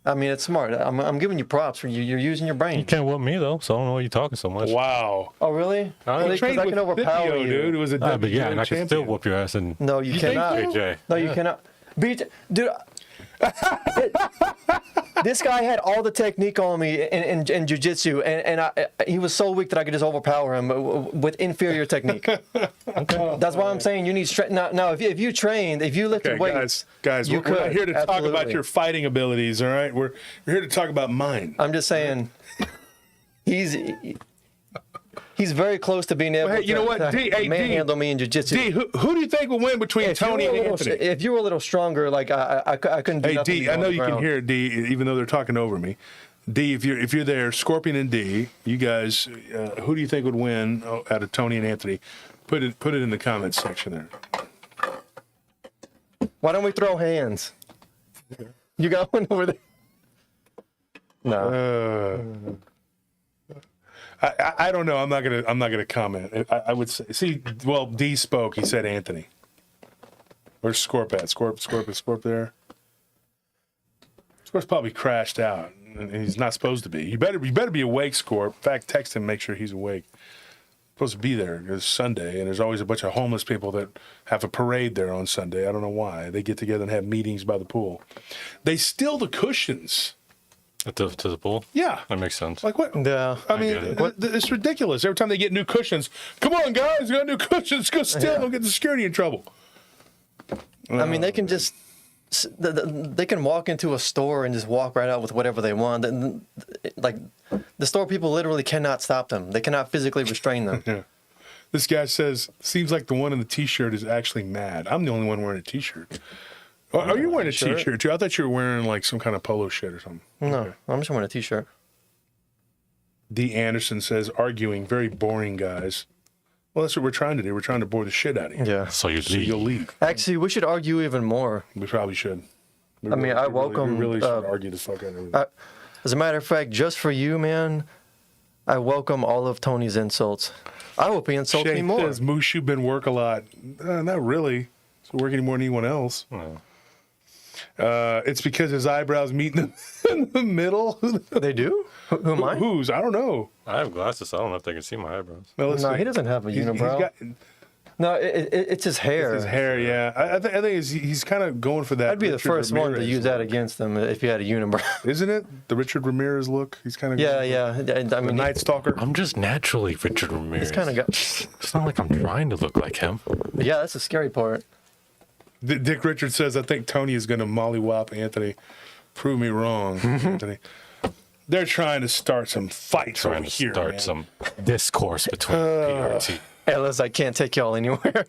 I mean, it's smart. I'm giving you props for you. You're using your brain. You can't whoop me though, so I don't know why you're talking so much. Wow. Oh, really? I trained with can overpower Scipio, you, dude. It was a But yeah, and I champion. can still whoop your ass. And No, you cannot. AJ. No, you cannot. Dude. This guy had all the technique on me in jiu-jitsu, and he was so weak that I could just overpower him with inferior technique. Okay. That's why I'm saying you need strength. Now, if you trained, if you lifted weights, guys, we're not here to talk about your fighting abilities, all right? We're here to talk about mine. I'm just saying, he's very close to being able to manhandle me in jiu-jitsu. D, who do you think will win between Tony and Anthony? If you were a little stronger, like I couldn't do nothing. Hey, D, I know you can hear D, even though they're talking over me. D, if you're there, Scorpion and D, you guys, who do you think would win out of Tony and Anthony? Put it in the comments section there. Why don't we throw hands? You got one over there? No. I don't know. I'm not gonna comment. I would say. Well, D spoke. He said Anthony. Where's Scorp at? Scorp there. Scorp's probably crashed out, and he's not supposed to be. You better be awake, Scorp. In fact, text him, make sure he's awake. Supposed to be there. It's Sunday, and there's always a bunch of homeless people that have a parade there on Sunday. I don't know why. They get together and have meetings by the pool. They steal the cushions. To the pool? Yeah. That makes sense. Like what? Yeah. I mean, it's ridiculous. Every time they get new cushions, come on, guys, we got new cushions. Go steal. Don't get the security in trouble. I mean, they can just they can walk into a store and just walk right out with whatever they want. Like the store people literally cannot stop them. They cannot physically restrain them. Yeah. This guy says, seems like the one in the T-shirt is actually mad. I'm the only one wearing a T-shirt. Are you wearing a T-shirt too? I thought you were wearing like some kind of polo shit or something. No, okay. I'm just wearing a T-shirt. D. Anderson says, arguing, very boring, guys. Well, that's what we're trying to do. We're trying to bore the shit out of you. Yeah. So you'll leave. Actually, we should argue even more. We probably should. We welcome. We really should argue the fuck out of you. As a matter of fact, just for you, man, I welcome all of Tony's insults. I hope he insults me more. Says, Moose, you've been work a lot. Not really. It's work any more than anyone else. Oh. It's because his eyebrows meet in the middle. They do? Who am I? Whose? I don't know. I have glasses, so I don't know if they can see my eyebrows. No, he doesn't have a unibrow. No, it's his hair. It's his hair, yeah. I think he's kind of going for that. I'd be the first one to use that look. against him if he had a unibrow. Isn't it? The Richard Ramirez look? He's kind of... Yeah. I mean, the Night Stalker. I'm just naturally Richard Ramirez. He's kind of got... It's not like I'm trying to look like him. Yeah, that's the scary part. Dick Richard says, I think Tony is going to mollywop Anthony. Prove me wrong, Anthony. They're trying to start some fights over here, start some discourse between PRT. Ellis, I can't take y'all anywhere.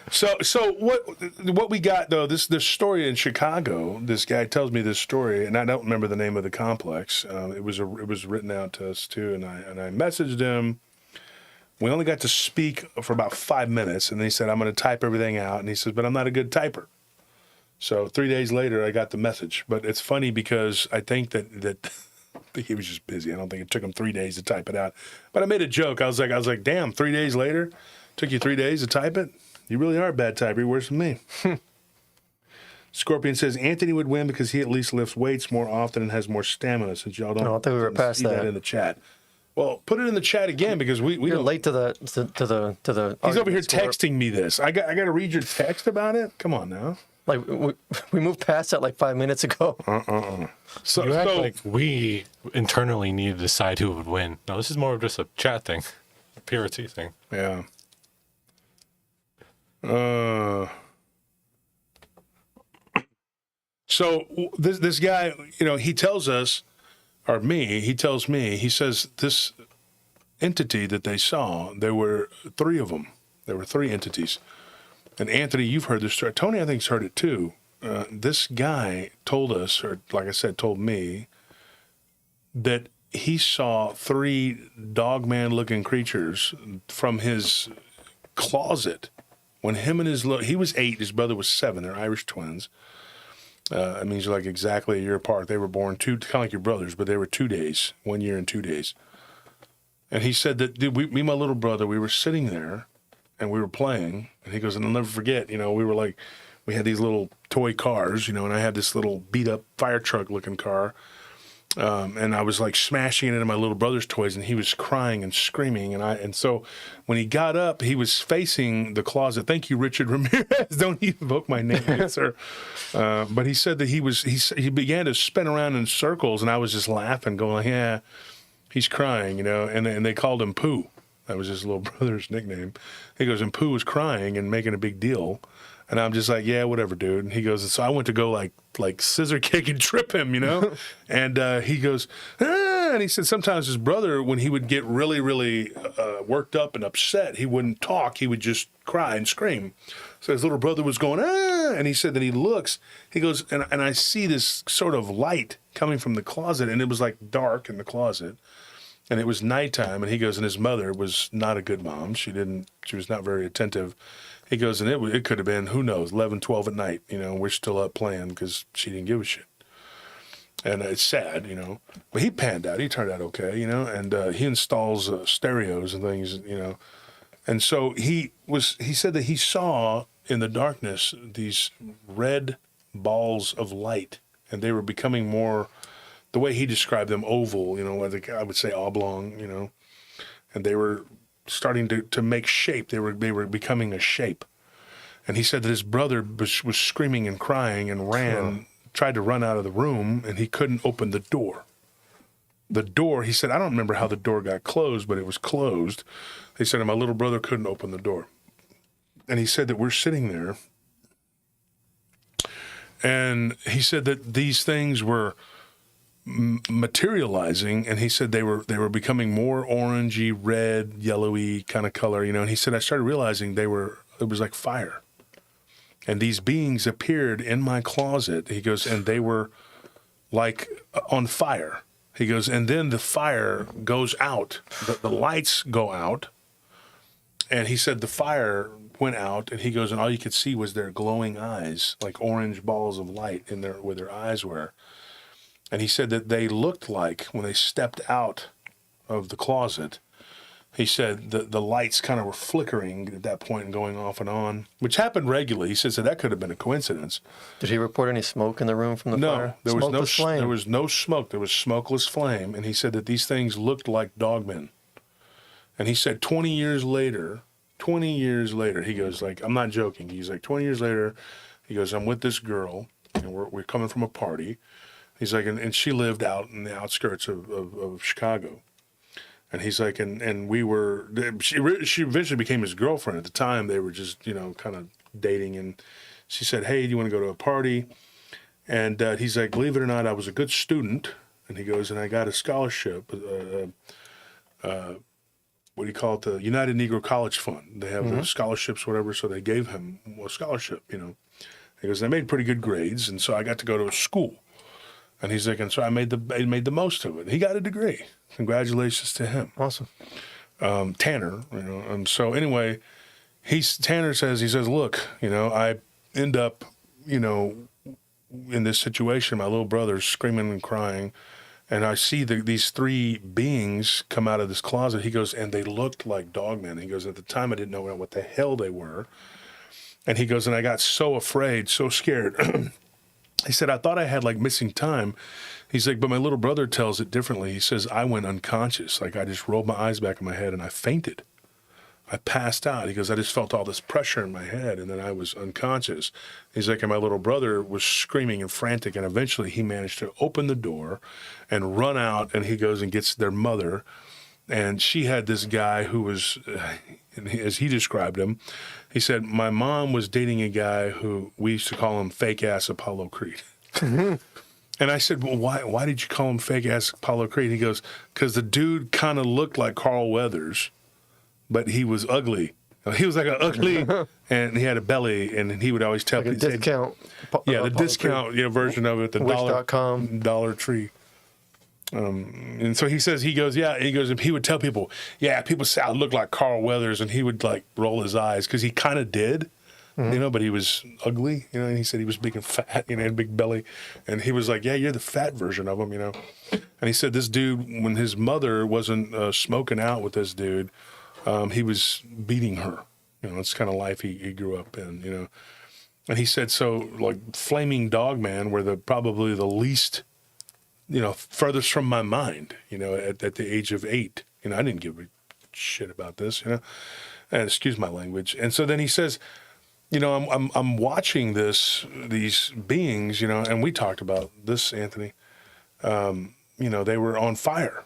So what we got though, this story in Chicago, this guy tells me this story, and I don't remember the name of the complex. It was written out to us too, and I messaged him. We only got to speak for about 5 minutes, and then he said, I'm going to type everything out. And he says, but I'm not a good typer. So 3 days later, I got the message. But it's funny because I think that I think he was just busy. I don't think it took him 3 days to type it out. But I made a joke. I was like, damn, 3 days later? Took you 3 days to type it? You really are a bad typer. You're worse than me. Scorpion says, Anthony would win because he at least lifts weights more often and has more stamina, since y'all don't No, I think we were past see that. in the chat. Well, put it in the chat again because we You're don't. late to the. He's over here arguments where, texting me this. I got to read your text about it? Come on now. Like we moved past that like 5 minutes ago. So, You act like we internally need to decide who would win. No, this is more of just a chat thing, a PRT thing. yeah. So this guy, he tells us, or he tells me, he says this entity that they saw, there were 3 of them. There were 3 entities. And Anthony, you've heard this story. Tony, I think, has heard it too. This guy told us, or like I said, told me, that he saw 3 dogman-looking creatures from his closet when him and he was 8, his brother was 7. They're Irish twins. It means like exactly a year apart. They were born kind of like your brothers, but they were 2 days, 1 year and 2 days. And he said that, dude, me and my little brother, we were sitting there and we were playing. And he goes, and I'll never forget, we had these little toy cars, and I had this little beat up fire truck looking car. And I was like smashing it into my little brother's toys, and he was crying and screaming. And so when he got up, he was facing the closet. Thank you, Richard Ramirez. Don't evoke my name, sir. But he said that he began to spin around in circles, and I was just laughing, going like, yeah, he's crying, and they called him Pooh. That was his little brother's nickname. He goes, and Pooh was crying and making a big deal. And I'm just like, yeah, whatever, dude. And he goes, and so I went to go like scissor kick and trip him, And he goes, and he said sometimes his brother, when he would get really, really worked up and upset, he wouldn't talk. He would just cry and scream. So his little brother was going, and he said that he goes, and I see this sort of light coming from the closet, and it was like dark in the closet. And it was nighttime, and he goes, and his mother was not a good mom. She was not very attentive. He goes, and it could have been, who knows, 11, 12 at night, we're still up playing because she didn't give a shit. And it's sad, but he panned out. He turned out okay, and he installs stereos and things, And so he said that he saw in the darkness these red balls of light, and they were becoming more, the way he described them, oval, I would say oblong, and they were starting to make shape. They were becoming a shape. And he said that his brother was screaming and crying and tried to run out of the room, and he couldn't open the door. The door, he said, I don't remember how the door got closed, but it was closed. He said, and my little brother couldn't open the door. And he said that we're sitting there, and he said that these things were materializing, and he said they were becoming more orangey, red, yellowy kind of color, and he said I started realizing it was like fire, and these beings appeared in my closet. He goes, and they were like on fire. He goes, and then the fire goes out, the lights go out, and he said the fire went out, and he goes, and all you could see was their glowing eyes, like orange balls of light in there where their eyes were. And he said that they looked like, when they stepped out of the closet, he said the lights kind of were flickering at that point and going off and on, which happened regularly. He said, so that could have been a coincidence. Did he report any smoke in the room from the fire? No, there Flame. was no smoke. There was smokeless flame. And he said that these things looked like dogmen. And he said 20 years later, he goes, like, I'm not joking. He's like, 20 years later, he goes, I'm with this girl, and we're coming from a party. He's like, and she lived out in the outskirts of Chicago. And he's like, and we were, she eventually became his girlfriend. At the time, they were just, kind of dating. And she said, hey, do you want to go to a party? And he's like, believe it or not, I was a good student. And he goes, and I got a scholarship, what do you call it, the United Negro College Fund. They have the scholarships, whatever, so they gave him a scholarship, He goes, I made pretty good grades, and so I got to go to a school. And he's like, and so I made the most of it. He got a degree. Congratulations to him. Awesome. Tanner, and so anyway, Tanner says, look, I end up, in this situation, my little brother's screaming and crying, and I see these three beings come out of this closet. He goes, and they looked like Dogman. He goes, at the time I didn't know what the hell they were. And he goes, and I got so afraid, so scared. He said, I thought I had like missing time. He's like, but my little brother tells it differently. He says, I went unconscious. Like I just rolled my eyes back in my head and I fainted. I passed out. He goes, I just felt all this pressure in my head and then I was unconscious. He's like, and my little brother was screaming and frantic, and eventually he managed to open the door and run out, and he goes and gets their mother. And she had this guy who was, as he described him, he said, my mom was dating a guy who we used to call him fake-ass Apollo Creed. And I said, well, why did you call him fake-ass Apollo Creed? He goes, because the dude kind of looked like Carl Weathers, but he was ugly. He was like an ugly, and he had a belly, and he would always tell Like a people. discount. Yeah, the discount version of it, the Wish.com. Dollar Tree. And so he says, he goes, and he would tell people, yeah, people say I look like Carl Weathers, and he would like roll his eyes because he kind of did, but he was ugly, and he said he was big and fat, had a big belly, and he was like, yeah, you're the fat version of him, And he said this dude, when his mother wasn't smoking out with this dude, he was beating her, it's kind of life he grew up in, And he said, so like Flaming Dogman were probably the least, furthest from my mind, at the age of 8. I didn't give a shit about this, and excuse my language. And so then he says, I'm watching these beings, and we talked about this, Anthony. They were on fire.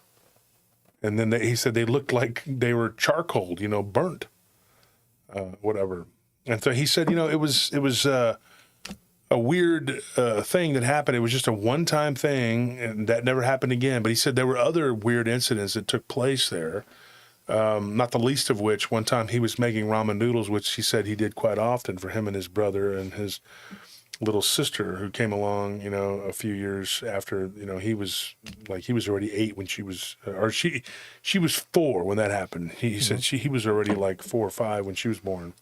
And then he said they looked like they were charcoaled, burnt, whatever. And so he said, it was a weird thing that happened. It was just a one-time thing, and that never happened again. But he said there were other weird incidents that took place there, not the least of which, one time he was making ramen noodles, which he said he did quite often for him and his brother and his little sister who came along, a few years after, he was already 8 when she was, or she was 4 when that happened. He said he was already like 4 or 5 when she was born.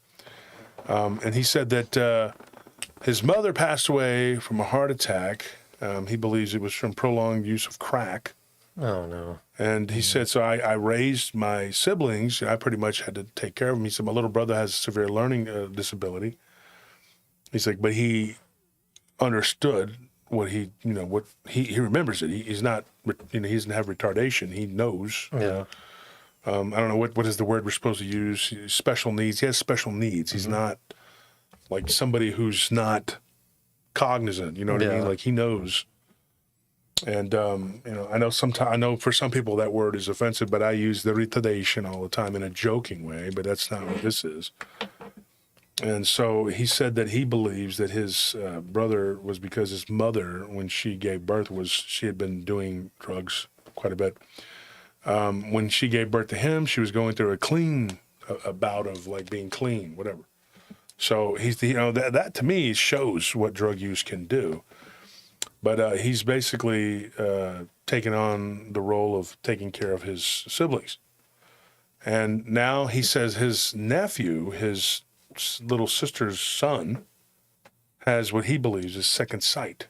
And he said that his mother passed away from a heart attack. He believes it was from prolonged use of crack. Oh, no. And he said, so I raised my siblings. I pretty much had to take care of them. He said, my little brother has a severe learning disability. He's like, but he understood what he remembers it. He's not, he doesn't have retardation. He knows. Yeah. I don't know, what is the word we're supposed to use? Special needs. He has special needs. He's not like somebody who's not cognizant, you know what I mean? Like he knows. And, I know for some people that word is offensive, but I use the retardation all the time in a joking way, but that's not what this is. And so he said that he believes that his brother was because his mother, when she gave birth, she had been doing drugs quite a bit. When she gave birth to him, she was going through a bout of like being clean, whatever. So he's that to me shows what drug use can do. But he's basically taken on the role of taking care of his siblings. And now he says his nephew, his little sister's son, has what he believes is second sight,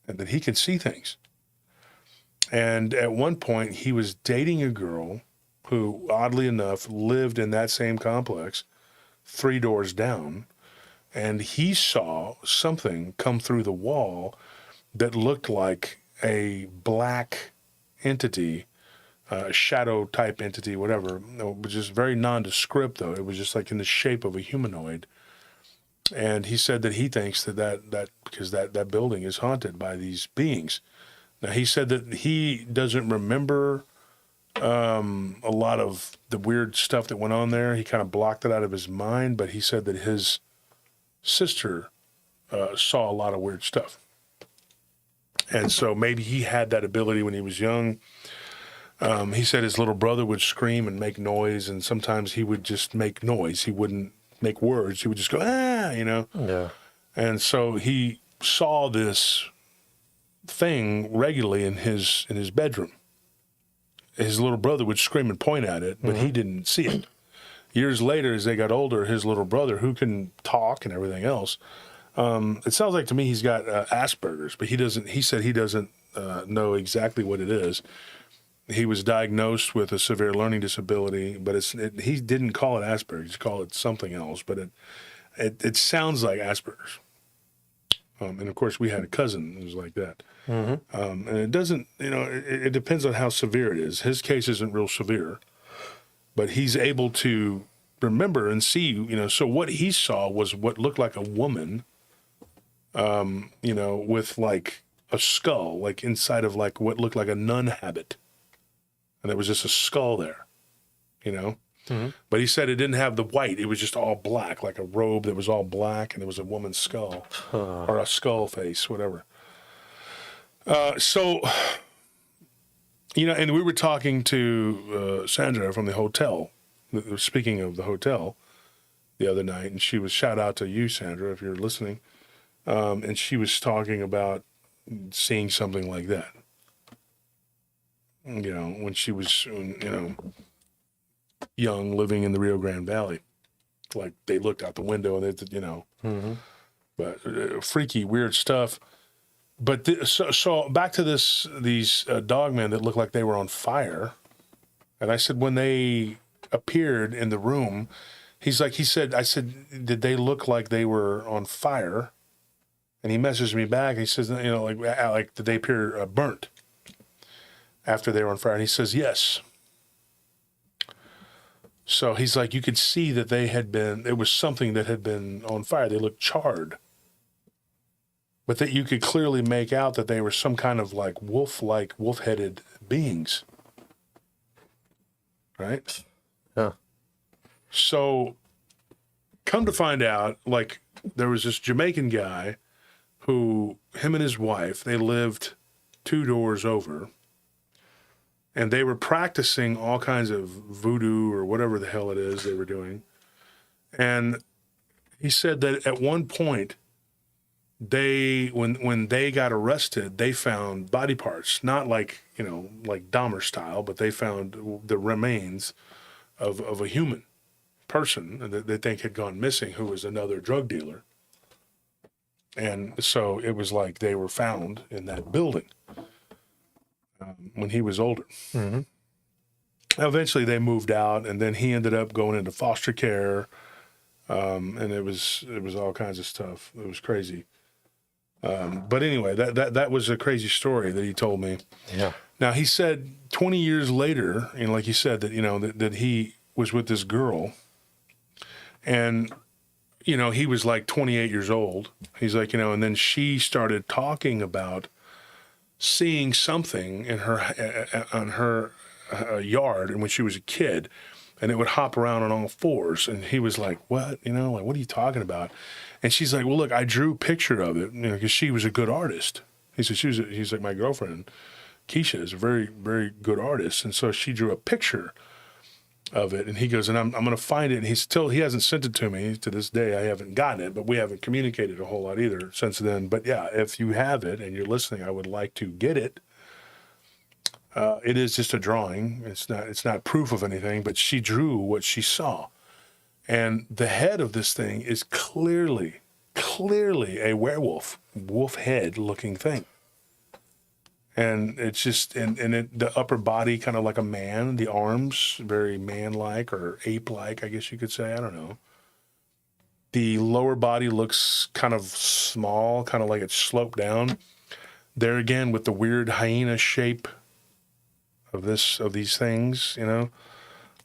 and that he can see things. And at one point, he was dating a girl who, oddly enough, lived in that same complex 3 doors down, and he saw something come through the wall that looked like a black entity, shadow-type entity, whatever. It was just very nondescript, though. It was just like in the shape of a humanoid. And he said that he thinks that because that building is haunted by these beings. Now, he said that he doesn't remember a lot of the weird stuff that went on there. He kind of blocked it out of his mind, but he said that his sister saw a lot of weird stuff. And so maybe he had that ability when he was young. He said his little brother would scream and make noise, and sometimes he would just make noise. He wouldn't make words. He would just go, ah, Yeah. And so he saw this thing regularly in his bedroom. His little brother would scream and point at it, but he didn't see it. Years later, as they got older, his little brother, who can talk and everything else, it sounds like to me he's got Asperger's, but he doesn't. He said he doesn't know exactly what it is. He was diagnosed with a severe learning disability, but he didn't call it Asperger's. He called it something else, but it sounds like Asperger's. And of course, we had a cousin who was like that. And it doesn't, it depends on how severe it is. His case isn't real severe, but he's able to remember and see, so what he saw was what looked like a woman, with like a skull, like inside of like what looked like a nun habit. And there was just a skull there, But he said it didn't have the white. It was just all black, like a robe that was all black, and there was a woman's skull or a skull face, whatever. And we were talking to Sandra from the hotel, speaking of the hotel, the other night, and she was, shout out to you, Sandra, if you're listening, and she was talking about seeing something like that. When she was, young, living in the Rio Grande Valley. Like, they looked out the window and but freaky, weird stuff. But so back to these dogmen that looked like they were on fire. And I said, when they appeared in the room, I said, did they look like they were on fire? And he messaged me back. He says, like did they appear burnt after they were on fire? And he says, yes. So he's like, you could see that it was something that had been on fire. They looked charred. But that you could clearly make out that they were some kind of like wolf-headed beings. Right? Yeah. So come to find out, like, there was this Jamaican guy who, him and his wife, they lived 2 doors over. And they were practicing all kinds of voodoo or whatever the hell it is they were doing. And he said that at one point, when they got arrested, they found body parts, not like, like Dahmer style, but they found the remains of a human person that they think had gone missing, who was another drug dealer. And so it was like they were found in that building. When he was older. Mm-hmm. Eventually they moved out, and then he ended up going into foster care, and it was all kinds of stuff. It was crazy. But anyway, that was a crazy story that he told me. Yeah. Now, he said 20 years later, like he said, that that he was with this girl, and he was like 28 years old. He's like, and then she started talking about seeing something in her yard, and when she was a kid, and it would hop around on all fours, and he was like, what? Like, what are you talking about? And she's like, well, look, I drew a picture of it, because she was a good artist. He said, he's like, my girlfriend, Keisha, is a very, very good artist, and so she drew a picture of it, and he goes, and I'm going to find it, and he hasn't sent it to me to this day. I haven't gotten it, but we haven't communicated a whole lot either since then. But yeah, if you have it and you're listening, I would like to get it. It is just a drawing. It's not proof of anything, but she drew what she saw, and the head of this thing is clearly a wolf head looking thing. And it's just, the upper body kind of like a man, the arms very man-like or ape-like, I guess you could say. I don't know. The lower body looks kind of small, kind of like it's sloped down. There again, with the weird hyena shape of these things,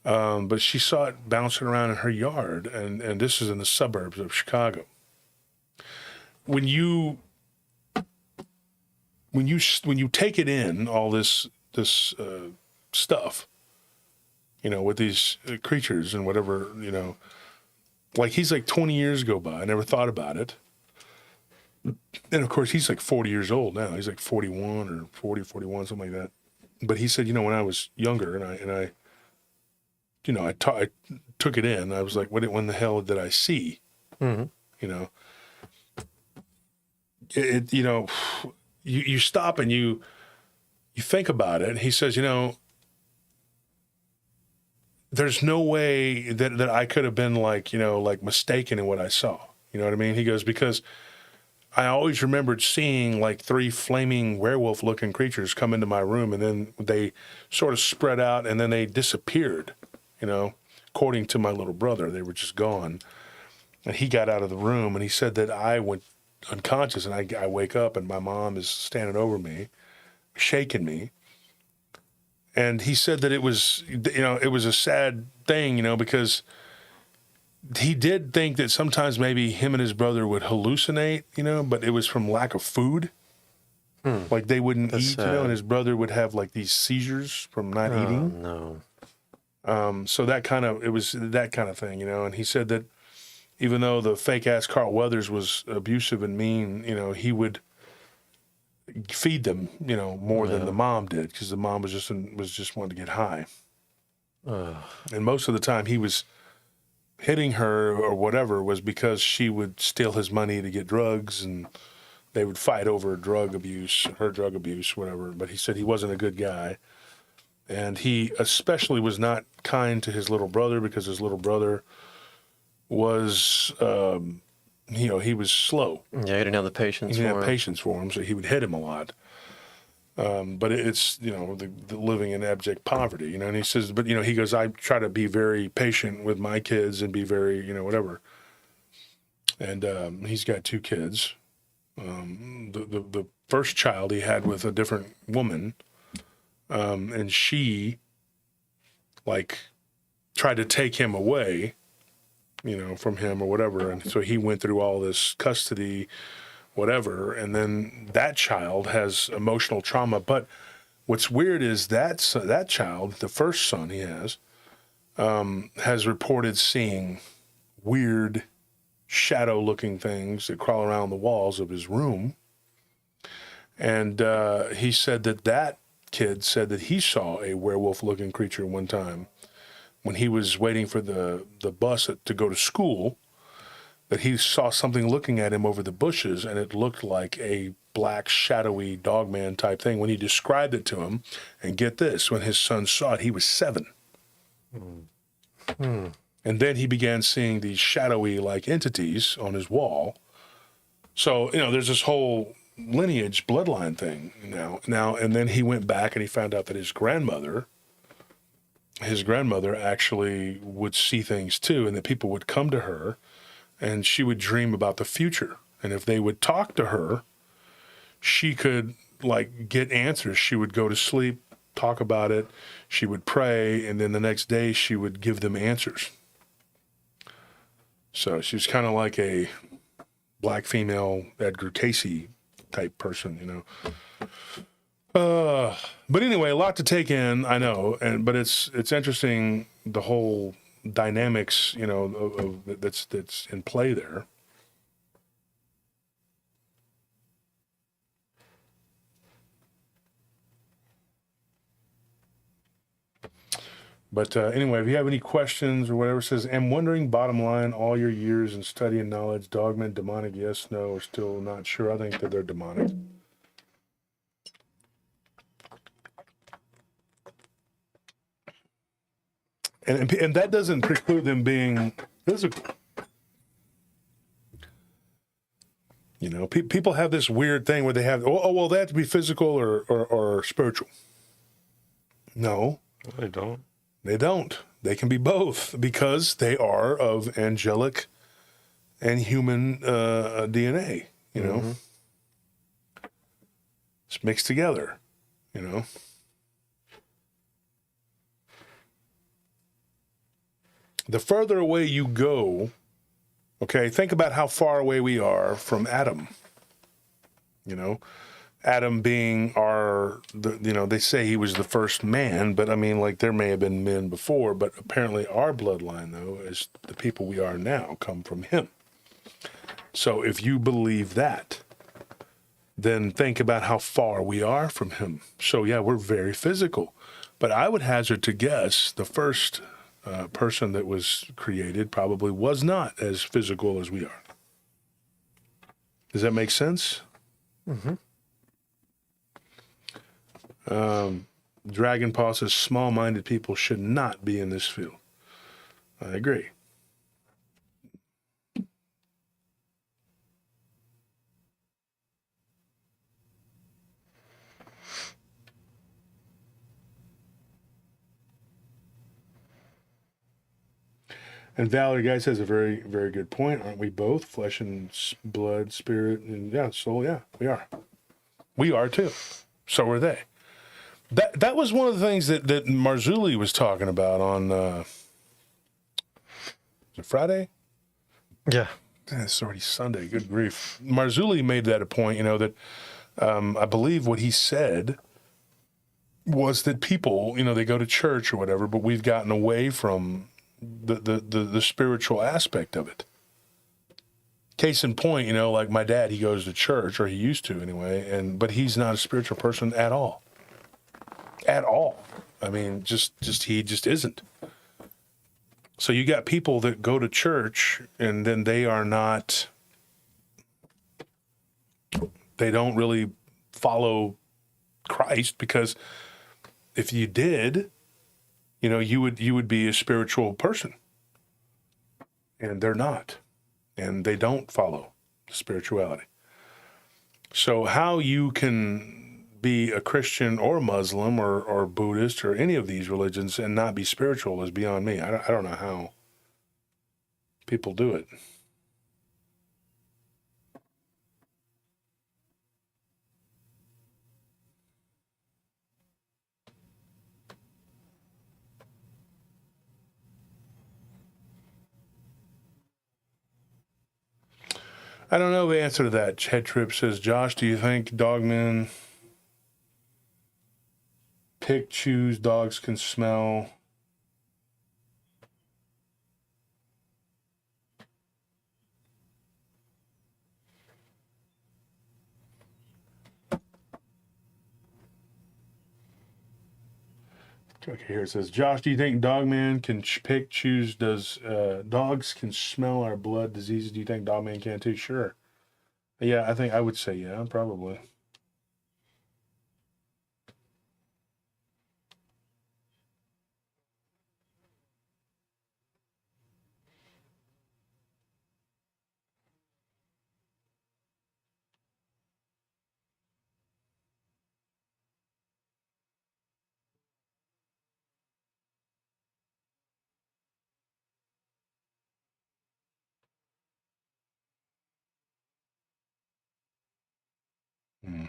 But she saw it bouncing around in her yard, and this is in the suburbs of Chicago. When you take it in, all this stuff, with these creatures and whatever, like he's like 20 years go by. I never thought about it. And of course, he's like 40 years old now. He's like 41 or 40, 41, something like that. But he said, when I was younger and I took it in, I was like, when the hell did I see? Mm-hmm. You stop and you think about it. And he says, there's no way that I could have been like mistaken in what I saw. You know what I mean? He goes, because I always remembered seeing like 3 flaming werewolf-looking creatures come into my room, and then they sort of spread out, and then they disappeared, you know, according to my little brother. They were just gone. And he got out of the room, and he said that I went unconscious, and I wake up, and my mom is standing over me, shaking me. And he said that it was, you know, it was a sad thing, you know, because he did think that sometimes maybe him and his brother would hallucinate, you know, but it was from lack of food. Like they wouldn't eat, you know, and his brother would have like these seizures from not eating. No. So it was that kind of thing, you know. And he said that even though the fake ass Carl Weathers was abusive and mean, you know, he would feed them, you know, more than the mom did, because the mom was just wanting to get high. And most of the time he was hitting her or whatever was because she would steal his money to get drugs, and they would fight over her drug abuse, whatever. But he said he wasn't a good guy. And he especially was not kind to his little brother, because his little brother was, you know, he was slow. Yeah, he didn't have the patience He for didn't have him. patience for him, so he would hit him a lot. But it's, you know, the living in abject poverty, you know. And he says, but, you know, he goes, I try to be very patient with my kids and be very, you know, whatever. And he's got 2 kids. The first child he had with a different woman, and she, like, tried to take him away, you know, from him or whatever. And so he went through all this custody, whatever. And then that child has emotional trauma. But what's weird is that child, the first son he has reported seeing weird shadow-looking things that crawl around the walls of his room. And he said that kid said that he saw a werewolf-looking creature one time when he was waiting for the bus to go to school, that he saw something looking at him over the bushes, and it looked like a black, shadowy Dogman type thing when he described it to him. And get this, when his son saw it, he was 7. And then he began seeing these shadowy, like, entities on his wall. So, you know, there's this whole lineage, bloodline thing now. And then he went back and he found out that his grandmother actually would see things too, and that people would come to her and she would dream about the future. And if they would talk to her, she could, like, get answers. She would go to sleep, talk about it, she would pray, and then the next day she would give them answers. So she was kind of like a black female Edgar Casey type person, you know. But anyway, a lot to take in, I know, but it's interesting, the whole dynamics, you know, of that's in play there. But anyway, if you have any questions or whatever, it says, I'm wondering, bottom line, all your years in study and knowledge, Dogman, demonic, yes, no, or still not sure. I think that they're demonic. And that doesn't preclude them being physical. You know, people have this weird thing where they have, well, they have to be physical or spiritual. No. They don't. They don't. They can be both, because they are of angelic and human DNA, you know. It's mixed together, you know. The further away you go, okay, think about how far away we are from Adam. You know, Adam being they say he was the first man, but I mean, like, there may have been men before, but apparently our bloodline, though, is the people we are now, come from him. So if you believe that, then think about how far we are from him. So yeah, we're very physical. But I would hazard to guess the first person that was created probably was not as physical as we are. Does that make sense? Dragon Paw says small-minded people should not be in this field. I agree. And Valerie Guys has a very, very good point. Aren't we both? Flesh and blood, spirit, and soul. Yeah, we are. We are too. So are they. That was one of the things that Marzulli was talking about on was it Friday? Yeah. It's already Sunday. Good grief. Marzulli made that a point, that I believe what he said was that people, they go to church or whatever, but we've gotten away from the spiritual aspect of it. Case in point, like my dad, he goes to church, or he used to anyway, but he's not a spiritual person at all. At all. I mean, he just isn't. So you got people that go to church and then they don't really follow Christ, because if you did, you would be a spiritual person. And they're not. And they don't follow spirituality. So how you can be a Christian or Muslim or Buddhist or any of these religions and not be spiritual is beyond me. I don't know how people do it. I don't know the answer to that. Head Trip says, Josh, do you think dogmen pick, choose, dogs can smell? Okay, here it says, Josh, do you think dogman can pick, choose? Does dogs can smell our blood diseases? Do you think dogman can too? Sure. Yeah, I would say yeah, probably. Hmm.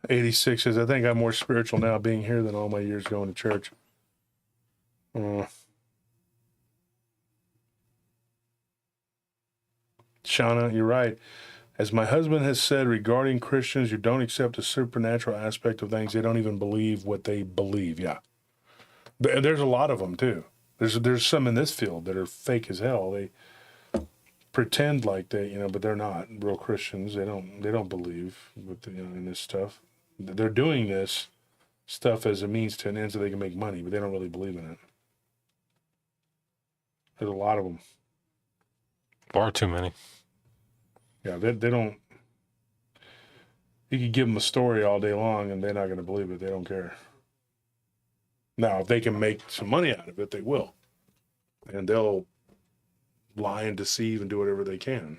86 says, I think I'm more spiritual now being here than all my years going to church. Shauna, you're right. As my husband has said regarding Christians, you don't accept the supernatural aspect of things. They don't even believe what they believe. Yeah. There's a lot of them too. There's some in this field that are fake as hell. They pretend like they, but they're not real Christians. They don't believe with in this stuff. They're doing this stuff as a means to an end so they can make money, but they don't really believe in it. There's a lot of them. Far too many. Yeah, they don't. You could give them a story all day long and they're not going to believe it. They don't care. Now, if they can make some money out of it, they will. And they'll lie and deceive and do whatever they can.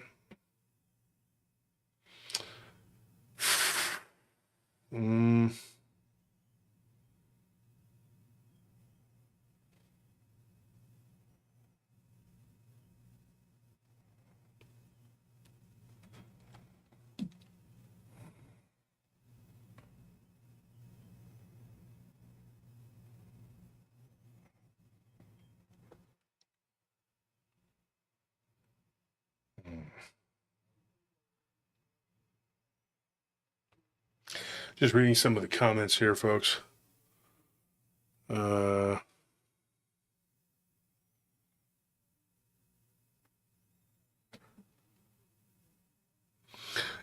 Just reading some of the comments here, folks.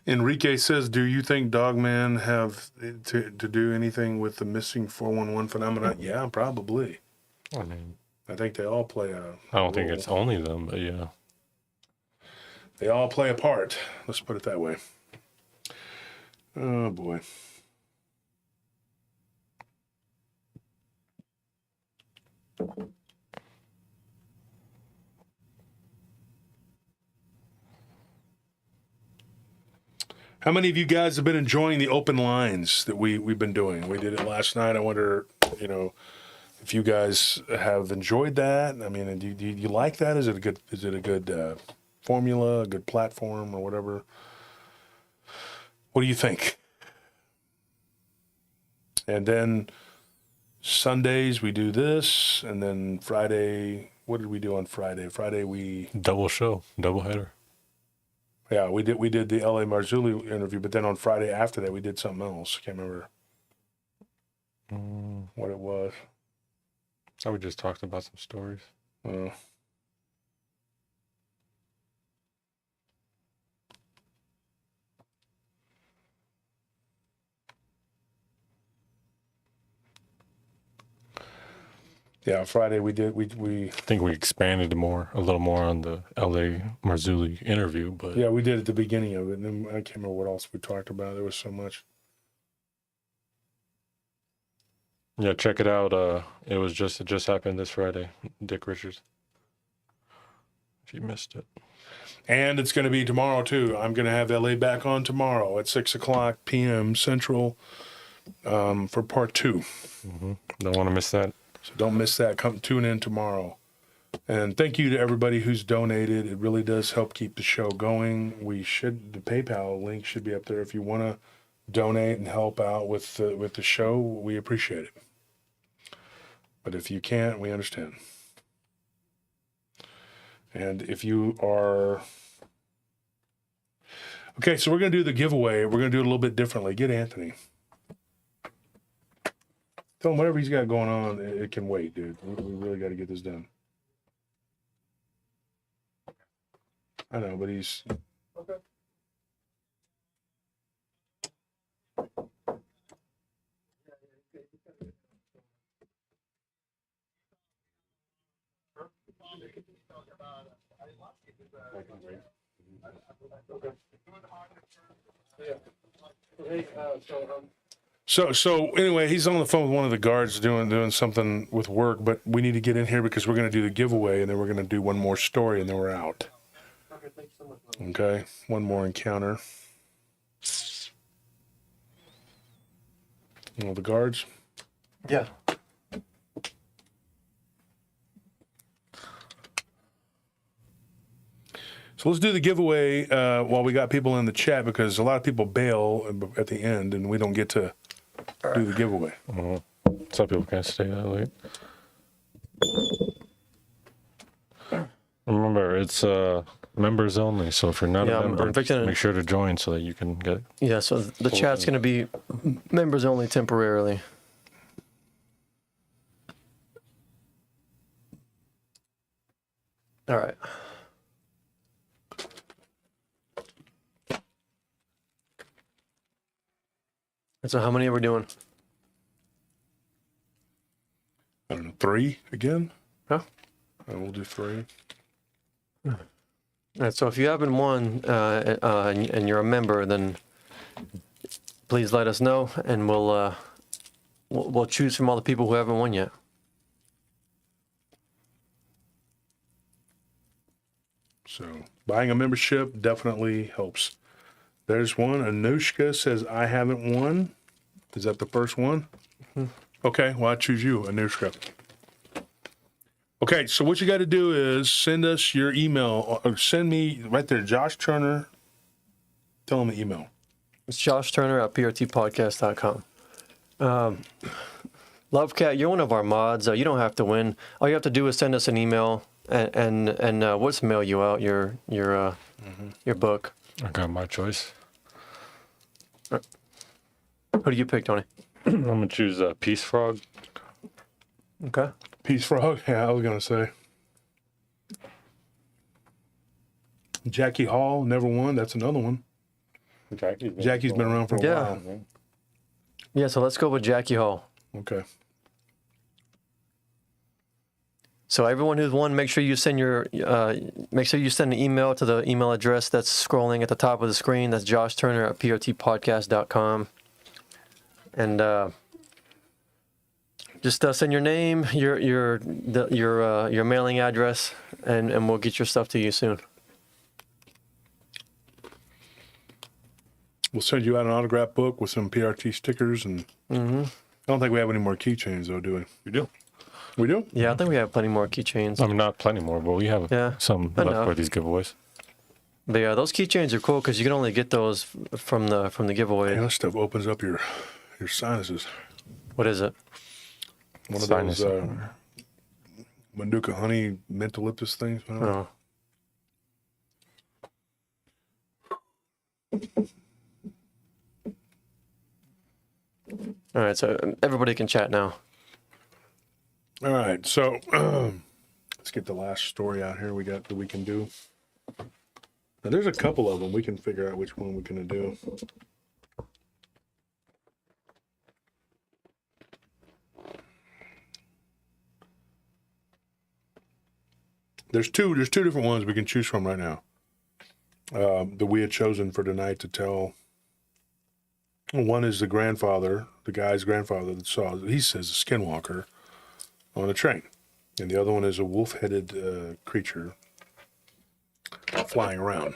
Enrique says, do you think Dogman have to do anything with the missing 411 phenomenon? Yeah, probably. I mean, I think they all play a I don't think role. it's only them, but yeah. They all play a part. Let's put it that way. Oh, boy. How many of you guys have been enjoying the open lines that we've been doing? We did it last night. I wonder, if you guys have enjoyed that. I mean, do you like that? Is it a good formula, a good platform, or whatever? What do you think? And then Sundays we do this, and then Friday. What did we do on Friday? Friday we Double show, double header. Yeah, we did the L.A. Marzulli interview, but then on Friday after that we did something else. I can't remember what it was. Oh, we just talked about some stories. Yeah, Friday we did we I think we expanded a little more on the L.A. Marzulli interview, but yeah, we did at the beginning of it, and then I can't remember what else we talked about. There was so much. yeah, check it out. It just happened this Friday. Dick Richards. If you missed it. And it's going to be tomorrow too. I'm going to have LA back on tomorrow at 6:00 p.m. Central for part 2. Don't want to miss that. So don't miss that. Come tune in tomorrow. And thank you to everybody who's donated. It really does help keep the show going. The PayPal link should be up there if you want to donate and help out with the show. We appreciate it. But if you can't, we understand. And if you are okay, so we're going to do the giveaway. We're going to do it a little bit differently. Get Anthony. Tell him whatever he's got going on, it can wait, dude. We really got to get this done. I know, but he's... Okay. So anyway, he's on the phone with one of the guards doing something with work, but we need to get in here because we're going to do the giveaway, and then we're going to do one more story, and then we're out. Okay, thanks so much. Okay, one more encounter. All the guards? Yeah. So let's do the giveaway while we got people in the chat, because a lot of people bail at the end, and we don't get to do the giveaway. Some people can't stay that late. Remember, it's members only, so if you're not a member, make sure to join so that you can get... Yeah, so the chat's going to be members only temporarily. All right. So how many are we doing? I don't know, 3 again? Huh? We'll do 3. All right, so if you haven't won and you're a member, then please let us know, and we'll choose from all the people who haven't won yet. So buying a membership definitely helps. There's one. Anushka says, I haven't won. Is that the first one? Mm-hmm. Okay, well, I choose you, Anushka. Okay, so what you got to do is send us your email. Or send me right there, Josh Turner. Tell him the email. It's Josh Turner at prtpodcast.com. Lovecat, you're one of our mods. You don't have to win. All you have to do is send us an email, and we'll just mail you out your book. I got my choice. Who do you pick, Tony? I'm going to choose Peace Frog. Okay. Peace Frog? Yeah, I was going to say. Jackie Hall, never won. That's another one. Jackie's been around for a while. Yeah, so let's go with Jackie Hall. Okay. So everyone who's won, make sure you send an email to the email address that's scrolling at the top of the screen. That's Josh Turner at prtpodcast.com. And just send your name, your mailing address, and we'll get your stuff to you soon. We'll send you out an autograph book with some PRT stickers, and I don't think we have any more keychains, though, do we? We do. We do? Yeah, I think we have plenty more keychains. I mean, not plenty more, but we have some left enough. for these giveaways. But yeah, those keychains are cool because you can only get those from the giveaway. Yeah, that stuff opens up your sinuses. What is it? One of Sinus. those Manuka honey mentoliptus things. I don't know. All right, so everybody can chat now. All right, so let's get the last story out here we got that we can do. Now, there's a couple of them. We can figure out which one we're going to do. There's two different ones we can choose from right now that we had chosen for tonight to tell. One is the guy's grandfather that saw, he says, a skinwalker on a train. And the other one is a wolf-headed creature flying around.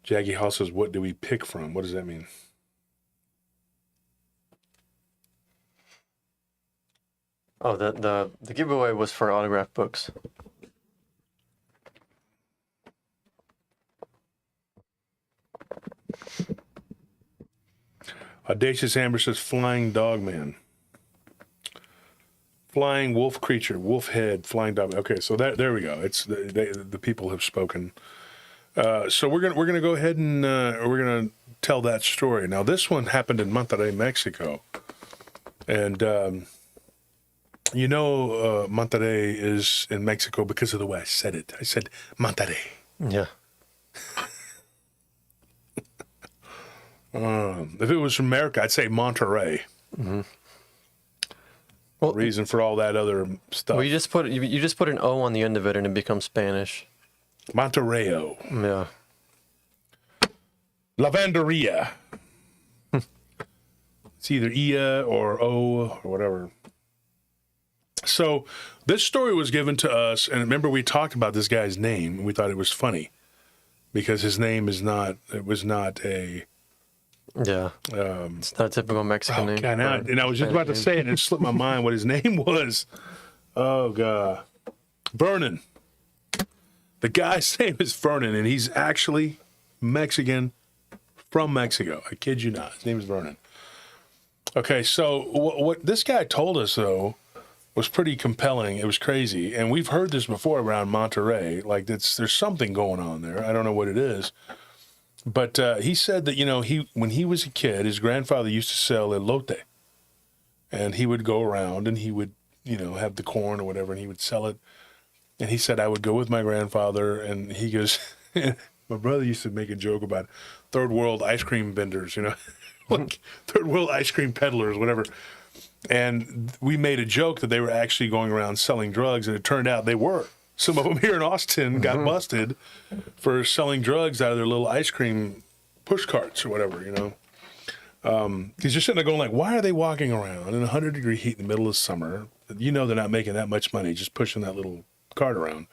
Jaggy Hall says, what do we pick from? What does that mean? Oh, the giveaway was for autograph books. Audacious Amber says, flying Dogman. Flying wolf creature, wolf head, flying dog. Okay, so there we go. It's the people have spoken. So we're gonna go ahead and we're gonna tell that story. Now this one happened in Monterrey, Mexico, and Monterrey is in Mexico because of the way I said it. I said Monterrey. Yeah. If it was from America, I'd say Monterrey. Mm-hmm. Well, reason for all that other stuff. Well, you just put an O on the end of it and it becomes Spanish. Monterrey. Yeah. Lavanderia. It's either Ia or O or whatever. So this story was given to us, and remember we talked about this guy's name, and we thought it was funny because his name was not a... Yeah, it's not a typical Mexican name. God, and I was just about to say it, and it slipped my mind what his name was. Oh, God. Vernon. The guy's name is Vernon, and he's actually Mexican from Mexico. I kid you not. His name is Vernon. Okay, so what this guy told us, though, was pretty compelling. It was crazy. And we've heard this before around Monterrey. Like, there's something going on there. I don't know what it is. But he said that, when he was a kid, his grandfather used to sell elote. And he would go around and he would, have the corn or whatever, and he would sell it. And he said, I would go with my grandfather, and he goes, my brother used to make a joke about third world ice cream vendors, like third world ice cream peddlers, whatever. And we made a joke that they were actually going around selling drugs, and it turned out they were. Some of them here in Austin got busted for selling drugs out of their little ice cream push carts or whatever, He's just sitting there going like, why are they walking around in 100-degree heat in the middle of summer? They're not making that much money just pushing that little cart around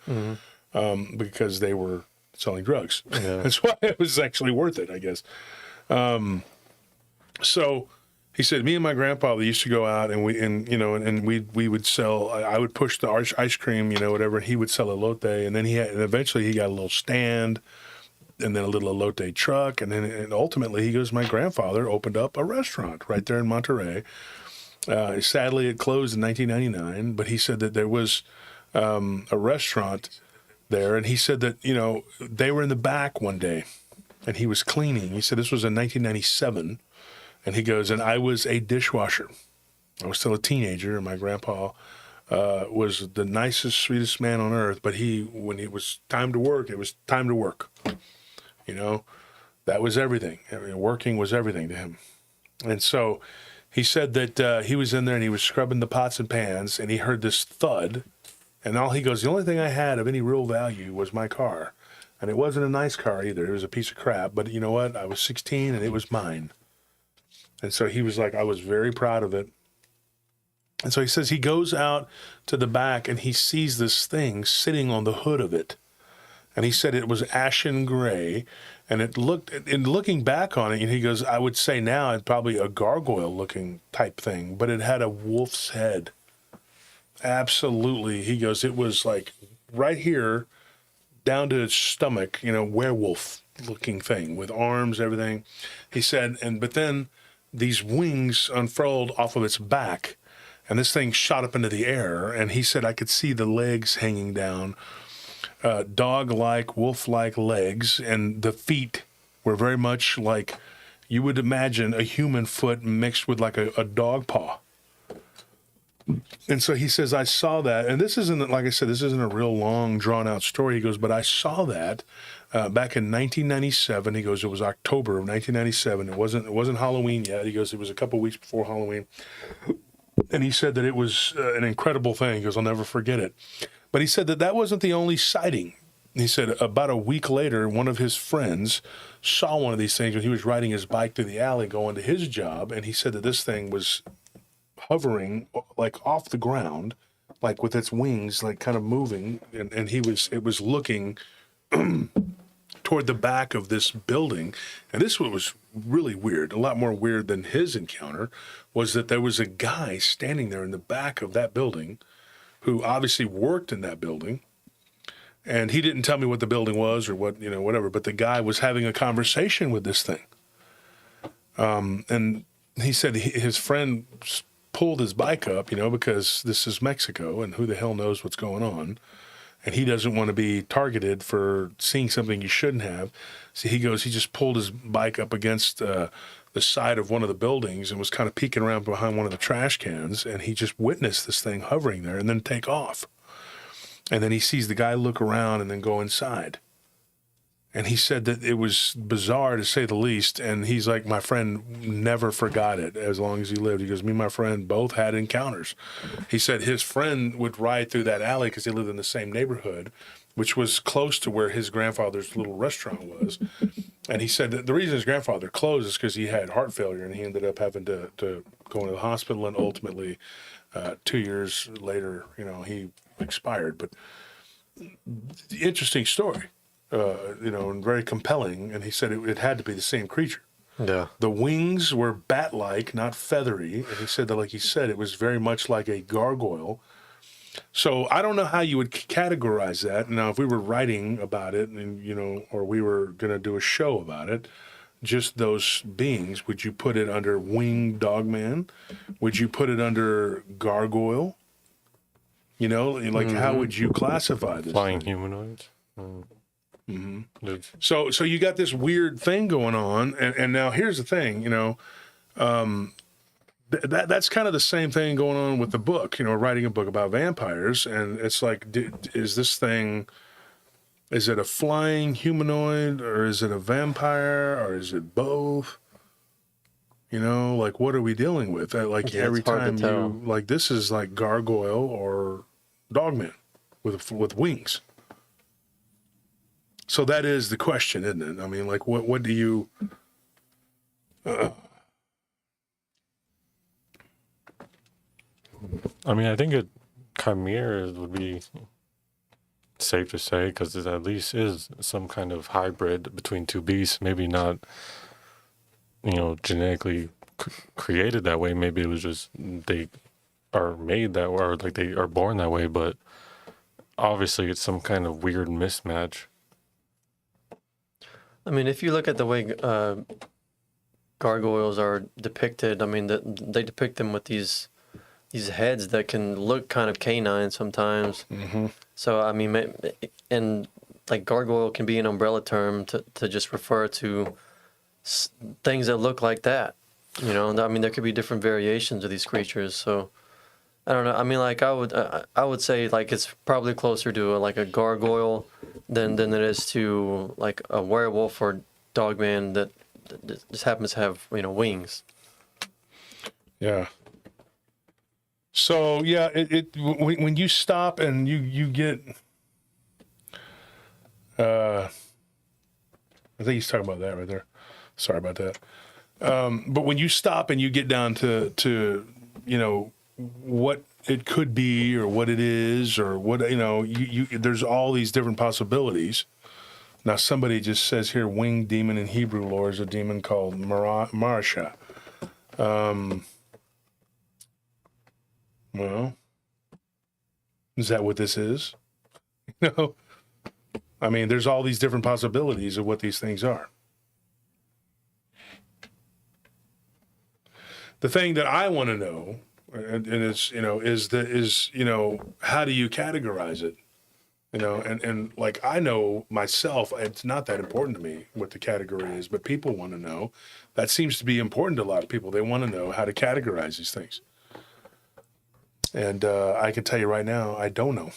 because they were selling drugs. Yeah. That's why it was actually worth it, I guess. So he said, me and my grandfather used to go out and we would sell. I would push the ice cream, whatever. And he would sell elote, and then eventually he got a little stand, and then a little elote truck, and ultimately he goes, my grandfather opened up a restaurant right there in Monterrey. Sadly, it closed in 1999, but he said that there was a restaurant there, and he said that they were in the back one day, and he was cleaning. He said this was in 1997. And he goes, and I was a dishwasher. I was still a teenager, and my grandpa was the nicest, sweetest man on earth. But when it was time to work, it was time to work. That was everything. Working was everything to him. And so he said that he was in there and he was scrubbing the pots and pans, and he heard this thud. And he goes, the only thing I had of any real value was my car. And it wasn't a nice car either. It was a piece of crap. But you know what? I was 16 and it was mine. And so he was like, I was very proud of it. And so he says he goes out to the back and he sees this thing sitting on the hood of it. And he said it was ashen gray. And it looked, in looking back on it, and he goes, I would say now it's probably a gargoyle looking type thing, but it had a wolf's head. Absolutely. He goes, it was like right here down to its stomach, werewolf looking thing with arms, everything. He said, but then these wings unfurled off of its back, and this thing shot up into the air. And he said, I could see the legs hanging down, dog-like, wolf-like legs, and the feet were very much like you would imagine a human foot mixed with like a dog paw. And so he says, I saw that, and this isn't, like I said, this isn't a real long, drawn-out story. He goes, but I saw that back in 1997. He goes, it was October of 1997. It wasn't Halloween yet. He goes, it was a couple weeks before Halloween. And he said that it was an incredible thing. He goes, I'll never forget it. But he said that wasn't the only sighting. He said about a week later, one of his friends saw one of these things when he was riding his bike through the alley going to his job, and he said that this thing was hovering like off the ground, like with its wings, like kind of moving, and it was looking toward the back of this building. And this one was really weird, a lot more weird than his encounter, was that there was a guy standing there in the back of that building who obviously worked in that building. And he didn't tell me what the building was or what, whatever, but the guy was having a conversation with this thing. And he said his friend pulled his bike up, because this is Mexico and who the hell knows what's going on. And he doesn't want to be targeted for seeing something he shouldn't have. So he just pulled his bike up against the side of one of the buildings and was kind of peeking around behind one of the trash cans. And he just witnessed this thing hovering there and then take off. And then he sees the guy look around and then go inside. And he said that it was bizarre, to say the least. And he's like, my friend never forgot it as long as he lived. He goes, me and my friend both had encounters. He said his friend would ride through that alley because they lived in the same neighborhood, which was close to where his grandfather's little restaurant was. And he said that the reason his grandfather closed is because he had heart failure, and he ended up having to go into the hospital, and ultimately 2 years later, he expired. But interesting story. And very compelling. And he said it had to be the same creature. Yeah. The wings were bat-like, not feathery. And he said that, like he said, it was very much like a gargoyle. So I don't know how you would categorize that. Now, if we were writing about it and, or we were going to do a show about it, just those beings, would you put it under winged dogman? Would you put it under gargoyle? How would you classify this? Flying humanoids. Mm-hmm. So you got this weird thing going on, and now here's the thing, that's kind of the same thing going on with the book, writing a book about vampires, and it's like, is it a flying humanoid, or is it a vampire, or is it both? What are we dealing with? Every time this is like gargoyle or dogman with wings. So that is the question, isn't it? I mean, what do you... I think Chimera would be safe to say, because it at least is some kind of hybrid between two beasts. Maybe not, genetically created that way. Maybe it was just they are made that way, or they are born that way, but obviously it's some kind of weird mismatch. If you look at the way gargoyles are depicted, they depict them with these heads that can look kind of canine sometimes. Mm-hmm. So, and like gargoyle can be an umbrella term to just refer to things that look like that. There could be different variations of these creatures. So, I don't know. I would say it's probably closer to a gargoyle than it is to like a werewolf or dogman that just happens to have wings. Yeah. So yeah, when you stop and you get, I think he's talking about that right there. Sorry about that. But when you stop and you get down to what it could be or what it is or what, you know, there's all these different possibilities. Now, somebody just says here, winged demon in Hebrew lore is a demon called Marsha. Well, is that what this is? You know, I mean, there's all these different possibilities of what these things are. The thing that I want to know, and it's, you know, is you know, how do you categorize it? You know, and like, I know myself, it's not that important to me what the category is, but people want to know. That seems to be important to a lot of people. They want to know how to categorize these things. And I can tell you right now, I don't know.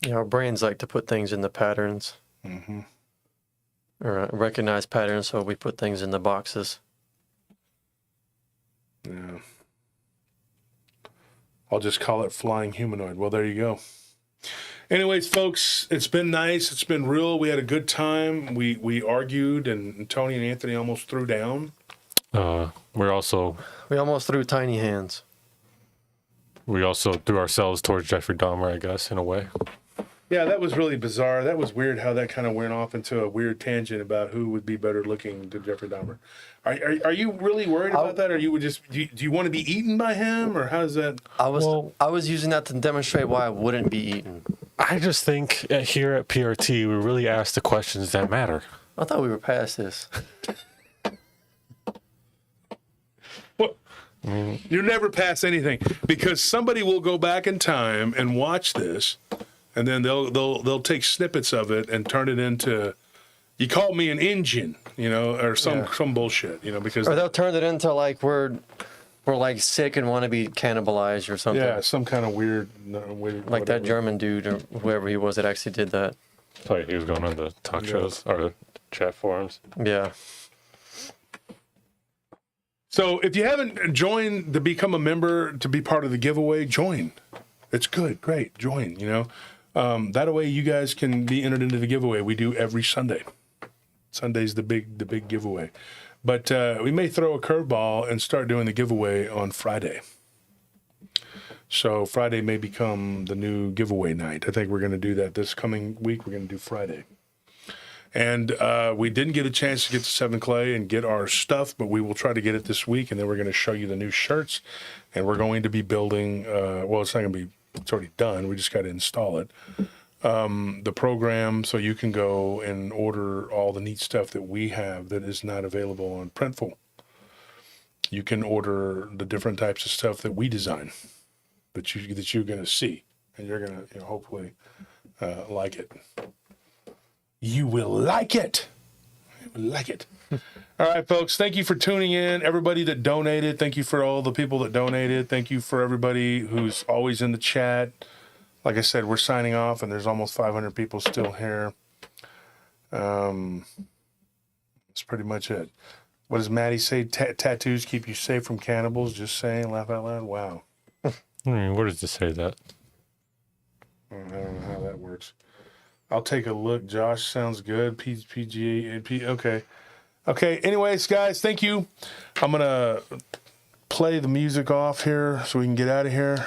Yeah, our brains like to put things in the patterns. Mm-hmm. Or recognize patterns, so we put things in the boxes. Yeah. I'll just call it flying humanoid. Well, there you go. Anyways, folks, it's been nice. It's been real. We had a good time. We argued, and Tony and Anthony almost threw down. We almost threw tiny hands. We also threw ourselves towards Jeffrey Dahmer, I guess, in a way. Yeah, that was really bizarre. That was weird how that kind of went off into a weird tangent about who would be better looking than Jeffrey Dahmer. Are you really worried about that, or you would just do you want to be eaten by him, or how does that? I was using that to demonstrate why I wouldn't be eaten. I just think here at PRT we really ask the questions that matter. I thought we were past this. Well, you're never past anything, because somebody will go back in time and watch this, and then they'll take snippets of it and turn it into, you called me an engine, you know, or some bullshit, you know, because or they'll turn it into like we're like sick and want to be cannibalized or something. Yeah, some kind of weird like whatever. that German dude or whoever he was that actually did that. Like he was going on the talk shows or the chat forums. Yeah. So if you haven't joined to become a member to be part of the giveaway, join. It's good, great, join. You know, that way you guys can be entered into the giveaway we do every Sunday. Sunday's the big giveaway, but we may throw a curveball and start doing the giveaway on Friday. So Friday may become the new giveaway night. I think we're going to do that this coming week. We're going to do Friday. And we didn't get a chance to get to Seven Clay and get our stuff, but we will try to get it this week, and then we're going to show you the new shirts, and we're going to be building, well, it's not going to be, it's already done. We just got to install it. The program, so you can go and order all the neat stuff that we have that is not available on Printful. You can order the different types of stuff that we design that you're going to see, and you're going to hopefully like it. You will like it. You will like it. All right, folks. Thank you for tuning in. Everybody that donated. Thank you for all the people that donated. Thank you for everybody who's always in the chat. Like I said, we're signing off, and there's almost 500 people still here. That's pretty much it. What does Maddie say? Tattoos keep you safe from cannibals. Just saying. Laugh out loud. Wow. Where does it say that? I don't know how that works. I'll take a look. Josh sounds good. PGA and P. Okay. Anyways, guys, thank you. I'm gonna play the music off here so we can get out of here.